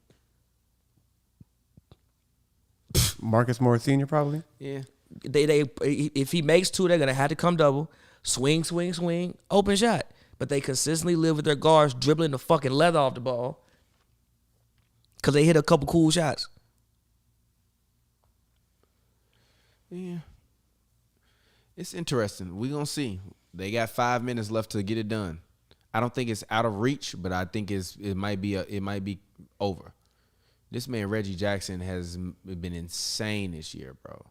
Marcus Morris Sr. probably. Yeah. They if he makes 2, they're gonna have to come double. Swing, swing, swing, open shot. But they consistently live with their guards dribbling the fucking leather off the ball. Cause they hit a couple cool shots. Yeah. It's interesting. We're going to see. They got 5 minutes left to get it done. I don't think it's out of reach, but I think it might be over. This man, Reggie Jackson, has been insane this year, bro.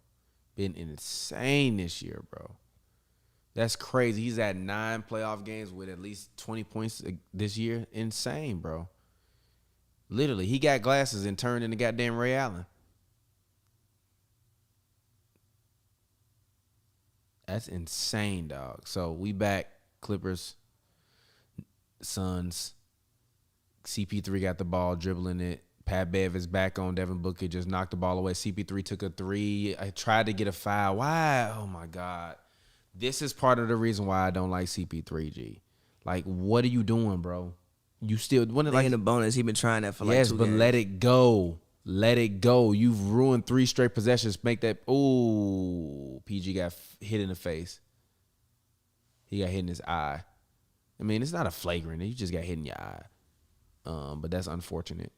That's crazy. He's at 9 playoff games with at least 20 points this year. Insane, bro. Literally, he got glasses and turned into goddamn Ray Allen. That's insane, dog. So we back. Clippers, Suns. CP3 got the ball, dribbling it. Pat Bev is back on Devin Booker, just knocked the ball away. CP3 took a 3. I tried to get a foul. Why? Oh, my God. This is part of the reason why I don't like CP3, G. Like, what are you doing, bro? You still want in the bonus. He been trying that for like 2 yes, but games. let it go. Let it go. You've ruined 3 straight possessions. Make that. Ooh, PG got hit in the face. He got hit in his eye. I mean, it's not a flagrant. You just got hit in your eye. But that's unfortunate.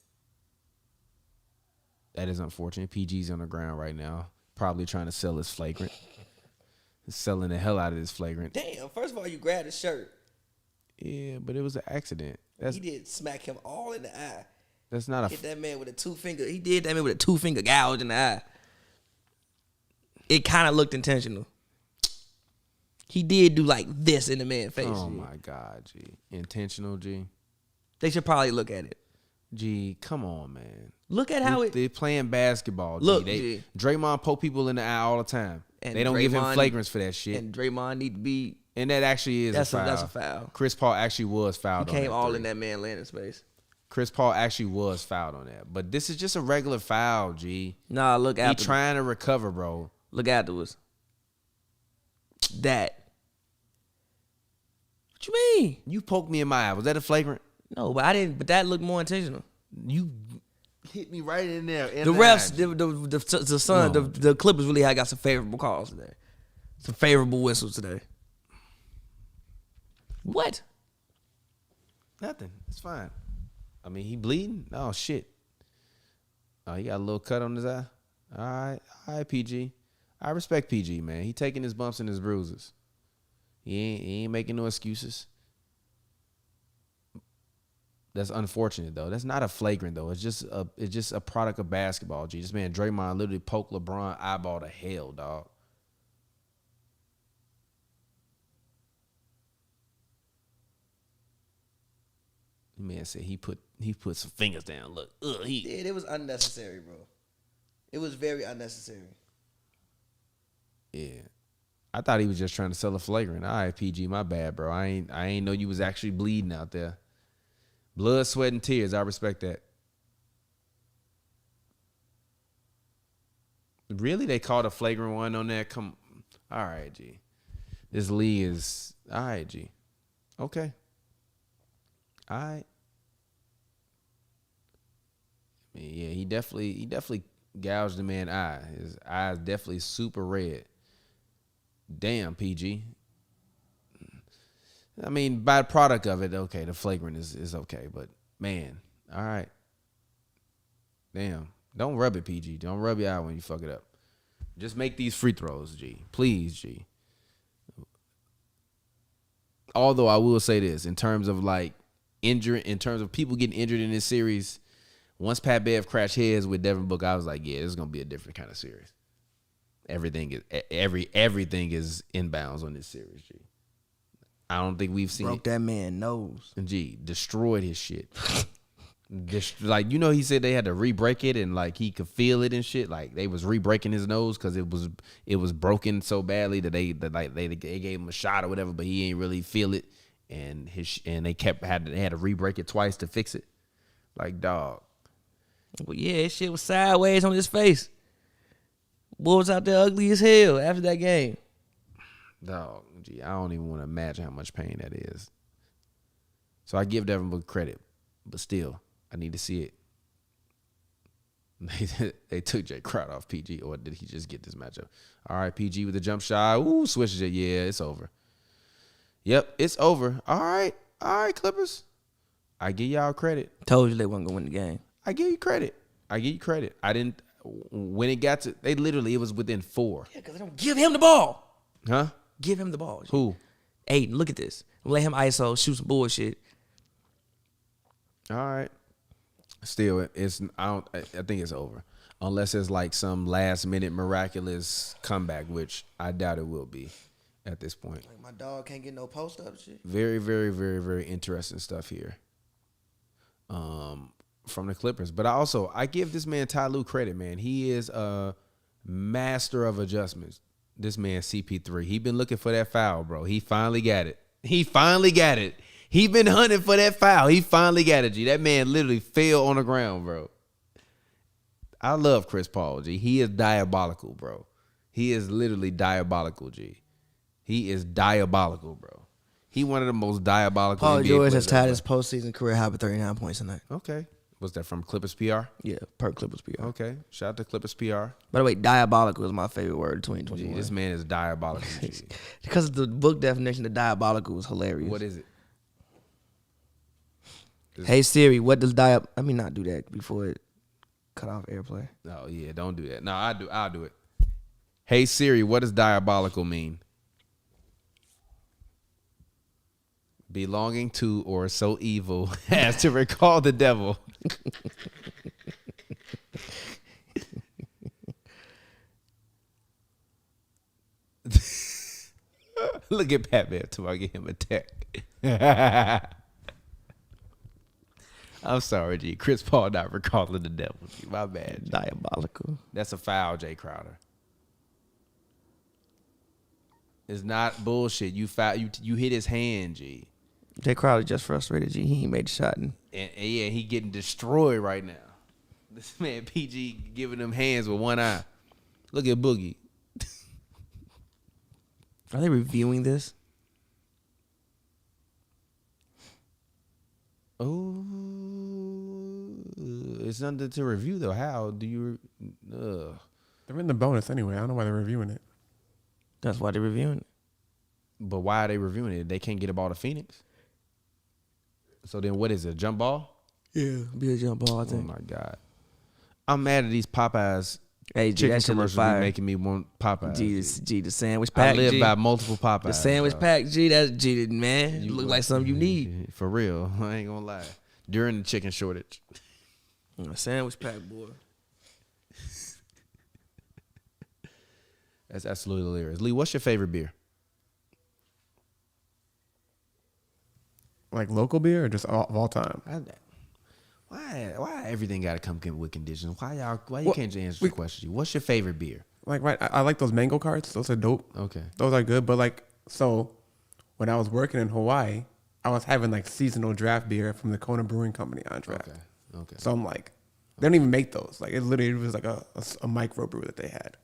That is unfortunate. PG's on the ground right now, probably trying to sell his flagrant. He's selling the hell out of this flagrant. Damn, first of all, you grabbed his shirt. Yeah, but it was an accident. He did smack him all in the eye. That's not a. Hit that man with a 2-finger. He did that man with a 2-finger gouge in the eye. It kind of looked intentional. He did do like this in the man's face. Oh G. my God, G. Intentional, G. They should probably look at it. G, come on, man. Look at how They're playing basketball. G. Look, G. Draymond poke people in the eye all the time. And they don't give him flagrants for that shit. And Draymond need to be. And that actually is a foul. That's a foul. Chris Paul actually was fouled He on came that all 3. in that man landing space. Chris Paul actually was fouled on that. But this is just a regular foul, G. Nah, look He afterwards. trying to recover, bro. Look afterwards. That. What you mean? You poked me in my eye. Was that a flagrant? No, but I didn't. But that looked more intentional. You hit me right in there. The refs, the Suns, the Clippers really got some favorable calls today. Some favorable whistles today. What? Nothing. It's fine. I mean, he bleeding? Oh, shit. Oh, he got a little cut on his eye? All right, PG. I respect PG, man. He taking his bumps and his bruises. He ain't making no excuses. That's unfortunate though. That's not a flagrant though. It's just a product of basketball. G, this man Draymond literally poked LeBron eyeball to hell, dog. The man said he put some fingers down. Look, It was unnecessary, bro. It was very unnecessary. Yeah. I thought he was just trying to sell a flagrant. All right, PG, my bad, bro. I ain't know you was actually bleeding out there. Blood, sweat, and tears. I respect that. Really? They called a flagrant one on that? Come. All right, G. This league is. All right, G. Okay. All right. Yeah, he definitely gouged the man's eye. His eyes definitely super red. Damn, PG. I mean, by product of it, okay, the flagrant is okay, but man, all right. Damn. Don't rub it, PG. Don't rub your eye when you fuck it up. Just make these free throws, G. Please, G. Although I will say this, in terms of people getting injured in this series, once Pat Bev crashed heads with Devin Booker, I was like, yeah, this is gonna be a different kind of series. Everything is inbounds on this series, G. I don't think we've seen Broke that man nose. G, destroyed his shit. Like, he said they had to re-break it and like he could feel it and shit. Like they was re-breaking his nose because it was broken so badly that they gave him a shot or whatever, but he ain't really feel it. And they had to re-break it twice to fix it. Like, dog. Well, yeah, his shit was sideways on his face. Boy was out there ugly as hell after that game. Dog, gee, I don't even want to imagine how much pain that is. So I give Devin Booker credit, but still, I need to see it. They took Jay Crowder off PG, or did he just get this matchup? All right, PG with the jump shot. Ooh, switches it. Yeah, it's over. Yep, it's over. All right, Clippers. I give y'all credit. Told you they wasn't going to win the game. I give you credit. I didn't. When it got to, it was within 4. Yeah, because they don't give him the ball. Huh? Give him the ball. Who? Aiden, look at this. Let him ISO, shoot some bullshit. All right. Still, I think it's over. Unless it's like some last minute miraculous comeback, which I doubt it will be at this point. Like my dog can't get no post up shit. Very, very, very, very interesting stuff here. From the Clippers. But I give this man Ty Lue credit, man. He is a master of adjustments. This man CP3. He been looking for that foul, bro. He finally got it. He been hunting for that foul. He finally got it, G. That man literally fell on the ground, bro. I love Chris Paul, G. He is diabolical, bro. He is literally diabolical, G. He is diabolical, bro. He one of the most diabolical Paul NBA George players has tied ever. his postseason career high with 39 points tonight. Okay. Was that from Clippers PR? Yeah, per Clippers PR. Okay. Shout out to Clippers PR. By the way, diabolical is my favorite word of Gee, 2021. this man is diabolical, G. Because the book definition of diabolical was hilarious. What is it? Hey Siri, what does not do that before it cut off airplay. Oh yeah, don't do that. No, I'll do it. Hey Siri, what does diabolical mean? Belonging to or so evil as to recall the devil. Look at Pat Bev till I get him a tech. I'm sorry, G. Chris Paul not recalling the devil. G. My bad. G. Diabolical. That's a foul, Jay Crowder. It's not bullshit. You foul. You hit his hand, G. Jay Crowder just frustrated, G. He ain't made the shot. And yeah, he getting destroyed right now. This man PG giving him hands with one eye. Look at Boogie. Are they reviewing this? Oh, it's nothing to review though. How do you? They're in the bonus anyway. I don't know why they're reviewing it. That's why they're reviewing it. But why are they reviewing it? They can't get a ball to Phoenix. So then, what is it? Jump ball? Yeah, be a jump ball. I think. Oh my God, I'm mad at these Popeyes Hey, G, chicken that shit look commercials be fire. making me want Popeyes. G, the sandwich pack. I live G. by multiple Popeyes. The sandwich bro. pack, G. That's G, man. Look like something you need. For real. I ain't gonna lie. During the chicken shortage. A sandwich pack, boy. That's absolutely hilarious. Lee, what's your favorite beer? Like local beer or just of all time? Why everything gotta come with conditions? Why you Well, can't just answer the question? What's your favorite beer? Like, right, I like those mango carts. Those are dope. Okay. Those are good. But like, so when I was working in Hawaii, I was having like seasonal draft beer from the Kona Brewing Company on draft. Okay. So I'm like, they don't even make those. Like, it literally was like a micro brew that they had.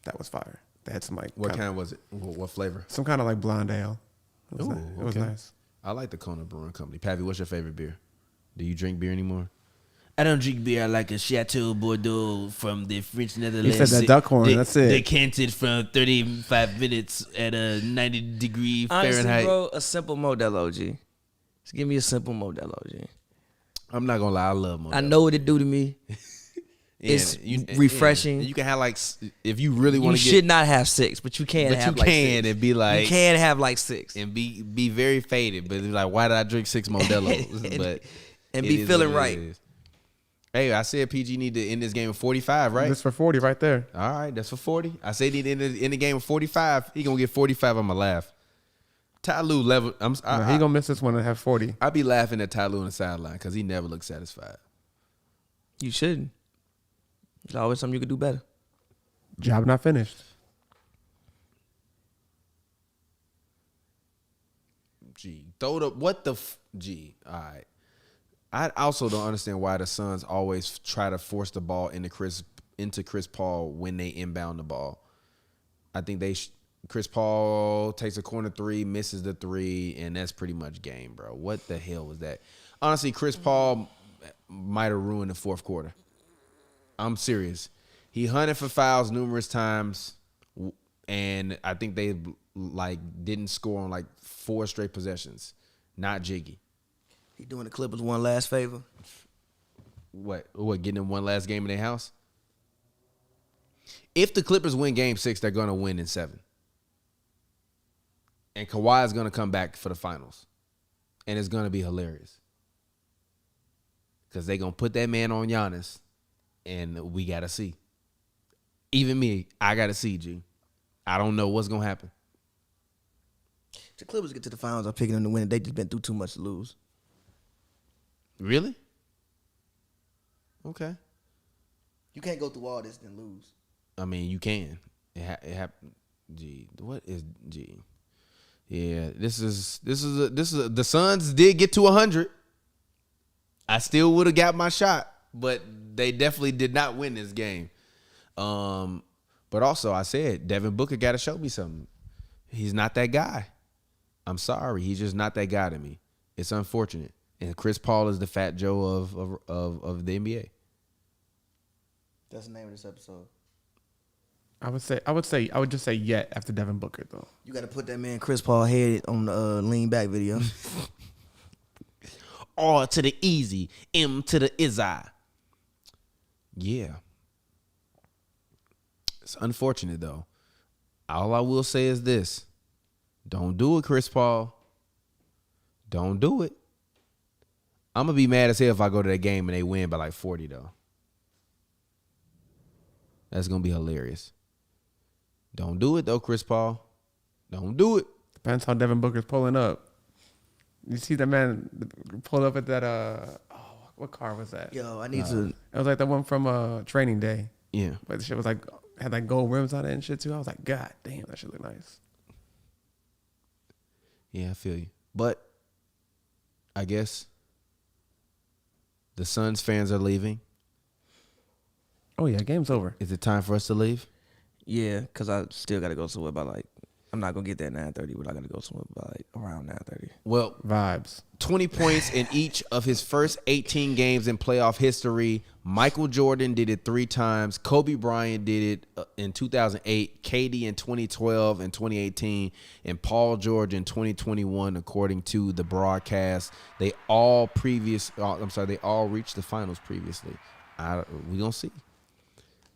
That was fire. They had some like What kind was it? What flavor? some kind of like blonde ale. It was, Ooh, nice. It was okay. nice. I like the Kona Brewing Company. Pappy, what's your favorite beer? Do you drink beer anymore? I don't drink beer. I like a Chateau Bordeaux from the French Netherlands. He said that Duckhorn. That's it. Decanted from 35 minutes at a 90-degree Honestly, Fahrenheit. bro, a simple Modelo, G. Just give me a simple Modelo, G. I'm not gonna lie, I love Modelo. I know what it do to me. It's refreshing. You can have like, if you really You want to get, should not have 6, but you can but have you like can 6. and be like, You can have like 6. and be very faded, but it's like, why did I drink 6 Modelos? But And it be is feeling what it right. is. Hey, I said PG need to end this game with 45, right? This for 40 right there. All right, that's for 40. I said he need to end the game with 45. He gonna get 45. I'ma laugh. Ty Lue level. He gonna miss this one and have 40. I be laughing at Ty Lue on the sideline because he never looks satisfied. You shouldn't. There's always something you could do better. Job not finished. Gee, throw the what the gee. All right. I also don't understand why the Suns always try to force the ball into Chris Paul when they inbound the ball. I think Chris Paul takes a corner 3, misses the 3, and that's pretty much game, bro. What the hell was that? Honestly, Chris Paul might have ruined the fourth quarter. I'm serious. He hunted for fouls numerous times, and I think they like didn't score on like 4 straight possessions. Not jiggy. He doing the Clippers one last favor. What getting them one last game in their house? If the Clippers win game 6, they're gonna win in 7. And Kawhi is gonna come back for the finals. And it's gonna be hilarious. Because they're gonna put that man on Giannis. And we gotta see. Even me, I gotta see, G. I don't know what's gonna happen. If the Clippers get to the finals, I'm picking them to win. They just been through too much to lose. Really? Okay. You can't go through all this and lose. I mean, you can. It happened. G, what is G? Yeah, this is the Suns did get to 100. I still would have got my shot, but they definitely did not win this game. But also I said Devin Booker got to show me something. He's not that guy. I'm sorry, he's just not that guy to me. It's unfortunate. And Chris Paul is the Fat Joe of the NBA. That's the name of this episode. I would just say yet after Devin Booker though. You got to put that man Chris Paul head on the lean back video. R to the easy, M to the izzy. Yeah. It's unfortunate though. All I will say is this. Don't do it, Chris Paul. Don't do it. I'm going to be mad as hell if I go to that game and they win by like 40 though. That's going to be hilarious. Don't do it though, Chris Paul. Don't do it. Depends how Devin Booker's pulling up. You see that man pull up at that what car was that? Yo, I need to. It was like the one from Training Day. Yeah. But the shit was like had like gold rims on it and shit too. I was like, God damn, that shit look nice. Yeah, I feel you. But I guess the Suns fans are leaving. Oh yeah, game's over. Is it time for us to leave? Yeah, because I still got to go somewhere by like, I'm not going to get there at 9:30, but I got to go somewhere by like around 9:30. Well, Vibes. 20 points in each of his first 18 games in playoff history. Michael Jordan did it 3 times. Kobe Bryant did it in 2008. KD in 2012 and 2018. And Paul George in 2021, according to the broadcast. They all reached the finals previously. We gonna see.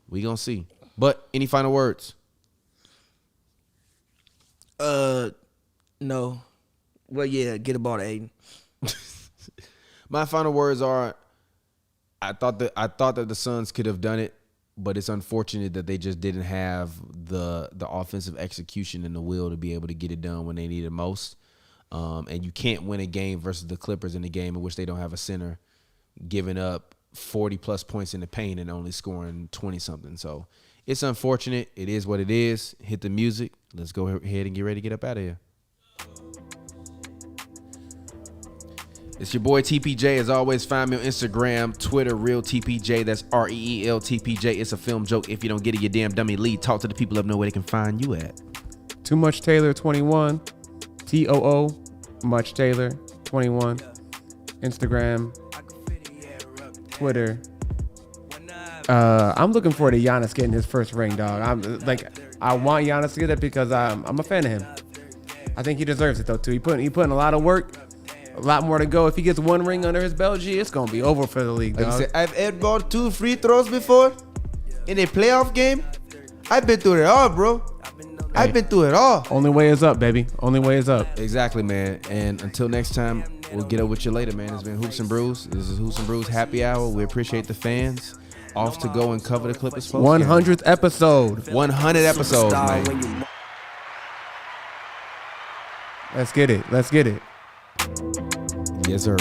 We gonna see. But any final words? No. Well, yeah, get a ball to Aiden. My final words are: I thought that the Suns could have done it, but it's unfortunate that they just didn't have the offensive execution and the will to be able to get it done when they need it most. And you can't win a game versus the Clippers in a game in which they don't have a center, giving up 40-plus points in the paint and only scoring 20-something. So it's unfortunate. It is what it is. Hit the music. Let's go ahead and get ready to get up out of here. It's your boy TPJ. As always, find me on Instagram, Twitter, Real TPJ. That's REEL TPJ. It's a film joke. If you don't get it, you damn dummy. Lead. Talk to the people up know where they can find you at. Too Much Taylor 21, TOO Much Taylor 21, Instagram, Twitter. I'm looking forward to Giannis getting his first ring, dog. I want Giannis to get it because I'm a fan of him. I think he deserves it though too. He put in a lot of work. A lot more to go. If he gets one ring under his belt, it's gonna be over for the league, dog. Like I said, I've airballed 2 free throws before in a playoff game. I've been through it all, bro. I've been through it all. Only way is up, baby. Only way is up. Exactly, man. And until next time, we'll get up with you later, man. It's been Hoops and Brews. This is Hoops and Brews Happy Hour. We appreciate the fans. Off to go and cover the Clippers. 100th episode. 100 episodes, man. Let's get it. Yes, sir.